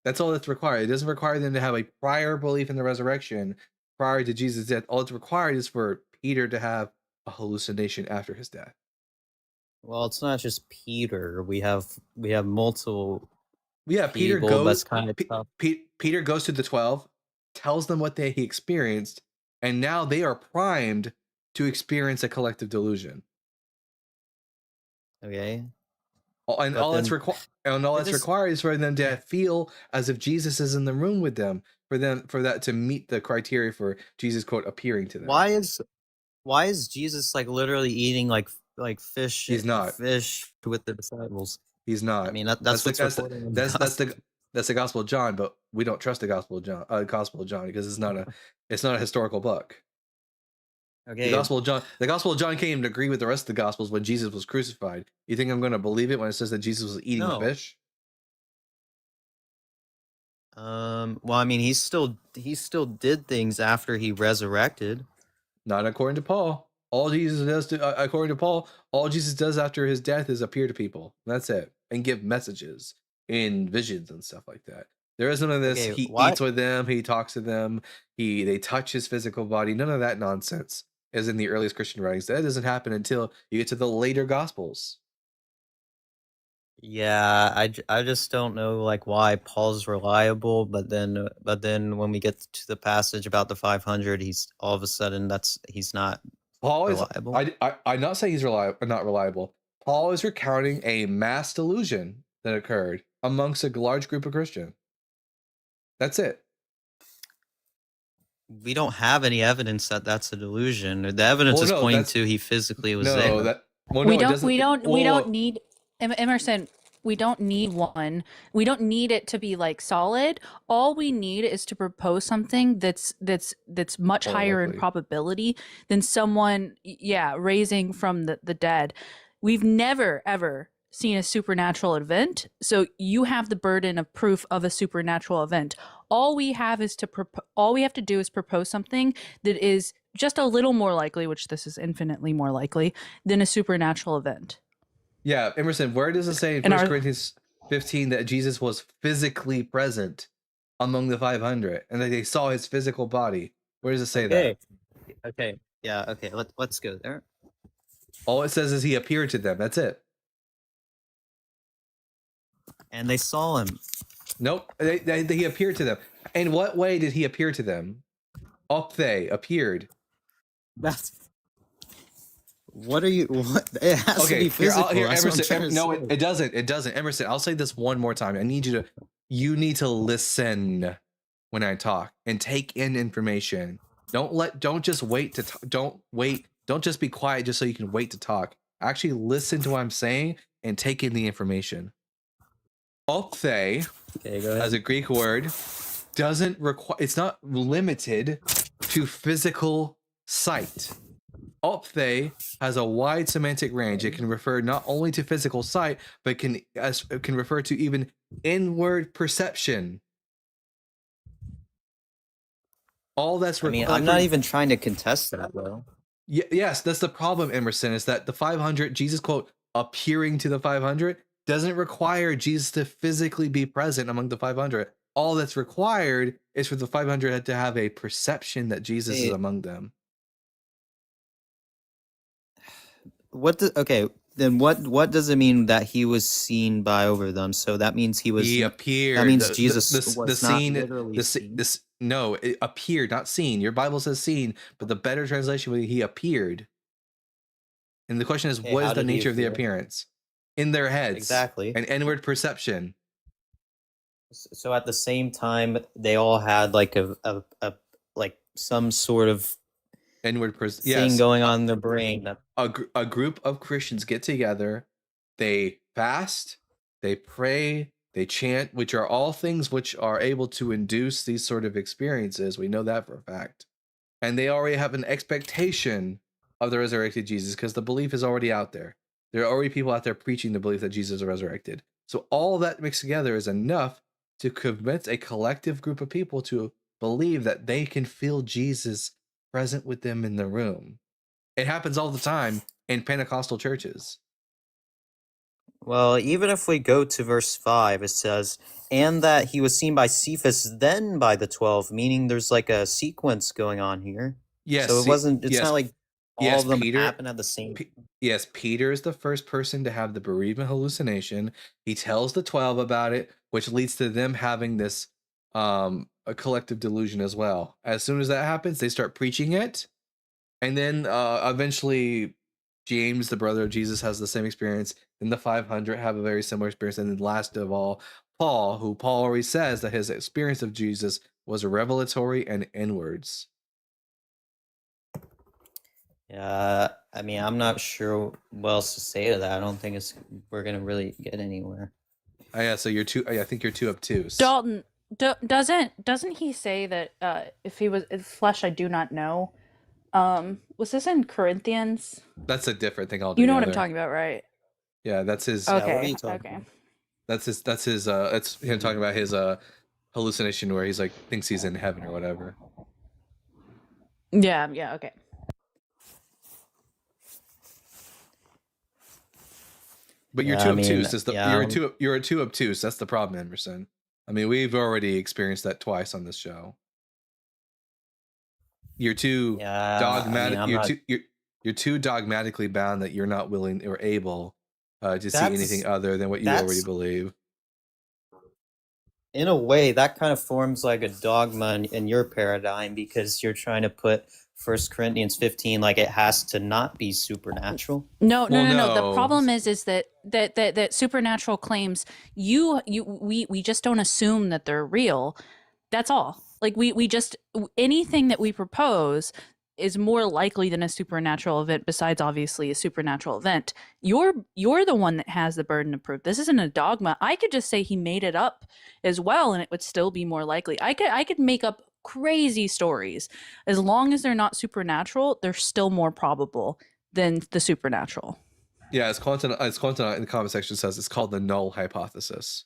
That's all that's required. It doesn't require them to have a prior belief in the resurrection prior to Jesus' death. All it's required is for Peter to have a hallucination after his death. Well, it's not just Peter. We have multiple. Yeah, Peter people. goes. That's kind of tough. Peter goes to the 12, tells them what he experienced, and now they are primed to experience a collective delusion. Okay. And all that's required is for them to feel as if Jesus is in the room with them, for that to meet the criteria for Jesus, quote, appearing to them. Why is Jesus like literally eating like fish? He's not. Fish with the disciples. He's not. I mean, that's the Gospel of John, but we don't trust the Gospel of John because it's not a historical book. Okay. The Gospel of John can't even agree with the rest of the Gospels when Jesus was crucified. You think I'm going to believe it when it says that Jesus was eating fish? Well, I mean, he still did things after he resurrected. Not according to Paul. All Jesus does, according to Paul, all Jesus does after his death is appear to people. That's it, and give messages in visions and stuff like that. There is none of this. Okay, he eats with them. He talks to them. They touch his physical body. None of that nonsense is in the earliest Christian writings. That doesn't happen until you get to the later Gospels. Yeah, I just don't know like why Paul's reliable, but then when we get to the passage about the 500, he's all of a sudden he's not. Paul is reliable. I'm not saying he's not reliable. Paul is recounting a mass delusion that occurred amongst a large group of Christians. That's it. We don't have any evidence that that's a delusion. The evidence is pointing to he physically was there. We don't need Emerson. We don't need one. We don't need it to be like solid. All we need is to propose something that's much higher in probability than someone, raising from the dead. We've never ever seen a supernatural event, so you have the burden of proof of a supernatural event. All we have to do is propose something that is just a little more likely, which this is infinitely more likely than a supernatural event. Yeah, Emerson, where does it say in 1 Corinthians 15 that Jesus was physically present among the 500 and that they saw his physical body? Where does it say that? Okay. Yeah, okay. Let's go there. All it says is he appeared to them. That's it. And they saw him. Nope. He appeared to them. In what way did he appear to them? Ophthe, appeared. That's... What? It has to be physical. Emerson, no, it doesn't. It doesn't. Emerson, I'll say this one more time. You need to listen when I talk and take in information. Don't just wait to don't just be quiet just so you can wait to talk. Actually listen to what I'm saying and take in the information. Ophthe, as a Greek word, doesn't require, it's not limited to physical sight. Ophthe has a wide semantic range. It can refer not only to physical sight, but can refer to even inward perception. All that's required. I'm not even trying to contest that, though. Yes, that's the problem, Emerson, is that the 500, Jesus, quote, appearing to the 500 doesn't require Jesus to physically be present among the 500. All that's required is for the 500 to have a perception that Jesus is among them. Then what does it mean that he was seen by over them? So that means he appeared. That means Jesus was not literally seen. No, it appeared, not seen. Your Bible says seen, but the better translation would be he appeared. And the question is, what is the nature of the appearance? In their heads. Exactly. An inward perception. So at the same time, they all had like a some sort of inward thing going on in their brain. A group of Christians get together, they fast, they pray, they chant, which are all things which are able to induce these sort of experiences. We know that for a fact. And they already have an expectation of the resurrected Jesus because the belief is already out there. There are already people out there preaching the belief that Jesus is resurrected. So all that mixed together is enough to convince a collective group of people to believe that they can feel Jesus present with them in the room. It happens all the time in Pentecostal churches. Well, even if we go to verse 5, it says, and that he was seen by Cephas, then by the 12, meaning there's like a sequence going on here. Yes. So it's not like all of them happen at the same time. Yes, Peter is the first person to have the bereavement hallucination. He tells the 12 about it, which leads to them having this a collective delusion as well. As soon as that happens, they start preaching it. And then eventually James, the brother of Jesus, has the same experience. Then the 500 have a very similar experience. And then last of all, Paul already says that his experience of Jesus was revelatory and inwards. Yeah, I mean, I'm not sure what else to say to that. I don't think we're gonna really get anywhere. Oh, yeah, so you're too. I think you're too obtuse. Dalton, doesn't he say that if he was in flesh, I do not know? Was this in Corinthians? That's a different thing altogether. You know what I'm talking about, right? Yeah, that's his. Okay. That's his. That's him talking about his hallucination where he's like thinks he's in heaven or whatever. Yeah. Okay. But you're too obtuse. You're too obtuse. That's the problem, Emerson. I mean, we've already experienced that twice on this show. You're too dogmatic. You're too dogmatically bound that you're not willing or able to see anything other than what you already believe. In a way, that kind of forms like a dogma in your paradigm because you're trying to put 1 Corinthians 15 like it has to not be supernatural. No. The problem is that supernatural claims we just don't assume that they're real. That's all. Like we just anything that we propose is more likely than a supernatural event besides obviously a supernatural event. You're the one that has the burden of proof. This isn't a dogma. I could just say he made it up as well and it would still be more likely. I could make up crazy stories. As long as they're not supernatural, they're still more probable than the supernatural. Yeah, as Quentin in the comment section says, it's called the null hypothesis.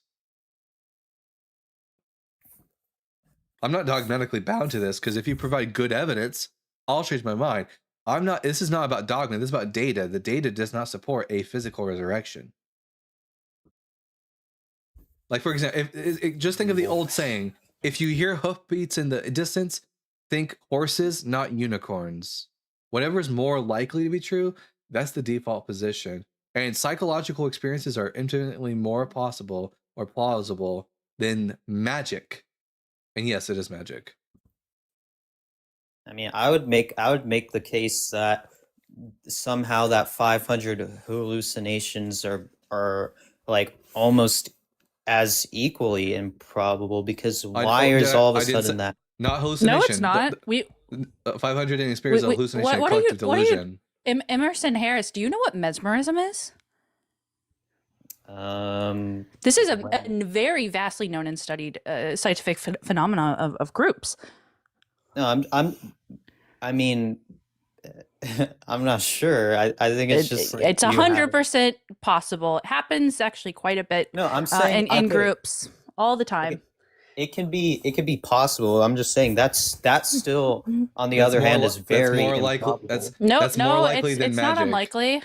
I'm not dogmatically bound to this because if you provide good evidence, I'll change my mind. This is not about dogma. This is about data. The data does not support a physical resurrection. Like, for example, just think of the old saying, if you hear hoofbeats in the distance, think horses, not unicorns. Whatever is more likely to be true, that's the default position. And psychological experiences are infinitely more possible or plausible than magic. And yes, it is magic. I mean, I would make the case that somehow that 500 hallucinations are like almost as equally improbable because why is all of a sudden that not hallucination? No, it's not. 500 didn't experience a hallucination, collective delusion. Emerson Harris, do you know what mesmerism is? This is a very vastly known and studied scientific phenomena of groups. No, I mean, I'm not sure. I think it's just like it's 100% possible. It happens actually quite a bit. No, I'm saying in groups all the time. It can be possible. I'm just saying that's still on the other hand is very more likely. That's more likely than it's magic. not unlikely.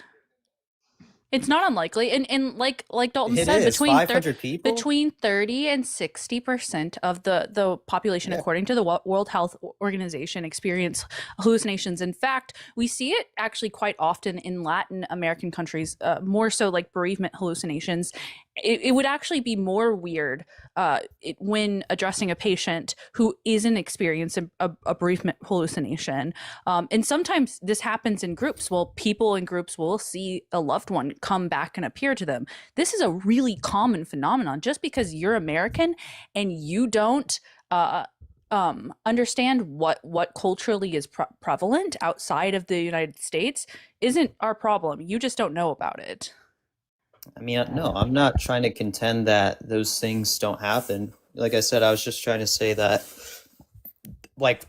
It's not unlikely, and like Dalton It said, is 500 people. between 30 and 60% of the population, Yeah. according to the World Health Organization, experience hallucinations. In fact, we see it actually quite often in Latin American countries, more so like bereavement hallucinations. It would actually be more weird when addressing a patient who isn't experiencing a bereavement hallucination. And sometimes this happens in groups. Well, people in groups will see a loved one come back and appear to them. This is a really common phenomenon. Just because you're American and you don't understand what culturally is prevalent outside of the United States isn't our problem. You just don't know about it. I mean, no, I'm not trying to contend that those things don't happen. Like I said, I was just trying to say that, like,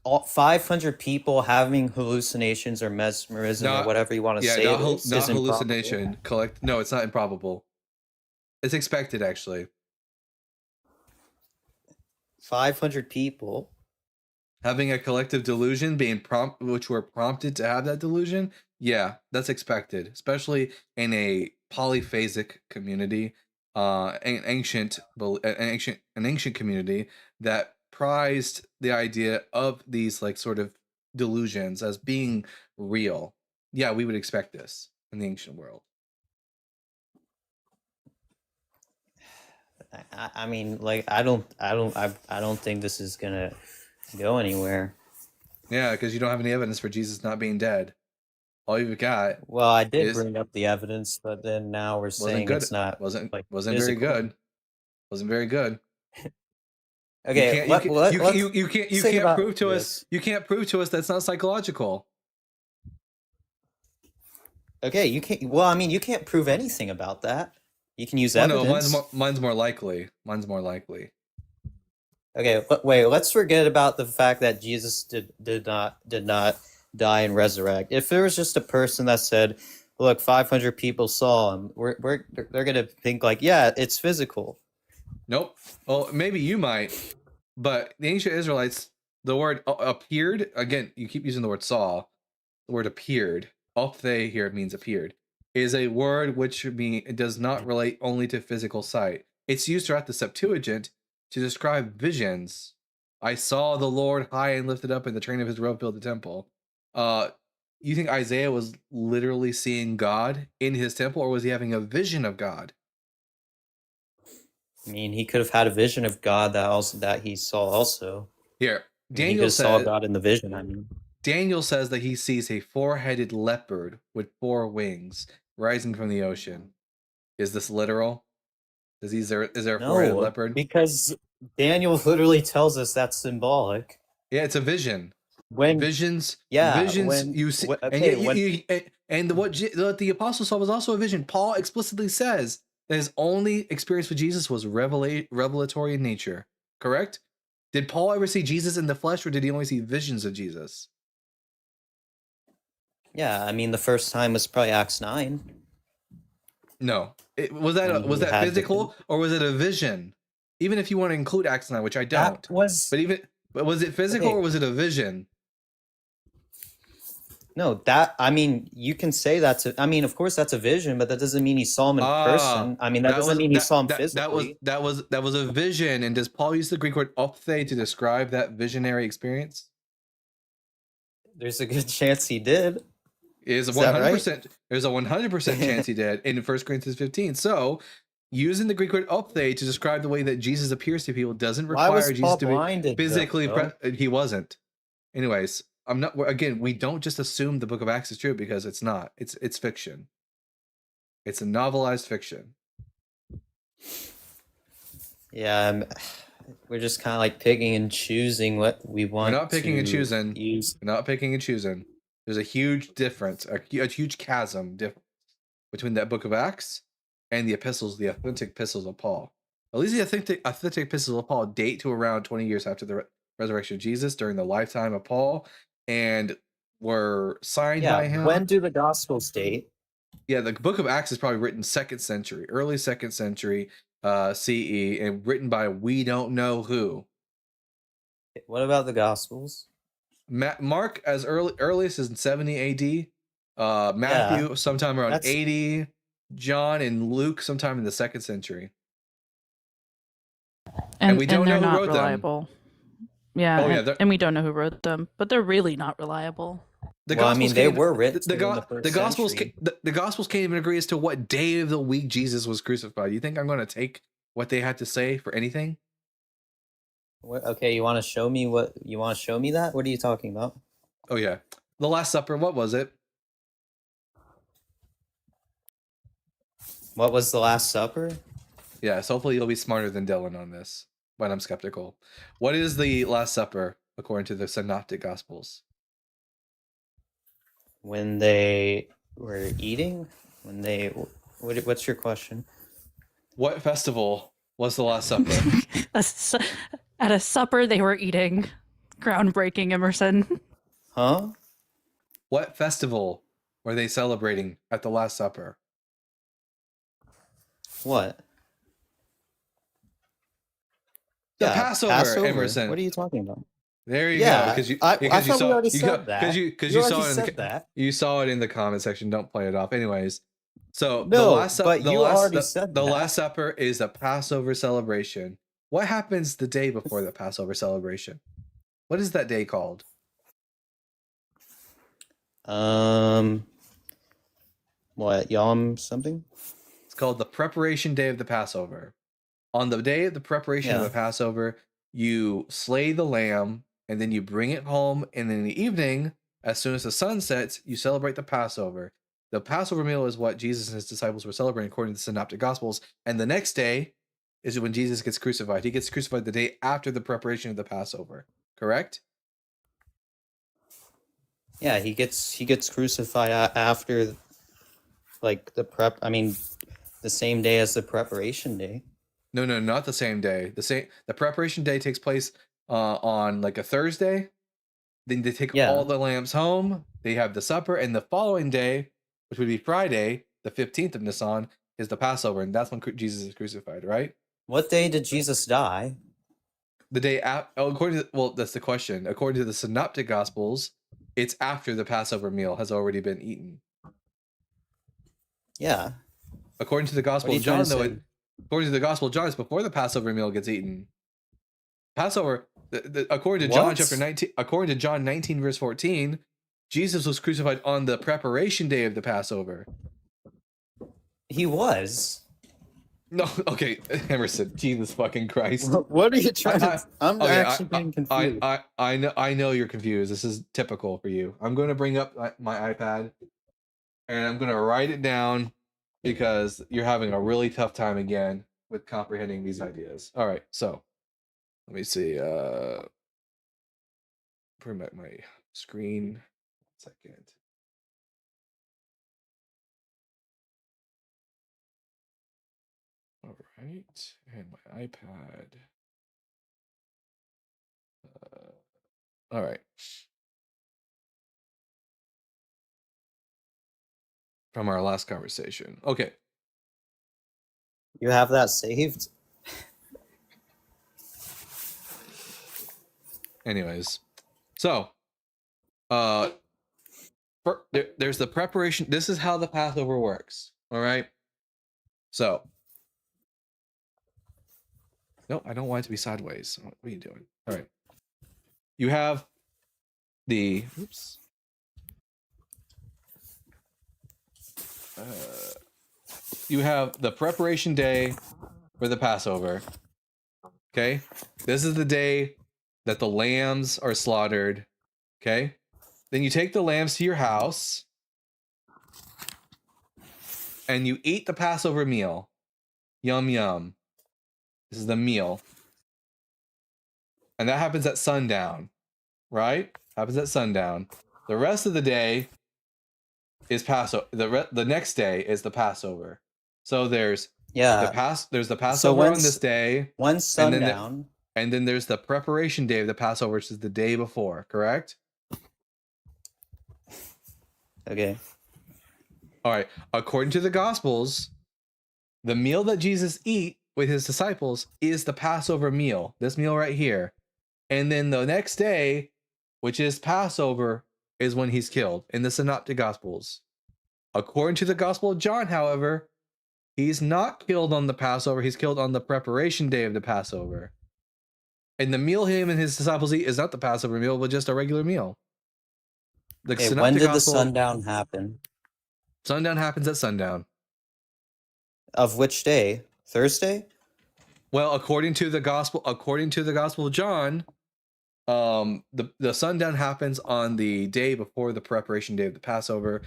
all 500 people having hallucinations or mesmerism or whatever you want to say, not is hallucination. No, it's not improbable. It's expected, actually. 500 people having a collective delusion, which we're prompted to have that delusion. Yeah, that's expected, especially in a polyphasic community, an ancient community that prized the idea of these like sort of delusions as being real. Yeah, we would expect this in the ancient world. I mean, like, I don't think this is gonna go anywhere. Yeah, because you don't have any evidence for Jesus not being dead. All you've got. Well, I did bring up the evidence, but then now we're saying it's not. Wasn't physical. very good. Wasn't very good. Okay, you can't prove to us. You can't prove to us that's not psychological. Okay, you can't. Well, I mean, you can't prove anything about that. You can use evidence. No, mine's more likely. Mine's more likely. Okay, but wait. Let's forget about the fact that Jesus did not die and resurrect. If there was just a person that said, "Look, 500 people saw him," they're gonna think like, "Yeah, it's physical." Nope. Well, maybe you might, but the ancient Israelites, the word appeared. Again, you keep using the word saw. The word appeared. Ophthe here means appeared. Is a word which it does not relate only to physical sight. It's used throughout the Septuagint to describe visions. I saw the Lord high and lifted up, and the train of his robe filled the temple. You think Isaiah was literally seeing God in his temple, or was he having a vision of God? I mean, he could have had a vision of God that he saw also. Here, Daniel saw God in the vision. I mean, Daniel says that he sees a four-headed leopard with 4 wings rising from the ocean. Is this literal? Is there a four-headed leopard? Because Daniel literally tells us that's symbolic. Yeah, it's a vision. When visions, you see, what the apostle saw was also a vision. Paul explicitly says that his only experience with Jesus was revelatory in nature. Correct? Did Paul ever see Jesus in the flesh, or did he only see visions of Jesus? Yeah, I mean, the first time was probably Acts 9. No, was that physical, or was it a vision? Even if you want to include Acts 9, which I don't. But was it physical, or was it a vision? No, I mean, you can say I mean, of course that's a vision, but that doesn't mean he saw him in person. I mean, that doesn't mean he saw him physically. That was a vision. And does Paul use the Greek word ophthe to describe that visionary experience? There's a good chance he did. Is 100%. There's a 100% chance he did in 1 Corinthians 15. So, using the Greek word ophthe to describe the way that Jesus appears to people doesn't require Jesus to be physically present. He wasn't. Anyways, I'm not. Again, we don't just assume the Book of Acts is true, because it's not. It's fiction. It's a novelized fiction. Yeah, we're just kind of like picking and choosing what we want. We're not picking and choosing. We're not picking and choosing. There's a huge difference, a huge chasm difference between that Book of Acts and the authentic epistles of Paul. At least the authentic epistles of Paul date to around 20 years after the resurrection of Jesus, during the lifetime of Paul, and were signed by him. When do the Gospels date? Yeah, the Book of Acts is probably written early 2nd century CE, and written by we don't know who. What about the Gospels? Mark as earliest is in 70 AD. Matthew sometime around 80. John, and Luke sometime in the 2nd century. And we don't know they're who not wrote them. reliable. Yeah, Oh, yeah, and we don't know who wrote them, but they're really not reliable. The Well, I Gospels mean, they can't- were written the, in go- the first the Gospels century. the Gospels can't even agree as to what day of the week Jesus was crucified. You think I'm going to take what they had to say for anything? Okay, you want to show me what you want to show me that? What are you talking about? Oh yeah, the Last Supper. What was it? What was the Last Supper? Yeah, so hopefully you'll be smarter than Dylan on this, but I'm skeptical. What is the Last Supper according to the Synoptic Gospels? When they were eating? When they what's your question? What festival was the Last Supper? At a supper they were eating. Groundbreaking, Emerson. Huh? What festival were they celebrating at the Last Supper? What? The Passover, Emerson. What are you talking about? There you Yeah, go. Because you, I because you thought we saw, already you said go- that. Because you You saw already it in said the, that. you saw it in the comment section. Don't play it off. Anyways, so No, but you already said the that. Last Supper is a Passover celebration. What happens the day before the Passover celebration? What is that day called? What, Yom something? It's called the preparation day of the Passover. On the day of the preparation of Yeah. the Passover, you slay the lamb and then you bring it home. And in the evening, as soon as the sun sets, you celebrate the Passover. The Passover meal is what Jesus and his disciples were celebrating according to the Synoptic Gospels. And the next day is when Jesus gets crucified. He gets crucified the day after the preparation of the Passover. Correct? Yeah, he gets crucified after, like, the same day as the preparation day. No, not the same day. The preparation day takes place on like a Thursday. Then they take Yeah. all the lambs home. They have the supper, and the following day, which would be Friday, the 15th of Nisan, is the Passover, and that's when Jesus is crucified, right? What day did Jesus die? The day according to that's the question. According to the Synoptic Gospels, it's after the Passover meal has already been eaten. Yeah. According to the Gospel you of John, trying to though, say? according to the Gospel of John, it's before the Passover meal gets eaten. Passover, according to John What? chapter 19, according to John 19 verse 14, Jesus was crucified on the preparation day of the Passover. He was. No, okay, Emerson, Jesus fucking Christ. What are you trying to? I'm Okay, actually getting confused. I know you're confused. This is typical for you. I'm going to bring up my iPad and I'm going to write it down because you're having a really tough time again with comprehending these ideas. All right, so let me see. Bring back my screen. 1 second. All right, and my iPad. All right. From our last conversation. Okay. You have that saved? Anyways, so there's the preparation. This is how the Passover works. All right. So, no, I don't want it to be sideways. What are you doing? All right. You have the oops. You have the preparation day for the Passover. Okay, this is the day that the lambs are slaughtered. Okay, then you take the lambs to your house and you eat the Passover meal. Yum yum. This is the meal, and that happens at sundown, right? Happens at sundown. The rest of the day is Passover. The next day is the Passover. So there's there's the Passover on this day. One sundown. And then there's the preparation day of the Passover, which is the day before, correct? Okay. All right. According to the Gospels, the meal that Jesus ate with his disciples is the Passover meal. This meal right here. And then the next day, which is Passover, is when he's killed in the Synoptic Gospels. According to the Gospel of John, however, He's not killed on the Passover. He's killed on the preparation day of the Passover. And the meal him and his disciples eat is not the Passover meal, but just a regular meal. The Okay, when Synoptic did the Gospel, sundown happen? sundown happens at sundown. Of which day? Thursday? Well, according to the Gospel of John, the sundown happens on the day before the preparation day of the Passover,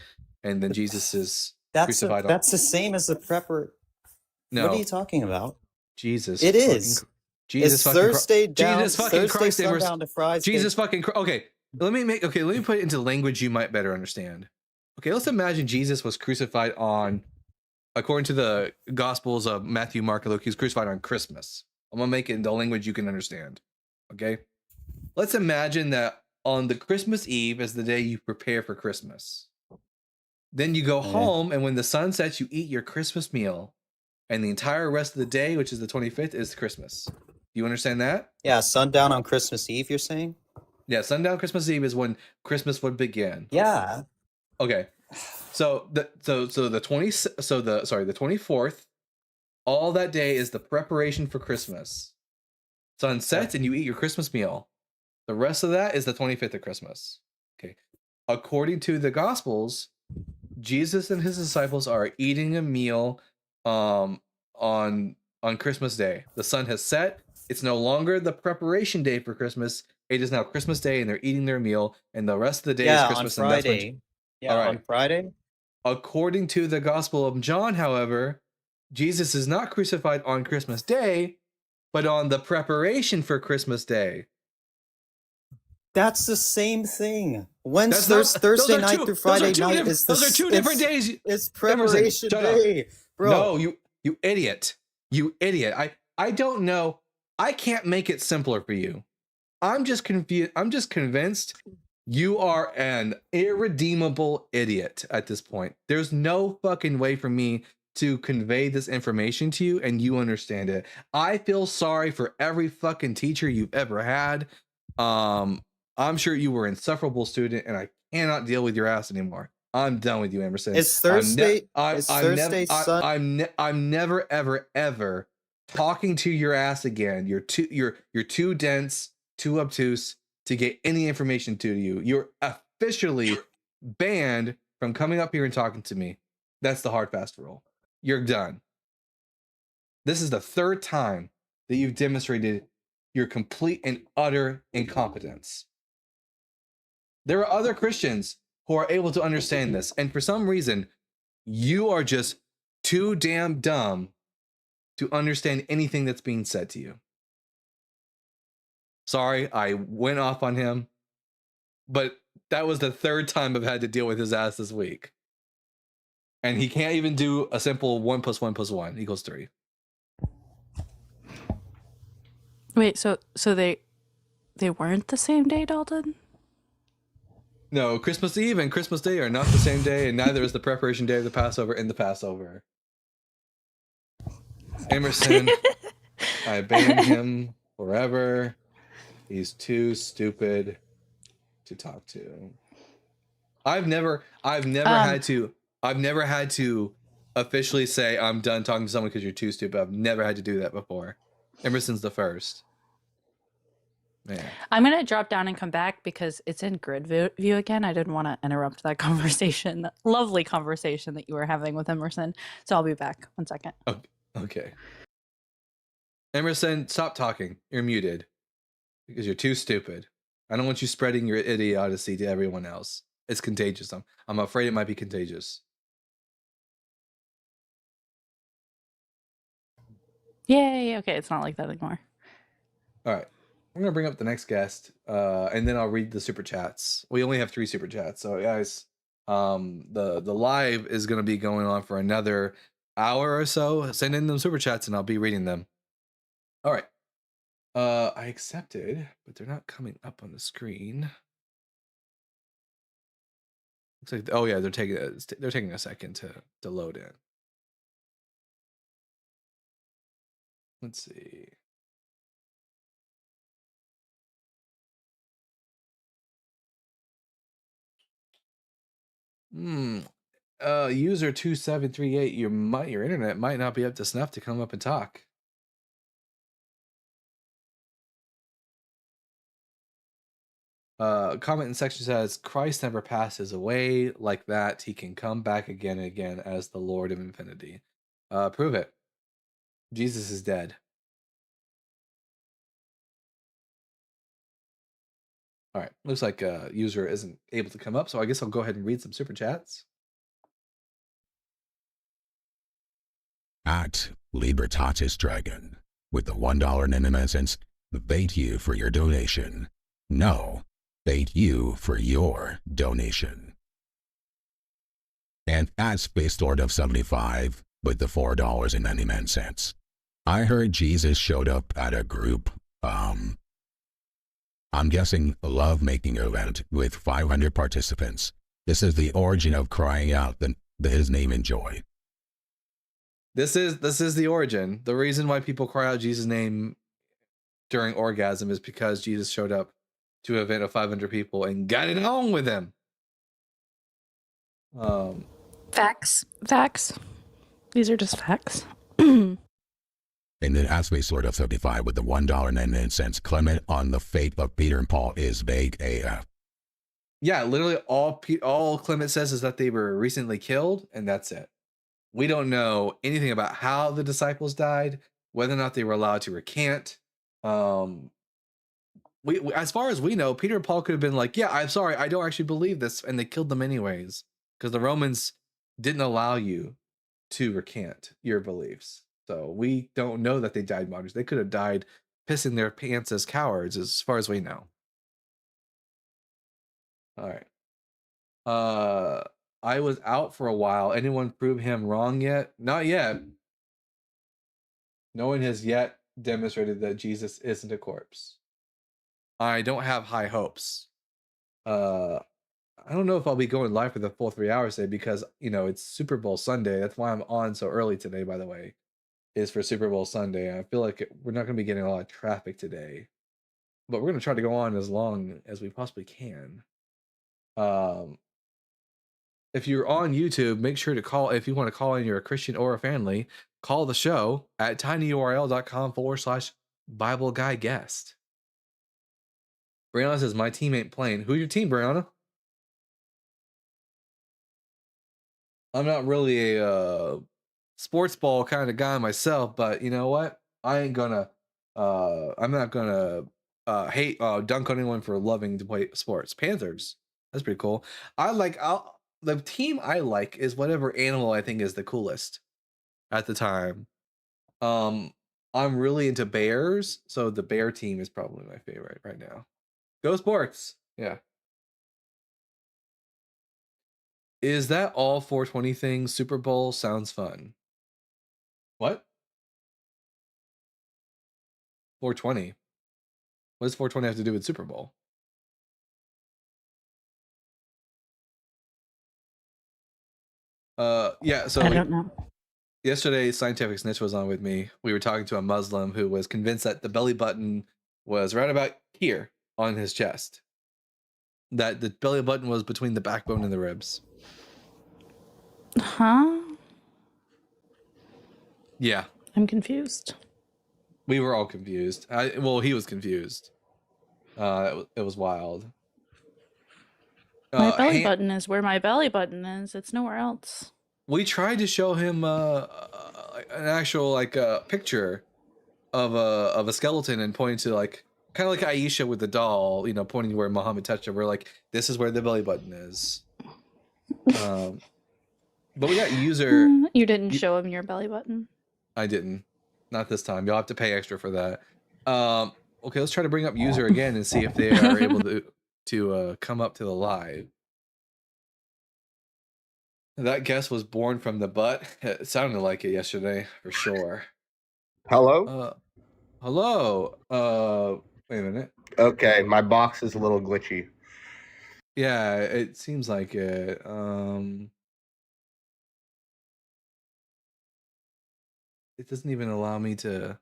and then Jesus is crucified. That's the same as the prepper. No, What are you talking about? Jesus. It is. Jesus It's fucking Thursday down. Jesus fucking Thursday Christ, Emerson. sundown to Friday. Jesus fucking okay. Let me put it into language you might better understand. Okay, let's imagine Jesus was crucified on, according to the Gospels of Matthew, Mark, and Luke, he was crucified on Christmas. I'm gonna make it in the language you can understand. Okay, let's imagine that on the Christmas Eve is the day you prepare for Christmas. Then you go home, and when the sun sets, you eat your Christmas meal, and the entire rest of the day, which is the 25th, is Christmas. Do you understand that? Yeah, sundown on Christmas Eve, you're saying? Yeah, sundown Christmas Eve is when Christmas would begin. Yeah. Okay. So the 24th, all that day is the preparation for Christmas. Sun sets and you eat your Christmas meal. The rest of that is the 25th of Christmas. Okay. According to the Gospels, Jesus and his disciples are eating a meal on Christmas Day. The sun has set. It's no longer the preparation day for Christmas. It is now Christmas Day, and they're eating their meal, and the rest of the day is Christmas. On Friday. And that's when, On Friday. According to the Gospel of John, however, Jesus is not crucified on Christmas Day, but on the preparation for Christmas Day. That's the same thing. Thursday night through Friday night is those are two different days. It's preparation day, bro. No, you idiot. You idiot. I don't know. I can't make it simpler for you. I'm just confused. I'm just convinced you are an irredeemable idiot at this point. There's no fucking way for me to convey this information to you and you understand it. I feel sorry for every fucking teacher you've ever had. I'm sure you were an insufferable student, and I cannot deal with your ass anymore. I'm done with you, Emerson. It's Thursday. I'm never, ever, ever talking to your ass again. You're too dense, too obtuse to get any information to you. You're officially banned from coming up here and talking to me. That's the hard fast rule. You're done. This is the third time that you've demonstrated your complete and utter incompetence. There are other Christians who are able to understand this, and for some reason, you are just too damn dumb to understand anything that's being said to you. Sorry, I went off on him, but that was the third time I've had to deal with his ass this week. And he can't even do a simple 1 + 1 + 1 = 3. Wait, so they weren't the same day, Dalton? No, Christmas Eve and Christmas Day are not the same day, and neither is the preparation day of the Passover and the Passover. Emerson, I banned him forever. He's too stupid to talk to. I've never had to officially say I'm done talking to someone because you're too stupid. I've never had to do that before. Emerson's the first. Man. I'm going to drop down and come back because it's in grid view again. I didn't want to interrupt that conversation, that lovely conversation that you were having with Emerson. So I'll be back. 1 second. Okay. Emerson, stop talking. You're muted because you're too stupid. I don't want you spreading your idiocy to everyone else. It's contagious. I'm afraid it might be contagious. Yay. Okay. It's not like that anymore. All right. I'm going to bring up the next guest, and then I'll read the super chats. We only have 3 super chats. So guys, the live is going to be going on for another hour or so. Send in them super chats and I'll be reading them. All right. I accepted, but they're not coming up on the screen. Looks like, oh yeah, they're taking a second to load in. Let's see. User 2738, your internet might not be up to snuff to come up and talk. Comment in section says, Christ never passes away. Like that, he can come back again and again as the Lord of infinity. Prove it. Jesus is dead. All right, looks like user isn't able to come up, so I guess I'll go ahead and read some super chats. At Libertatis Dragon with the $1.99. Thank you for your donation. No, thank you for your donation. And at Space Lord of 75 with the $4.99. I heard Jesus showed up at a group, I'm guessing a love-making event with 500 participants. This is the origin of crying out his name in joy. This is the origin. The reason why people cry out Jesus' name during orgasm is because Jesus showed up to an event of 500 people and got it on with them. Facts. These are just facts. And then as we sort of 75 with the $1.99, Clement on the fate of Peter and Paul is vague AF. Yeah, literally all Clement says is that they were recently killed, and that's it. We don't know anything about how the disciples died, whether or not they were allowed to recant. We as far as we know, Peter and Paul could have been like, yeah, I'm sorry, I don't actually believe this, and they killed them anyways, because the Romans didn't allow you to recant your beliefs. So we don't know that they died martyrs. They could have died pissing their pants as cowards, as far as we know. All right. I was out for a while. Anyone prove him wrong yet? Not yet. No one has yet demonstrated that Jesus isn't a corpse. I don't have high hopes. I don't know if I'll be going live for the full 3 hours today because, it's Super Bowl Sunday. That's why I'm on so early today, by the way, is for Super Bowl Sunday. I feel like we're not going to be getting a lot of traffic today, but we're going to try to go on as long as we possibly can. If you're on YouTube, make sure to call, if you want to call in, you're a Christian or a family, call the show at tinyurl.com/Bible Guy Guest. Brianna says, my team ain't playing. Who's your team, Brianna? I'm not really a sports ball kind of guy myself, but you know what? I'm not gonna hate dunk on anyone for loving to play sports. Panthers. That's pretty cool. The team I like is whatever animal I think is the coolest at the time. I'm really into bears, so the bear team is probably my favorite right now. Go Sports. Yeah. Is that all 420 things? Super Bowl sounds fun. What? 420. What does 420 have to do with Super Bowl? Yeah, so I don't know. Yesterday, Scientific Snitch was on with me. We were talking to a Muslim who was convinced that the belly button was right about here on his chest. That the belly button was between the backbone and the ribs. Huh? Yeah. I'm confused. We were all confused. He was confused. It was wild. My belly button is where my belly button is. It's nowhere else. We tried to show him an actual picture of a skeleton and pointing to kind of like Aisha with the doll, pointing to where Muhammad touched her. We're like, this is where the belly button is. But we got user. You didn't show him your belly button. I didn't. Not this time. You'll have to pay extra for that. Okay, let's try to bring up user again and see if they are able to come up to the live. That guess was born from the butt. It sounded like it yesterday, for sure. Hello? Hello. Wait a minute. Okay, my box is a little glitchy. Yeah, it seems like it. It doesn't even allow me to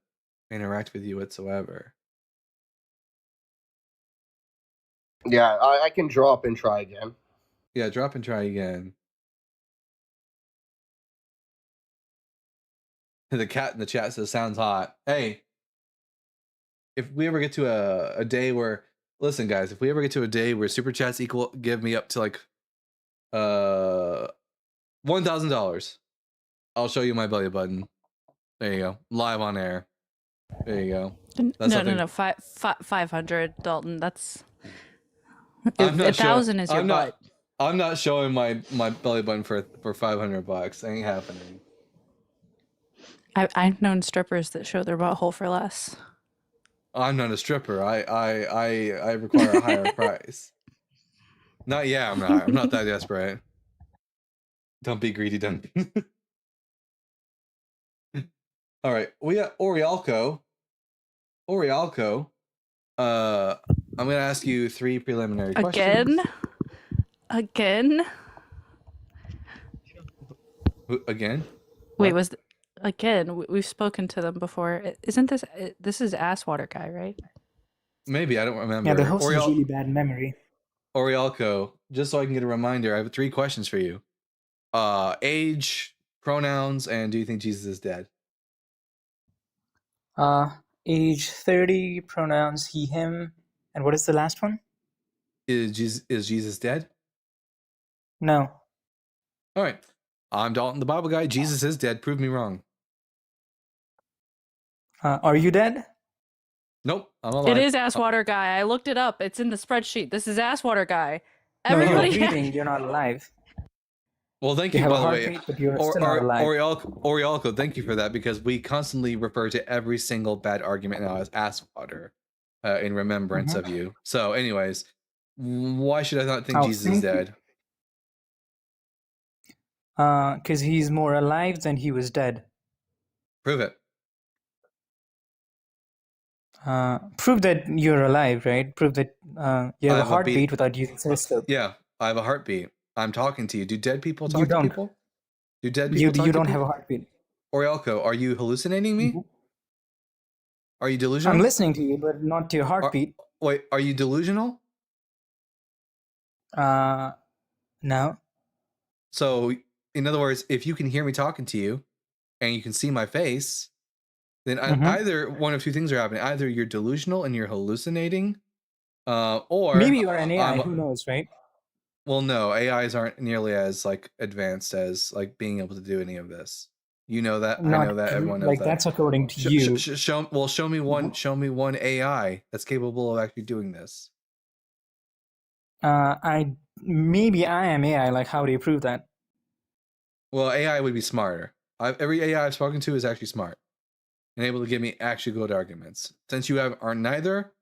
interact with you whatsoever. Yeah, I can drop and try again. Yeah, drop and try again. The cat in the chat says sounds hot. Hey, if we ever get to a day where, listen guys, if we ever get to a day where super chats give me up to like $1,000, I'll show you my belly button. There you go, live on air. There you go. That's No. 500, Dalton. That's I'm not 1,000 is your butt. I'm not showing my belly button for $500. Ain't happening. I've known strippers that show their butthole for less. I'm not a stripper. I require a higher price. Not yeah, I'm not. I'm not that desperate. Don't be greedy, don't. All right, we got Orialco. I'm gonna ask you 3 preliminary questions. Again? Again? Wait, we've spoken to them before. Isn't this is Asswater guy, right? Maybe, I don't remember. Yeah, the host has really bad memory. Orialco, just so I can get a reminder, I have 3 questions for you. Age, pronouns, and do you think Jesus is dead? Age 30, pronouns he, him, and what is the last one? Is Jesus dead? No. All right. I'm Dalton, the Bible guy. Jesus is dead. Prove me wrong. Are you dead? Nope. I'm alive. It is Asswater guy. I looked it up. It's in the spreadsheet. This is Asswater guy. No, you're breathing. You're not alive. Well, thank you, by the way. But you're still not alive. Orialco, thank you for that, because we constantly refer to every single bad argument now as Asswater in remembrance of you. So anyways, why should I not think Jesus is dead? Because he's more alive than he was dead. Prove it. Prove that you're alive, right? Prove that you have a heartbeat without using stethoscope. Yeah, I have a heartbeat. I'm talking to you. Do dead people talk to people? Do dead people You talk to don't people? have a heartbeat. Orialco, are you hallucinating me? Are you delusional? I'm listening to you, but not to your heartbeat. Wait, are you delusional? No. So, in other words, if you can hear me talking to you and you can see my face, then either one of 2 things are happening. Either you're delusional and you're hallucinating, or maybe you're an AI. Who knows, right? Well, no, AIs aren't nearly as like advanced as like being able to do any of this. You know that. I know that. Everyone knows like that. That's according to you. Show me one. Show me one AI that's capable of actually doing this. Maybe I am AI. Like, how do you prove that? Well, AI would be smarter. Every AI I've spoken to is actually smart and able to give me actually good arguments. Since you are neither,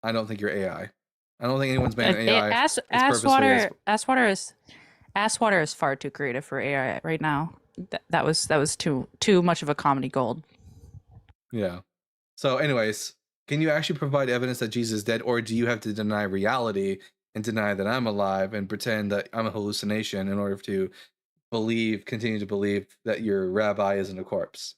I don't think you're AI. I don't think anyone's made an AI. Asswater is far too creative for AI right now. That was too much of a comedy gold. Yeah. So, anyways, can you actually provide evidence that Jesus is dead, or do you have to deny reality and deny that I'm alive and pretend that I'm a hallucination in order to continue to believe that your rabbi isn't a corpse?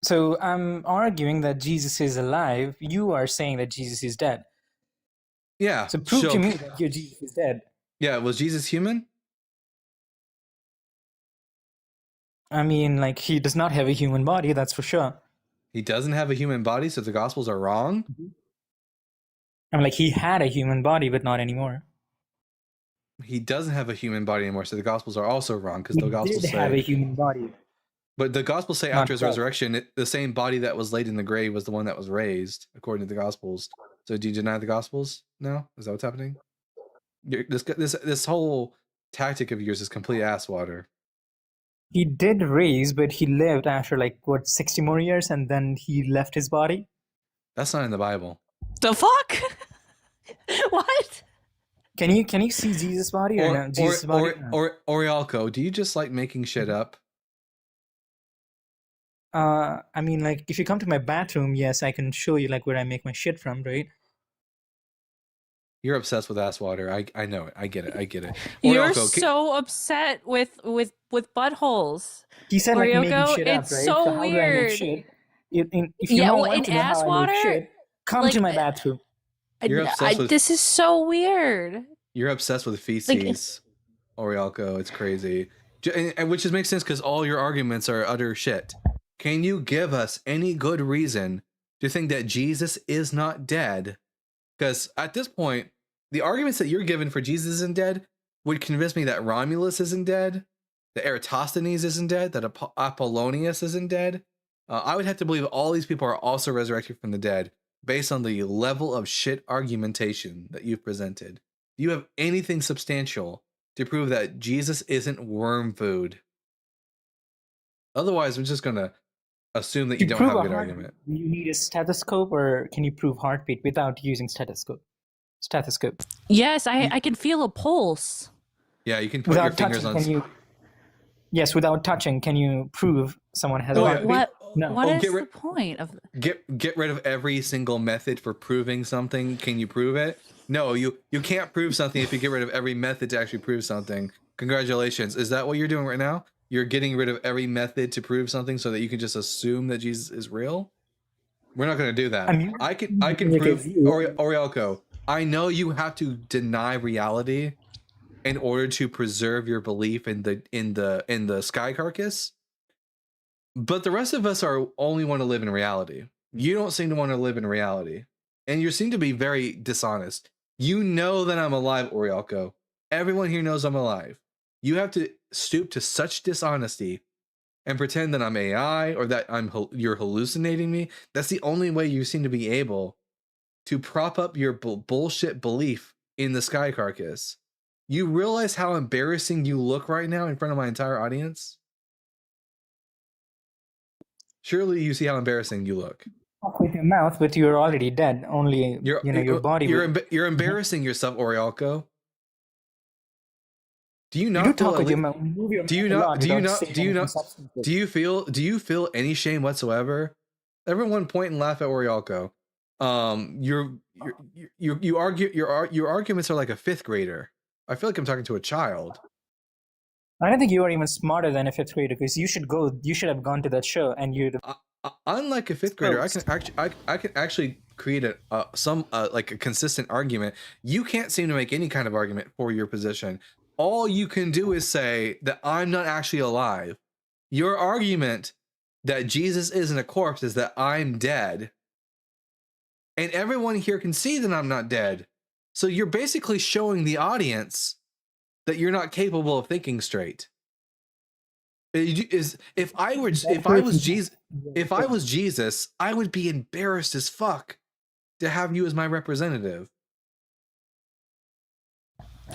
So I'm arguing that Jesus is alive. You are saying that Jesus is dead. Yeah. So prove to me that your Jesus is dead. Yeah. Was Jesus human? I mean, like, he does not have a human body, that's for sure. He doesn't have a human body, so the Gospels are wrong? I mean, like, he had a human body, but not anymore. He doesn't have a human body anymore, so the Gospels are also wrong, because the Gospels say... He did have a human body. But the Gospels say after his resurrection, the same body that was laid in the grave was the one that was raised, according to the Gospels. So do you deny the Gospels now? Is that what's happening? This whole tactic of yours is complete ass water. He did raise, but he lived after, 60 more years, and then he left his body? That's not in the Bible. The fuck? What? Can you see Jesus' body or no? Jesus' body? Orialco, do you just like making shit up? I mean, if you come to my bathroom, yes, I can show you where I make my shit from, right? You're obsessed with ass water. I know it. I get it. You're so upset with buttholes. He said making shit up, right? It's so weird. If you want to know ass how water, I make shit, come to my bathroom. You're obsessed with. This is so weird. You're obsessed with feces. Orielco. It's crazy. And which just makes sense because all your arguments are utter shit. Can you give us any good reason to think that Jesus is not dead? Because at this point, the arguments that you're given for Jesus isn't dead would convince me that Romulus isn't dead, that Eratosthenes isn't dead, that Apollonius isn't dead. I would have to believe all these people are also resurrected from the dead based on the level of shit argumentation that you've presented. Do you have anything substantial to prove that Jesus isn't worm food? Otherwise, I'm just going to assume that you don't have a good argument. Do you need a stethoscope, or can you prove heartbeat without using stethoscope? Yes, I can feel a pulse. Yeah, you can put your fingers on. Yes, without touching, can you prove someone has a heartbeat? What? No. What is the point of get rid of every single method for proving something? Can you prove it? No, you can't prove something if you get rid of every method to actually prove something. Congratulations. Is that what you're doing right now? You're getting rid of every method to prove something so that you can just assume that Jesus is real? We're not going to do that. I can prove Orielco. I know you have to deny reality in order to preserve your belief in the sky carcass. But the rest of us only want to live in reality. You don't seem to want to live in reality. And you seem to be very dishonest. You know that I'm alive, Orielco. Everyone here knows I'm alive. You have to stoop to such dishonesty and pretend that I'm AI or that you're hallucinating me. That's the only way you seem to be able to prop up your bullshit belief in the sky carcass. You realize how embarrassing you look right now in front of my entire audience? Surely you see how embarrassing you look. Talk with your mouth, but you're already dead. Only your body. You're embarrassing yourself, Orielco. Do you not you talk with your mouth? Do you feel any shame whatsoever? Everyone point and laugh at Orielco. Your arguments are like a fifth grader. I feel like I'm talking to a child. I don't think you are even smarter than a fifth grader, because you should have gone to that show, and you'd. Unlike a fifth grader, I can actually create a consistent argument. You can't seem to make any kind of argument for your position. All you can do is say that I'm not actually alive. Your argument that Jesus isn't a corpse is that I'm dead. And everyone here can see that I'm not dead. So you're basically showing the audience that you're not capable of thinking straight. If I was Jesus, I would be embarrassed as fuck to have you as my representative.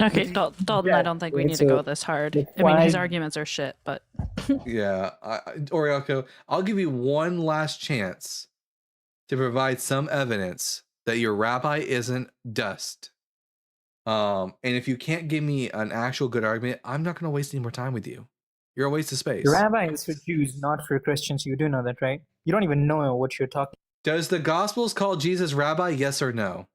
Okay, Dalton, I don't think we need to go this hard. I mean, his arguments are shit, but yeah, Orielco, I'll give you one last chance to provide some evidence that your rabbi isn't dust. And if you can't give me an actual good argument, I'm not going to waste any more time with you. You're a waste of space. The rabbi is for Jews, not for Christians. You do know that, right? You don't even know what you're talking. Does the Gospels call Jesus rabbi? Yes or no?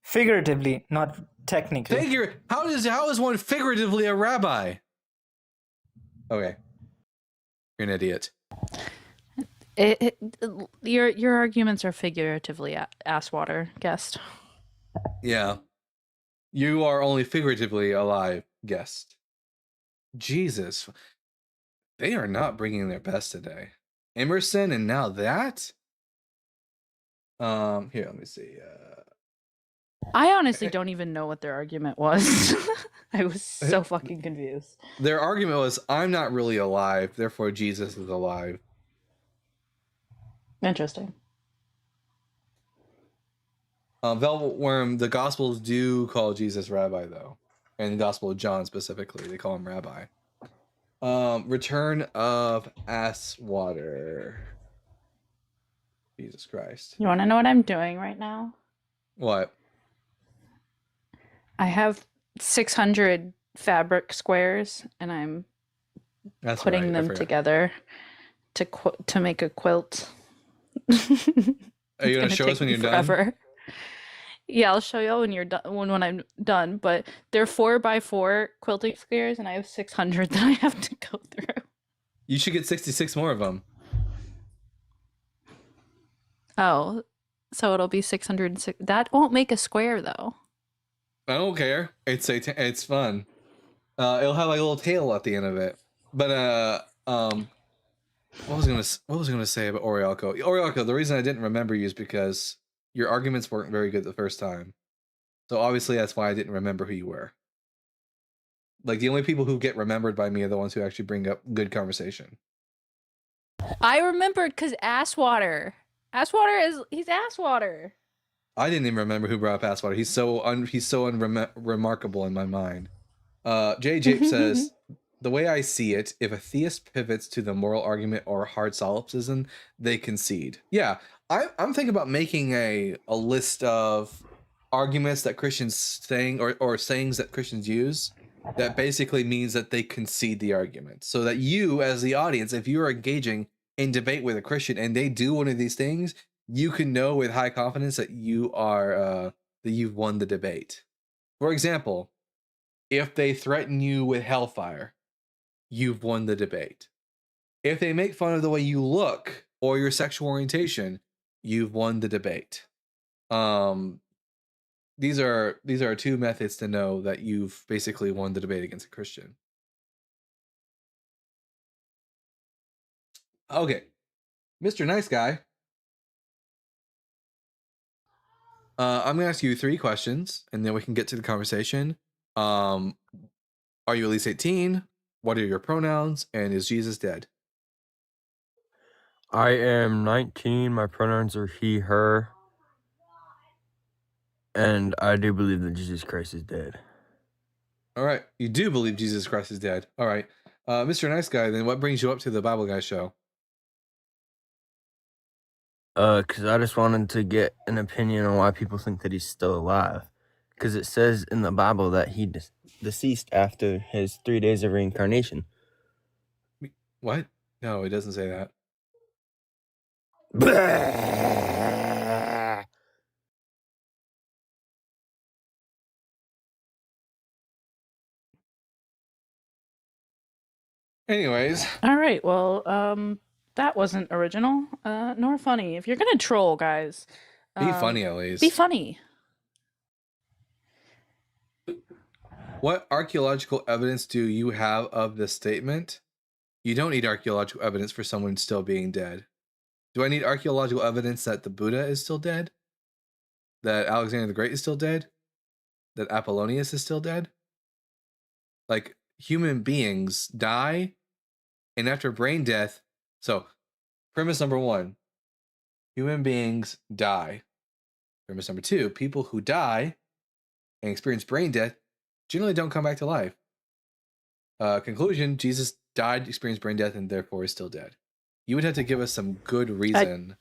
Figuratively, not technically. How is one figuratively a rabbi? Okay, you're an idiot. Your arguments are figuratively ass water, guest. Yeah, you are only figuratively alive, guest. Jesus, they are not bringing their best today. Emerson, and now that. Here, let me see. I honestly don't even know what their argument was. I was so fucking confused. Their argument was, I'm not really alive, therefore Jesus is alive. Interesting. Velvet Worm, the Gospels do call Jesus rabbi, though. And the Gospel of John specifically, they call him rabbi. Return of Ass Water. Jesus Christ. You want to know what I'm doing right now? What? I have 600 fabric squares, and I'm putting them together to make a quilt. Are you gonna show us when you're done? Yeah, I'll show you when you're done. When I'm done. But they're 4x4 quilting squares, and I have 600 that I have to go through. You should get 66 more of them. Oh, So it'll be 606. That won't make a square though. I don't care. It's fun. It'll have like a little tail at the end of it. But what was I gonna say about Oriako? Oriako, the reason I didn't remember you is because your arguments weren't very good the first time. So obviously that's why I didn't remember who you were. Like the only people who get remembered by me are the ones who actually bring up good conversation. I remembered because Asswater. He's Asswater. I didn't even remember who brought up Asswater. He's so unremarkable in my mind. JJ says, the way I see it, if a theist pivots to the moral argument or hard solipsism, they concede. Yeah, I'm thinking about making a list of arguments that Christians saying or sayings that Christians use that basically means that they concede the argument. So that you, as the audience, if you are engaging in debate with a Christian and they do one of these things, you can know with high confidence that you are that you've won the debate. For example, if they threaten you with hellfire, you've won the debate. If they make fun of the way you look or your sexual orientation, you've won the debate. These are two methods to know that you've basically won the debate against a Christian. Okay, Mr. Nice Guy. I'm gonna ask you 3 questions, and then we can get to the conversation. Are you at least 18? What are your pronouns? And is Jesus dead? I am 19. My pronouns are he, her. And I do believe that Jesus Christ is dead. All right. You do believe Jesus Christ is dead. All right. Mr. Nice Guy, then what brings you up to the Bible Guy show? Because I just wanted to get an opinion on why people think that he's still alive. Because it says in the Bible that he deceased after his 3 days of reincarnation. What? No, it doesn't say that. Anyways. All right. Well, that wasn't original, nor funny. If you're gonna troll, guys, Be funny at least. Be funny. What archaeological evidence do you have of this statement? You don't need archaeological evidence for someone still being dead. Do I need archaeological evidence that the Buddha is still dead? That Alexander the Great is still dead? That Apollonius is still dead? Like, human beings die, and after brain death... So, premise number 1, human beings die. Premise number 2, people who die and experience brain death generally don't come back to life. Conclusion, Jesus died, experienced brain death, and therefore is still dead. You would have to give us some good reason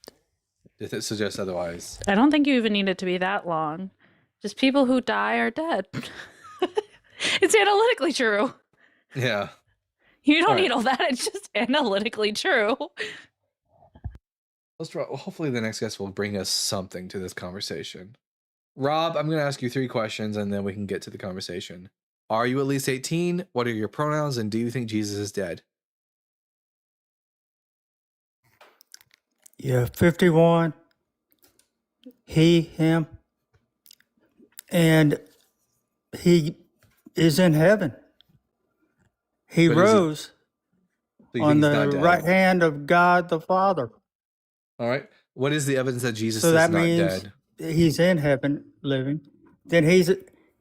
to suggest otherwise. I don't think you even need it to be that long. Just people who die are dead. It's analytically true. Yeah. You don't need all that. It's just analytically true. Let's try. Hopefully the next guest will bring us something to this conversation. Rob, I'm going to ask you 3 questions and then we can get to the conversation. Are you at least 18? What are your pronouns? And do you think Jesus is dead? Yeah, 51. He, him. And he is in heaven. He rose on the right hand of God the Father. All right. What is the evidence that Jesus So is that not means dead? he's in heaven living. Then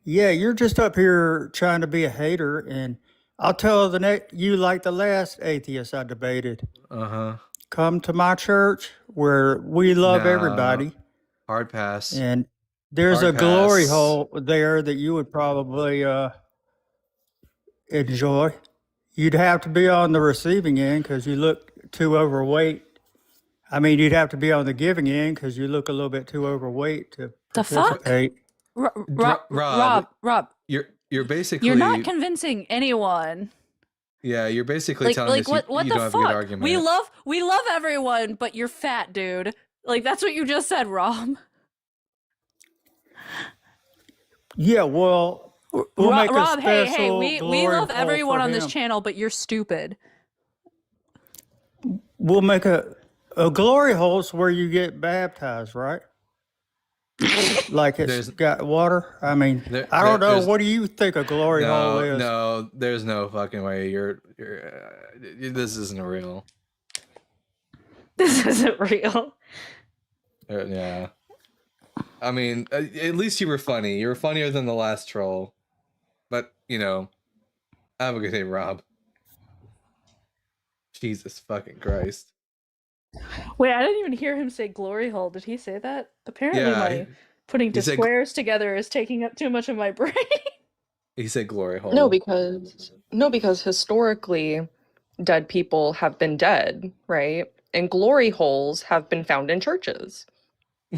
you're just up here trying to be a hater. And I'll tell you like the last atheist I debated. Uh-huh. Come to my church where we love everybody. Hard pass. And there's a glory hole there that you would probably enjoy. You'd have to be on the receiving end because you look too overweight. I mean, you'd have to be on the giving end because you look a little bit too overweight to The fuck? participate. Rob, you're basically... you're not convincing anyone. Yeah, you're basically telling us what you the don't have a fuck? good argument. We love everyone, but you're fat, dude. Like, that's what you just said, Rob. Yeah, well, we'll make a Rob, hey, special we glory love hole everyone for on this him. channel, but you're stupid. We'll make a glory hole is where you get baptized, right? Like it's got water. I mean, I don't know. What do you think a glory hole is? No, there's no fucking way. This isn't real. This isn't real. Yeah. I mean, at least you were funny. You were funnier than the last troll. But, have a good day, Rob. Jesus fucking Christ. Wait, I didn't even hear him say glory hole. Did he say that? Apparently my putting two squares together is taking up too much of my brain. He said glory hole. No, because historically, dead people have been dead, right? And glory holes have been found in churches.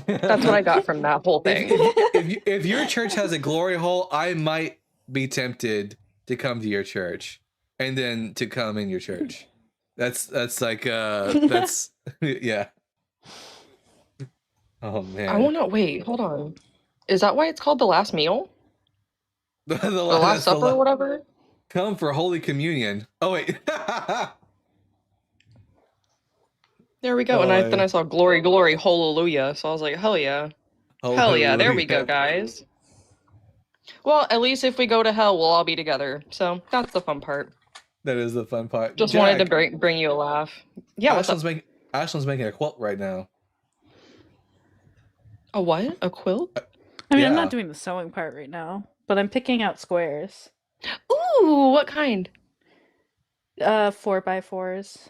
That's what I got from that whole thing. If your church has a glory hole, I might be tempted to come to your church and then to come in your church. That's like that's yeah. Oh man. I want to wait. Hold on. Is that why it's called the last meal? the last supper or whatever? Come for Holy Communion. Oh wait. There we go. And then I saw glory, glory, hallelujah. So I was like, hell yeah. Hell yeah. There we go, guys. Well, at least if we go to hell, we'll all be together. So that's the fun part. That is the fun part. Just wanted to bring you a laugh. Yeah, Ashlyn's making a quilt right now. A what? A quilt? I mean, I'm not doing the sewing part right now, but I'm picking out squares. Ooh, what kind? 4x4s.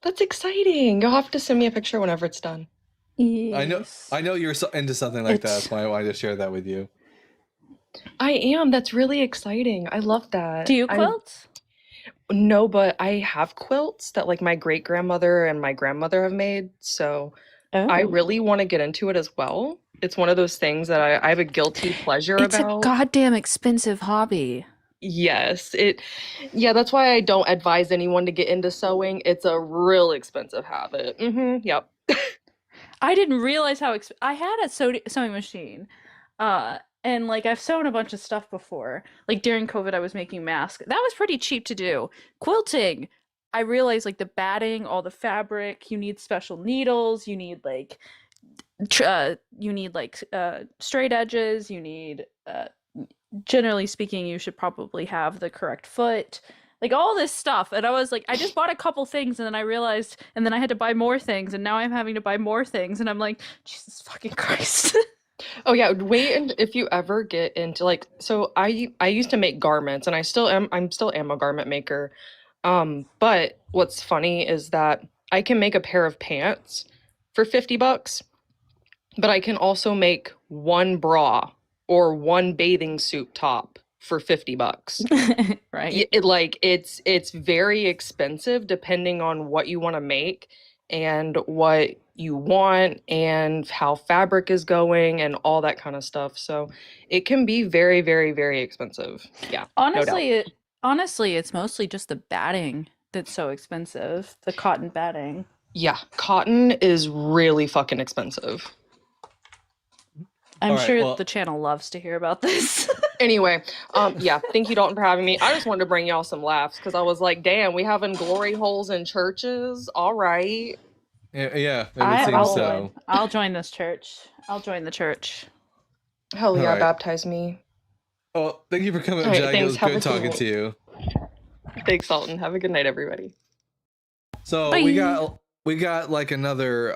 That's exciting. You'll have to send me a picture whenever it's done. Yes. I know you're into something like that. That's why I wanted to share that with you. I am. That's really exciting. I love that. Do you quilt? No, but I have quilts that like my great grandmother and my grandmother have made. So I really want to get into it as well. It's one of those things that I have a guilty pleasure It's about. a goddamn expensive hobby. Yes, yeah, that's why I don't advise anyone to get into sewing. It's a real expensive habit. Yep. I didn't realize how I had a sewing machine. And like I've sewn a bunch of stuff before. Like during COVID I was making masks. That was pretty cheap to do. Quilting, I realized like the batting, all the fabric, you need special needles, you need like straight edges, you need generally speaking, you should probably have the correct foot, like all this stuff. And I was like, I just bought a couple things and then I realized, and then I had to buy more things and now I'm having to buy more things and I'm like, Jesus fucking Christ. Oh yeah, wait, and if you ever get into like, so I used to make garments and I'm still a garment maker. But what's funny is that I can make a pair of pants for $50, but I can also make one bra or one bathing suit top for $50. Right. It's very expensive depending on what you want to make and what you want and how fabric is going and all that kind of stuff. So it can be very, very, very expensive. Yeah. Honestly, it's mostly just the batting that's so expensive. The cotton batting. Yeah, cotton is really fucking expensive. I'm sure the channel loves to hear about this. Anyway, yeah, thank you, Dalton, for having me. I just wanted to bring y'all some laughs because I was like, damn, we having glory holes in churches? All right. Yeah, it would seem so. I'll join this church. I'll join the church. Hell yeah, All right. baptize me. Oh, thank you for coming up, All right, Jack. thanks. It Have was a good good talking to you. Thanks, Dalton. Have a good night, everybody. So Bye. we got like another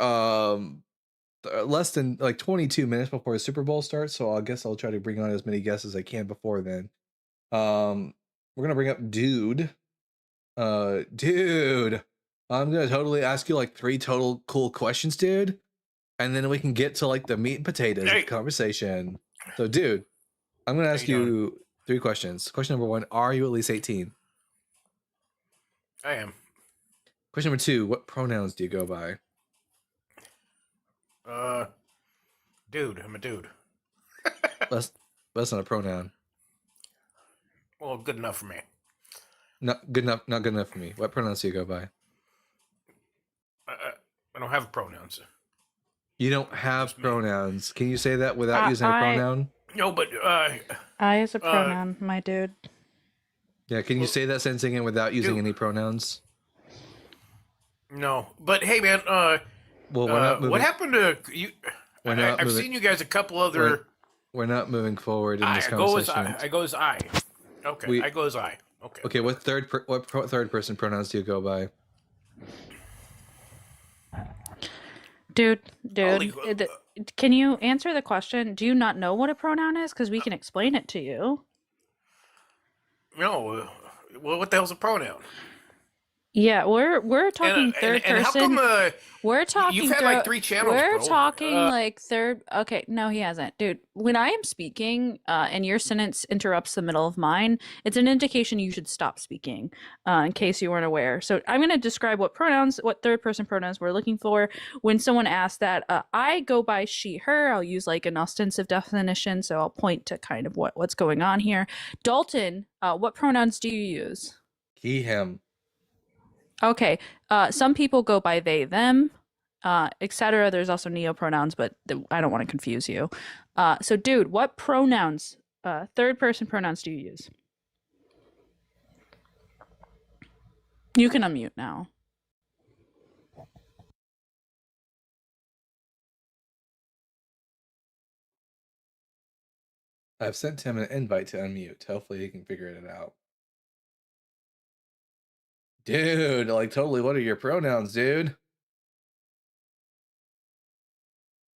less than like 22 minutes before the Super Bowl starts. So I guess I'll try to bring on as many guests as I can before then. We're gonna bring up Dude. Dude, I'm gonna totally ask you like 3 total cool questions, dude, and then we can get to like the meat and potatoes of the conversation. So, Dude, I'm gonna ask you 3 questions. Question number 1: are you at least 18? I am. Question number 2: what pronouns do you go by? Dude. I'm a dude. That's not a pronoun. Well, good enough for me. Not good enough. Not good enough for me. What pronouns do you go by? I don't have pronouns. You don't have pronouns. Can you say that without using a pronoun? No, but I is a pronoun, my dude. Yeah, can you say that sentence again without using any pronouns? No, but hey, man. Well, we're not moving. What happened to you? I've seen you guys a couple other. We're not moving forward in this I go as conversation. I go as I. Okay, I go as I. Okay. Okay, what third person pronouns do you go by? Dude, can you answer the question? Do you not know what a pronoun is? Because we can explain it to you. No, well, what the hell's a pronoun? Yeah, we're talking third and person. How come, we're talking. You've had like 3 channels. We're bro. talking like third. Okay, no, he hasn't, dude. When I am speaking, and your sentence interrupts the middle of mine, it's an indication you should stop speaking. In case you weren't aware, so I'm going to describe what third person pronouns we're looking for. When someone asks that, I go by she, her. I'll use like an ostensive definition, so I'll point to kind of what's going on here. Dalton, what pronouns do you use? He, him. Okay. Some people go by they, them, etc. There's also neopronouns, but I don't want to confuse you. So, dude, what pronouns, third person pronouns do you use? You can unmute now. I've sent him an invite to unmute. Hopefully he can figure it out. Dude, like totally, what are your pronouns, dude?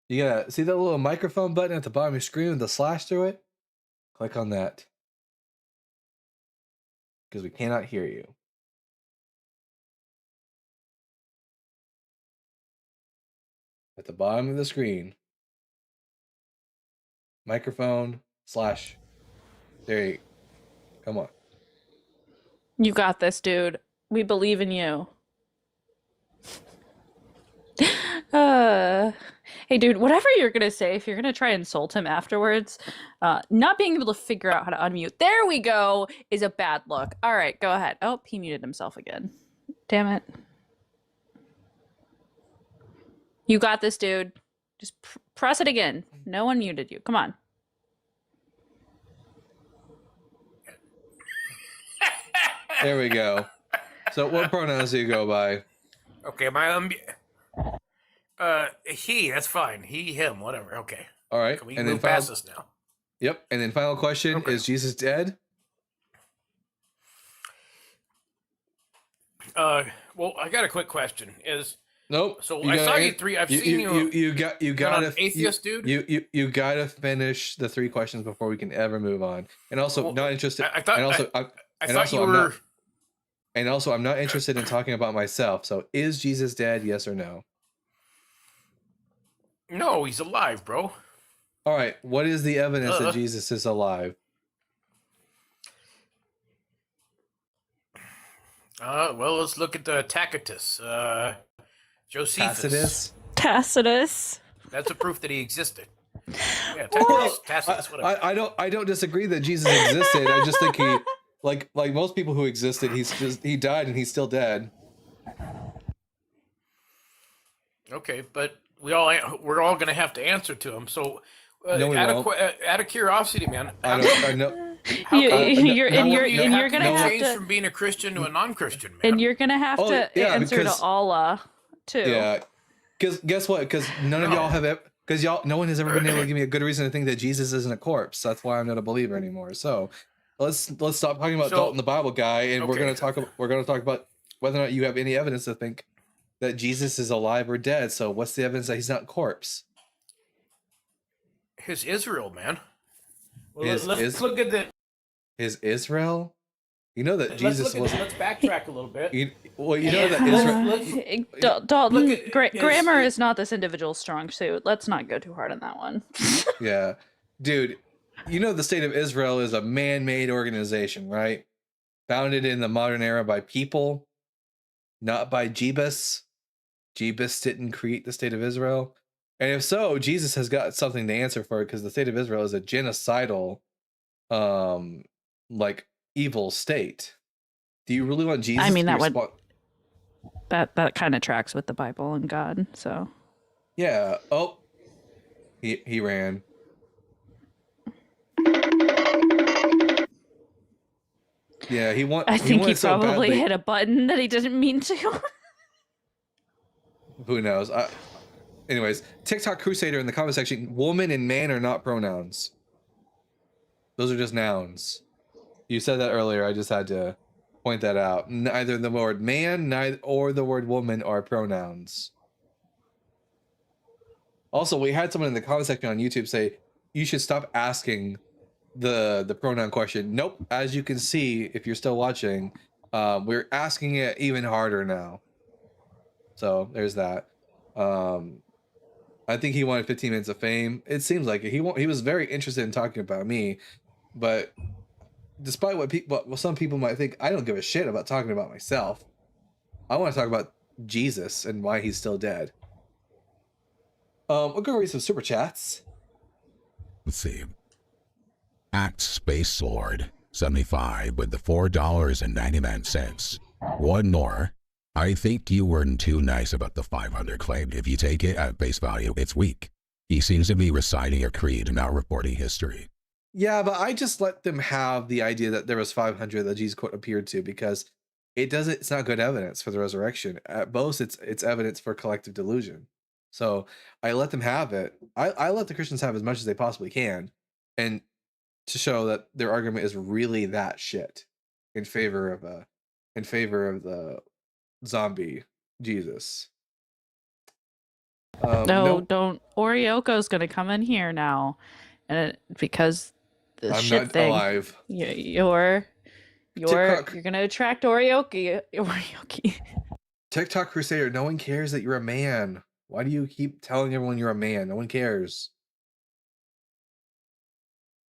You gotta see that little microphone button at the bottom of your screen with the slash through it? Click on that. Because we cannot hear you. At the bottom of the screen. Microphone slash. There you go. Come on. You got this, dude. We believe in you. Hey, dude, whatever you're going to say, if you're going to try and insult him afterwards, not being able to figure out how to unmute, there we go, is a bad look. All right, go ahead. Oh, he muted himself again. Damn it. You got this, dude. Just press it again. No one muted you. Come on. There we go. So what pronouns do you go by? Okay, he, that's fine. He, him, whatever. Okay. All right. Can we move past this now? Yep. And then final question, is Jesus dead? Well, I got a quick question. Nope. So I saw you 3. I've seen you. You got an atheist, dude. You got to finish the 3 questions before we can ever move on. And also, not interested. I thought you were. And also, I'm not interested in talking about myself. So, is Jesus dead? Yes or no? No, he's alive, bro. All right. What is the evidence that Jesus is alive? Well, let's look at the Tacitus. Josephus. Tacitus. That's a proof that he existed. Yeah, Tacitus, whatever. I don't disagree that Jesus existed. I just think he, like most people who existed, he died and he's still dead. Okay, but we're all going to have to answer to him. So, out of curiosity, man, I know. You're gonna have change to from being a Christian to a non-Christian, man. and you're gonna have to answer to Allah too. Yeah, because guess what? Because none of y'all have no one has ever been able to give me a good reason to think that Jesus isn't a corpse. That's why I'm not a believer anymore. So let's stop talking about Dalton the Bible guy, and we're gonna talk about whether or not you have any evidence to think that Jesus is alive or dead. So what's the evidence that he's not a corpse? His Israel, man. Well, let's look at the. His Israel. You know that Jesus was. Let's backtrack a little bit. You know that Israel. Dalton, grammar is not this individual's strong suit. Let's not go too hard on that one. Yeah, dude. You know the state of Israel is a man-made organization, right? Founded in the modern era by people, not by Jebus. Jebus didn't create the state of Israel. And if so, Jesus has got something to answer for it, because the state of Israel is a genocidal, like evil state. Do you really want Jesus? I mean, that kind of tracks with the Bible and God. So yeah. Oh, he ran. Yeah, I think he probably hit a button that he didn't mean to. Who knows? anyways, TikTok Crusader in the comment section, woman and man are not pronouns. Those are just nouns. You said that earlier. I just had to point that out. Neither the word man, neither or the word woman are pronouns. Also, we had someone in the comment section on YouTube say you should stop asking the pronoun question. Nope. As you can see, if you're still watching, we're asking it even harder now. So there's that. I think he wanted 15 minutes of fame. It seems like it. He was very interested in talking about me, but despite what some people might think, I don't give a shit about talking about myself. I want to talk about Jesus and why he's still dead. We'll go read some super chats. Let's see. At Space Lord 75 with the $4.99. One more. I think you weren't too nice about the 500 claim. If you take it at face value, it's weak. He seems to be reciting a creed and not reporting history. Yeah, but I just let them have the idea that there was 500 that Jesus quote appeared to, because it's not good evidence for the resurrection. At most, it's evidence for collective delusion. So I let them have it. I let the Christians have as much as they possibly can, and to show that their argument is really that shit in favor of the zombie Jesus. No, don't. Orioko's gonna come in here now, and because the I'm shit not thing, alive. you're gonna attract Orioki. TikTok Crusader, no one cares that you're a man. Why do you keep telling everyone you're a man? No one cares.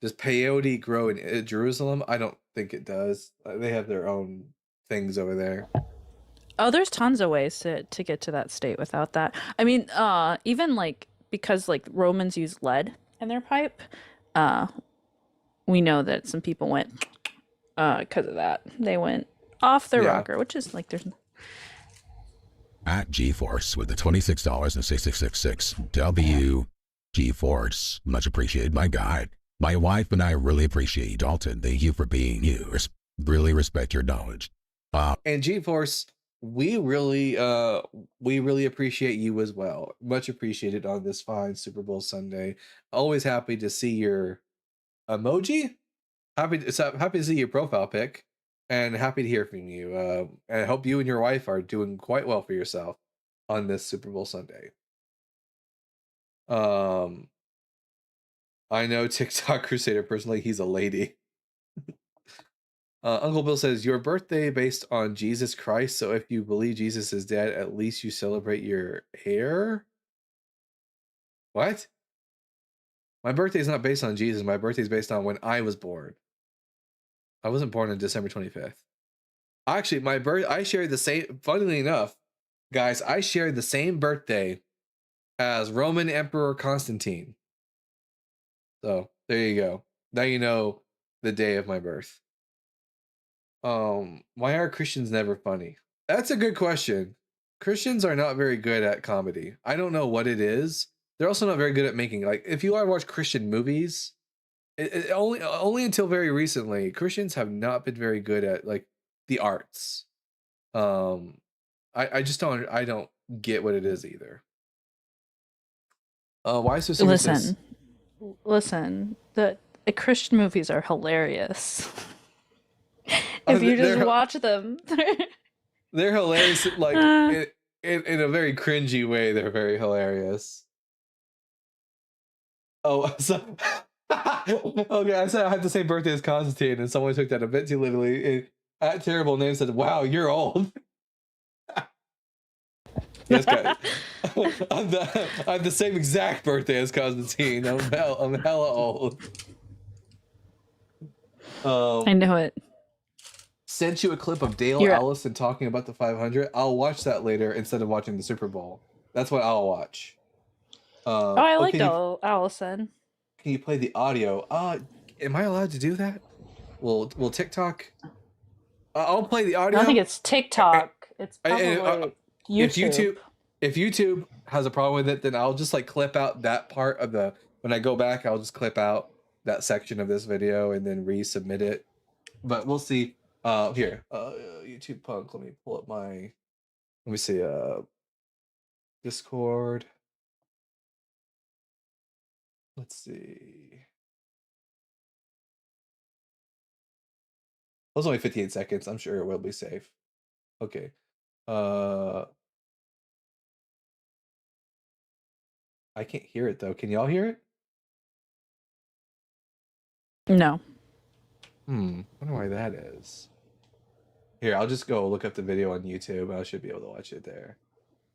Does peyote grow in Jerusalem? I don't think it does. They have their own things over there. Oh, there's tons of ways to get to that state without that. I mean, even like because like Romans use lead in their pipe, we know that some people went because of that. They went off their rocker, which is like there's. At GeForce with the $26.66. W GeForce, much appreciated, my guy. My wife and I really appreciate you, Dalton. Thank you for being you. Really respect your knowledge. And GeForce, we really appreciate you as well. Much appreciated on this fine Super Bowl Sunday. Always happy to see your emoji. Happy to see your profile pic, and happy to hear from you. And I hope you and your wife are doing quite well for yourself on this Super Bowl Sunday. I know TikTok Crusader personally. He's a lady. Uncle Bill says, your birthday based on Jesus Christ, so if you believe Jesus is dead, at least you celebrate your heir? What? My birthday is not based on Jesus. My birthday is based on when I was born. I wasn't born on December 25th. Actually, I shared the same, funnily enough, guys, I shared the same birthday as Roman Emperor Constantine. So, there you go. Now you know the day of my birth. Why are Christians never funny? That's a good question. Christians are not very good at comedy. I don't know what it is. They're also not very good at making, like, if you watch Christian movies, only until very recently, Christians have not been very good at like the arts. I just don't get what it is either. Why so serious? Listen. The Christian movies are hilarious. If you just watch them, they're hilarious. Like in a very cringy way, they're very hilarious. Oh, so okay. I said I had the same birthday as Constantine, and someone took that a bit too literally. That terrible name said, "Wow, you're old." Yes, guys. I'm the same exact birthday as Constantine. I'm hella old. I know it. Sent you a clip of Dale Allison talking about the 500. I'll watch that later instead of watching the Super Bowl. That's what I'll watch. I like Dale Allison. Can you play the audio? Am I allowed to do that? Will TikTok? I'll play the audio. I don't think it's TikTok. It's probably YouTube. If YouTube has a problem with it, then I'll just like clip out that part of the. When I go back, I'll just clip out that section of this video and then resubmit it. But we'll see. Here, YouTube Punk. Let me pull up my. Let me see. Discord. Let's see. It was only 58 seconds. I'm sure it will be safe. Okay. I can't hear it though. Can y'all hear it? No. Wonder why that is. Here, I'll just go look up the video on YouTube. I should be able to watch it there.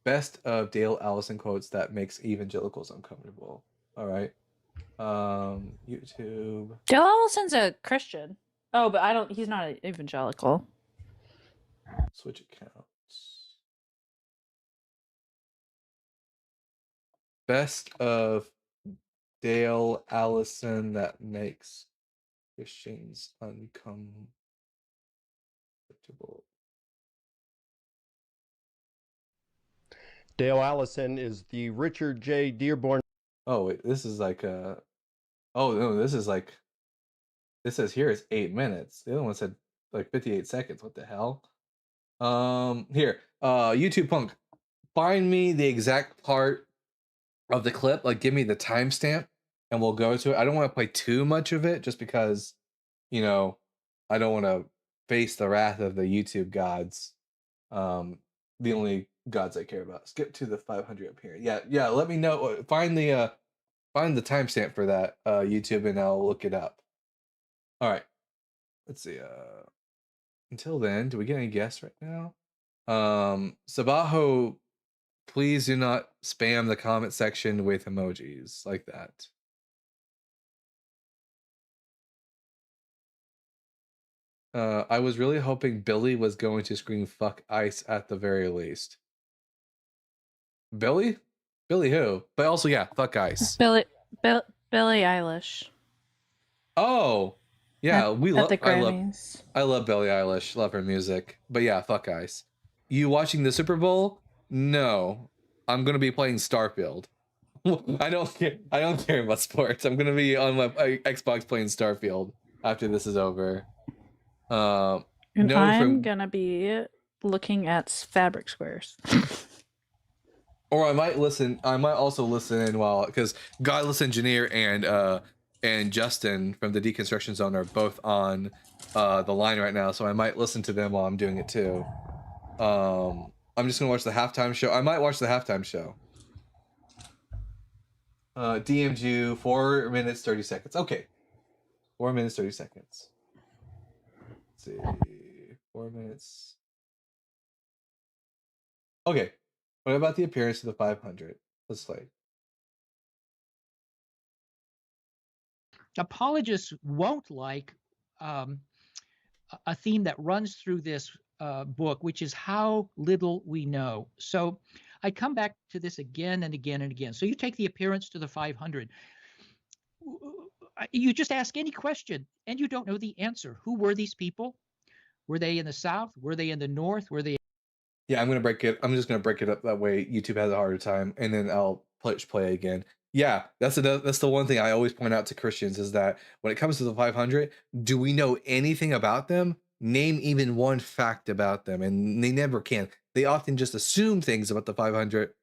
Best of Dale Allison quotes that makes evangelicals uncomfortable. All right. YouTube. Dale Allison's a Christian. Oh, but he's not an evangelical. Switch accounts. Best of Dale Allison that makes Christians uncomfortable. Dale Allison is the Richard J. Dearborn. Oh wait, this is like oh no, this is like, it says here it's 8 minutes. The other one said like 58 seconds. What the hell? Here, YouTube Punk, find me the exact part of the clip, like give me the timestamp and we'll go to it. I don't want to play too much of it just because, you know, I don't want to face the wrath of the YouTube gods. The only gods I care about. Skip to the 500 up here. Yeah, let me know. Find the timestamp for that, YouTube, and I'll look it up. All right. Let's see. Until then, do we get any guests right now? Sabaho, please do not spam the comment section with emojis like that. I was really hoping Billy was going to scream "fuck ICE" at the very least. Billy who? But also, yeah, fuck ICE. Billie Eilish. Oh, yeah, at the Grammys. I love Billie Eilish. Love her music. But yeah, fuck ICE. You watching the Super Bowl? No, I'm gonna be playing Starfield. I don't care about sports. I'm gonna be on my Xbox playing Starfield after this is over. And I'm gonna be looking at fabric squares. Or I might also listen in while, because Godless Engineer and Justin from the Deconstruction Zone are both on the line right now, so I might listen to them while I'm doing it too. I'm just gonna watch the halftime show. I might watch the halftime show. DM'd you 4 minutes 30 seconds. Okay, 4 minutes 30 seconds. Let's see, 4 minutes. Okay, what about the appearance of the 500? Let's play. Apologists won't like a theme that runs through this book, which is how little we know. So I come back to this again and again and again. So you take the appearance to the 500. You just ask any question and you don't know the answer. Who were these people? Were they in the South? Were they in the North? Were they? Yeah, I'm just gonna break it up that way YouTube has a harder time, and then I'll play again. Yeah, that's the one thing I always point out to Christians is that when it comes to the 500, do we know anything about them? Name even one fact about them, and they never can. They often just assume things about the 500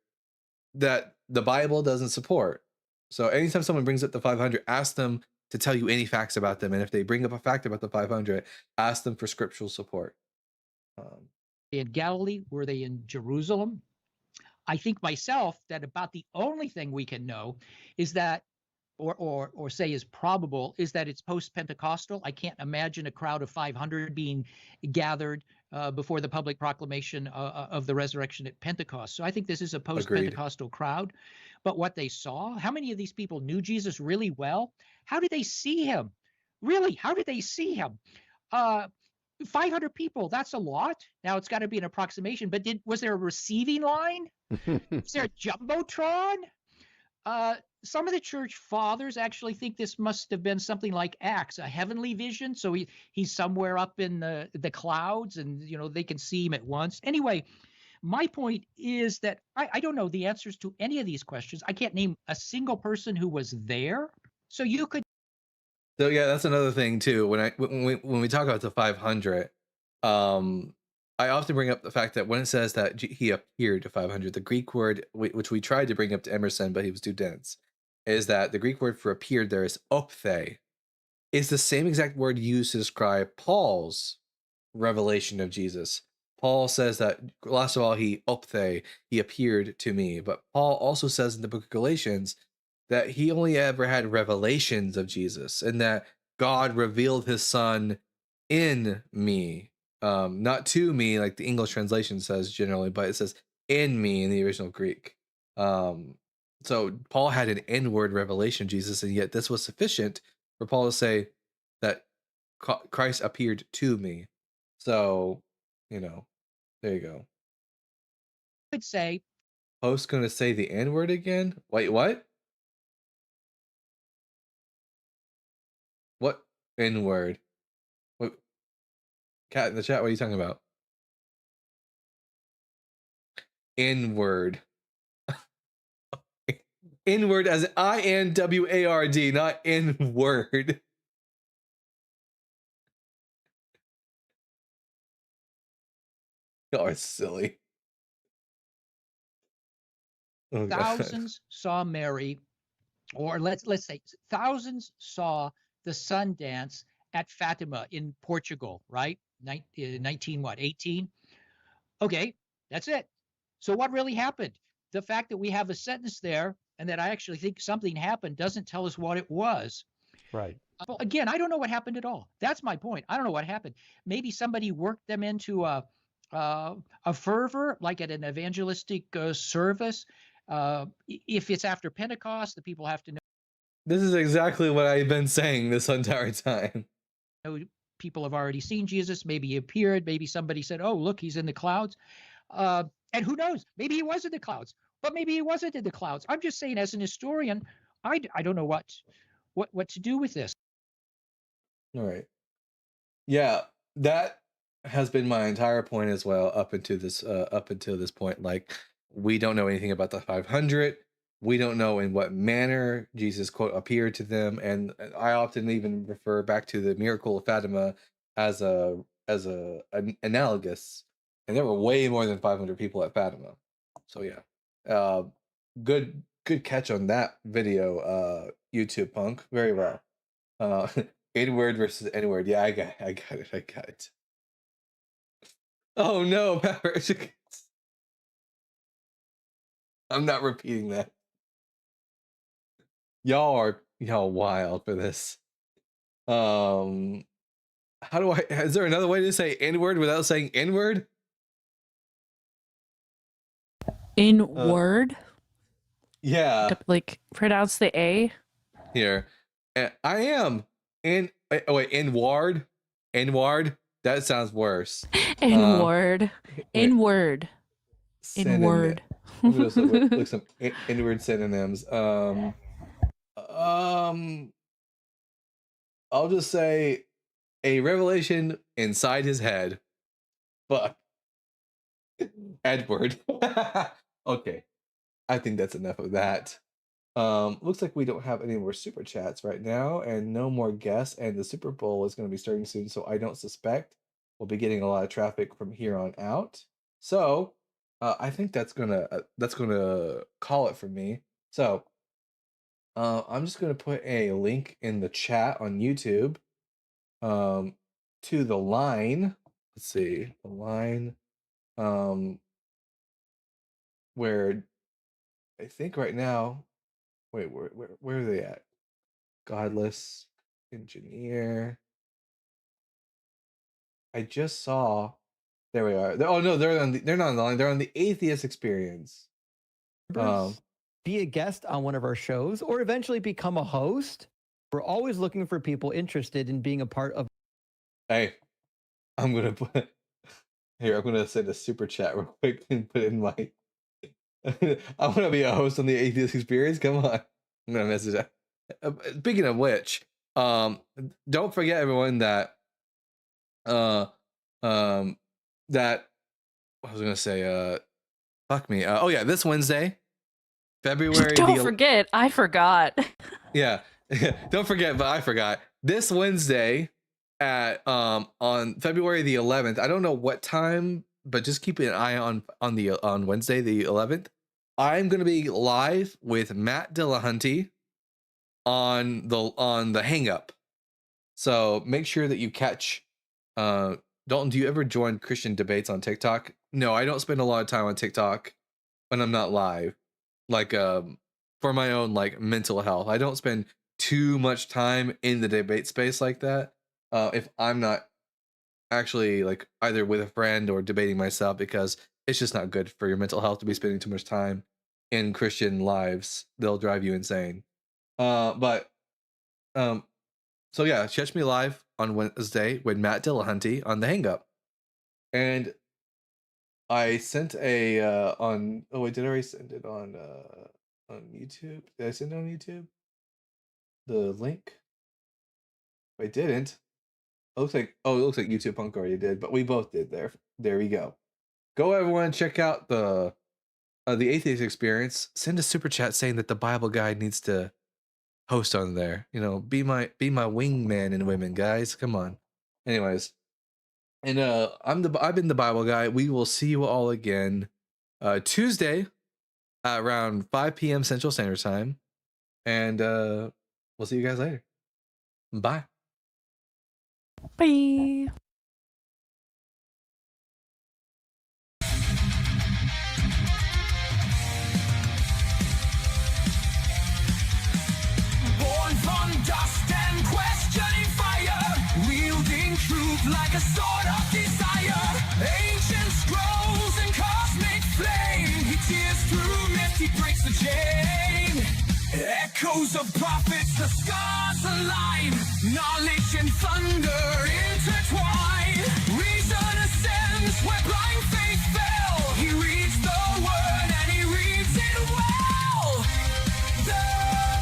that the Bible doesn't support. So anytime someone brings up the 500, ask them to tell you any facts about them, and if they bring up a fact about the 500, ask them for scriptural support. In Galilee? Were they in Jerusalem? I think myself that about the only thing we can know is that, or say is probable, is that it's post-Pentecostal. I can't imagine a crowd of 500 being gathered before the public proclamation of the resurrection at Pentecost. So I think this is a post-Pentecostal crowd. But what they saw, how many of these people knew Jesus really well? How did they see him? Really, how did they see him? 500 people, that's a lot. Now it's got to be an approximation, but was there a receiving line? Is there a jumbotron? Some of the church fathers actually think this must have been something like Acts, a heavenly vision. So he's somewhere up in the clouds, and they can see him at once. Anyway, my point is that I don't know the answers to any of these questions. I can't name a single person who was there. So you could. So yeah, that's another thing too. When we talk about the 500, I often bring up the fact that when it says that he appeared to 500, the Greek word, which we tried to bring up to Emerson, but he was too dense, is that the Greek word for appeared there is ophthe. It's the same exact word used to describe Paul's revelation of Jesus. Paul says that, last of all, he appeared to me. But Paul also says in the book of Galatians that he only ever had revelations of Jesus, and that God revealed his son in me. Not to me, like the English translation says generally, but it says in me in the original Greek. So Paul had an inward revelation of Jesus, and yet this was sufficient for Paul to say that Christ appeared to me. So, there you go. I'd say. Host gonna say the N-word again? Wait, what? What N-word? What? Cat in the chat, what are you talking about? N-word. N-word as INWARD, not N-word. Y'all are silly. Oh, Thousands saw Mary, or let's say thousands saw the sun dance at Fatima in Portugal, right? 18? Okay, that's it. So what really happened? The fact that we have a sentence there and that I actually think something happened doesn't tell us what it was. Right. Well, again, I don't know what happened at all. That's my point. I don't know what happened. Maybe somebody worked them into a fervor, like at an evangelistic service. If it's after Pentecost, the people have to know. This is exactly what I've been saying this entire time. People have already seen Jesus. Maybe he appeared. Maybe somebody said, "Oh, look, he's in the clouds." And who knows? Maybe he was in the clouds, but maybe he wasn't in the clouds. I'm just saying, as an historian, I don't know what to do with this. All right. Yeah, that has been my entire point as well up until this point. Like, we don't know anything about the 500. We don't know in what manner Jesus, quote, appeared to them, and I often even refer back to the miracle of Fatima as an analogous. And there were way more than 500 people at Fatima. So yeah, good catch on that video, YouTube punk. Very well. N-word versus N-word. Yeah, I got it. Oh no, Pepper. I'm not repeating that. Y'all wild for this. How do is there another way to say N-word without saying N-word? In-word? Yeah. Like pronounce the A? Here. I am. N-ward? N-ward? That sounds worse. N-word. N-word. N-word. Look some N-word synonyms. I'll just say a revelation inside his head. Fuck. Edward. Okay. I think that's enough of that. Looks like we don't have any more super chats right now and no more guests, and the Super Bowl is going to be starting soon, so I don't suspect we'll be getting a lot of traffic from here on out. So I think that's gonna call it for me. So I'm just gonna put a link in the chat on YouTube to the line. Let's see, the line where I think right now. Wait, where are they at? Godless engineer. I just saw. There we are. Oh no, they're not on the line. They're on the Atheist Experience. Be a guest on one of our shows, or eventually become a host. We're always looking for people interested in being a part of. Hey, I'm gonna put here. I'm gonna send a super chat real quick and put it in my. I want to be a host on the Atheist Experience. Come on, I'm gonna message that. Speaking of which, don't forget everyone that that I was gonna say fuck me. Oh yeah, this Wednesday, February. Don't forget, I forgot. Yeah, don't forget, but I forgot. This Wednesday at on February the 11th. I don't know what time, but just keep an eye on Wednesday the 11th. I'm gonna be live with Matt Dillahunty on the hang up. So make sure that you catch. Dalton, do you ever join Christian debates on TikTok? No, I don't spend a lot of time on TikTok when I'm not live. Like for my own like mental health, I don't spend too much time in the debate space like that. If I'm not actually like either with a friend or debating myself, because it's just not good for your mental health to be spending too much time in Christian lives. They'll drive you insane. So yeah, catch me live on Wednesday with Matt Dillahunty on the Hang Up. And I sent a on oh wait, did I already send it on YouTube? Did I send it on YouTube? The link? I didn't. It looks like YouTube Punk already did, but we both did there. There we go. Go everyone, check out the Atheist Experience. Send a super chat saying that the Bible Guide needs to host on there. You know, be my wingman and women, guys. Come on. Anyways. And I've been the Bible Guy. We will see you all again Tuesday around 5 p.m. Central Standard Time. And we'll see you guys later. Bye. Bye. Born from dust and questioning fire, wielding truth like a sword of desire. Ancient scrolls and cosmic flame, he tears through myth, he breaks the chain. Echoes of prophets, the stars align, knowledge and thunder intertwine. Reason ascends where blind faith fell, he reads the word and he reads it well. The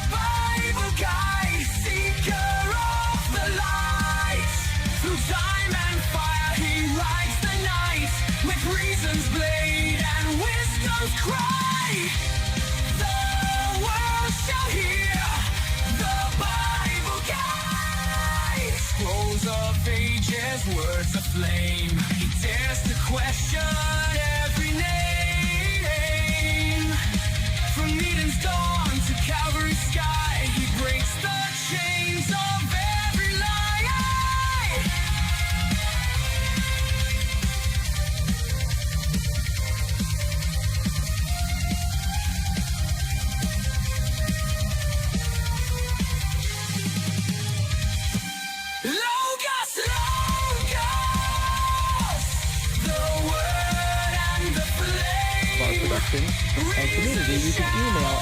Bible Guide, seeker of the light, through time and fire he rides the night, with reason's blade and wisdom's cry. The world shall hear the Bible Guide. Scrolls of ages, words aflame, he dares to question every name. From Eden's dawn to Calvary's sky, he breaks the chains of every lie. Logos, Logos, the word and the flame. Production and community, you can email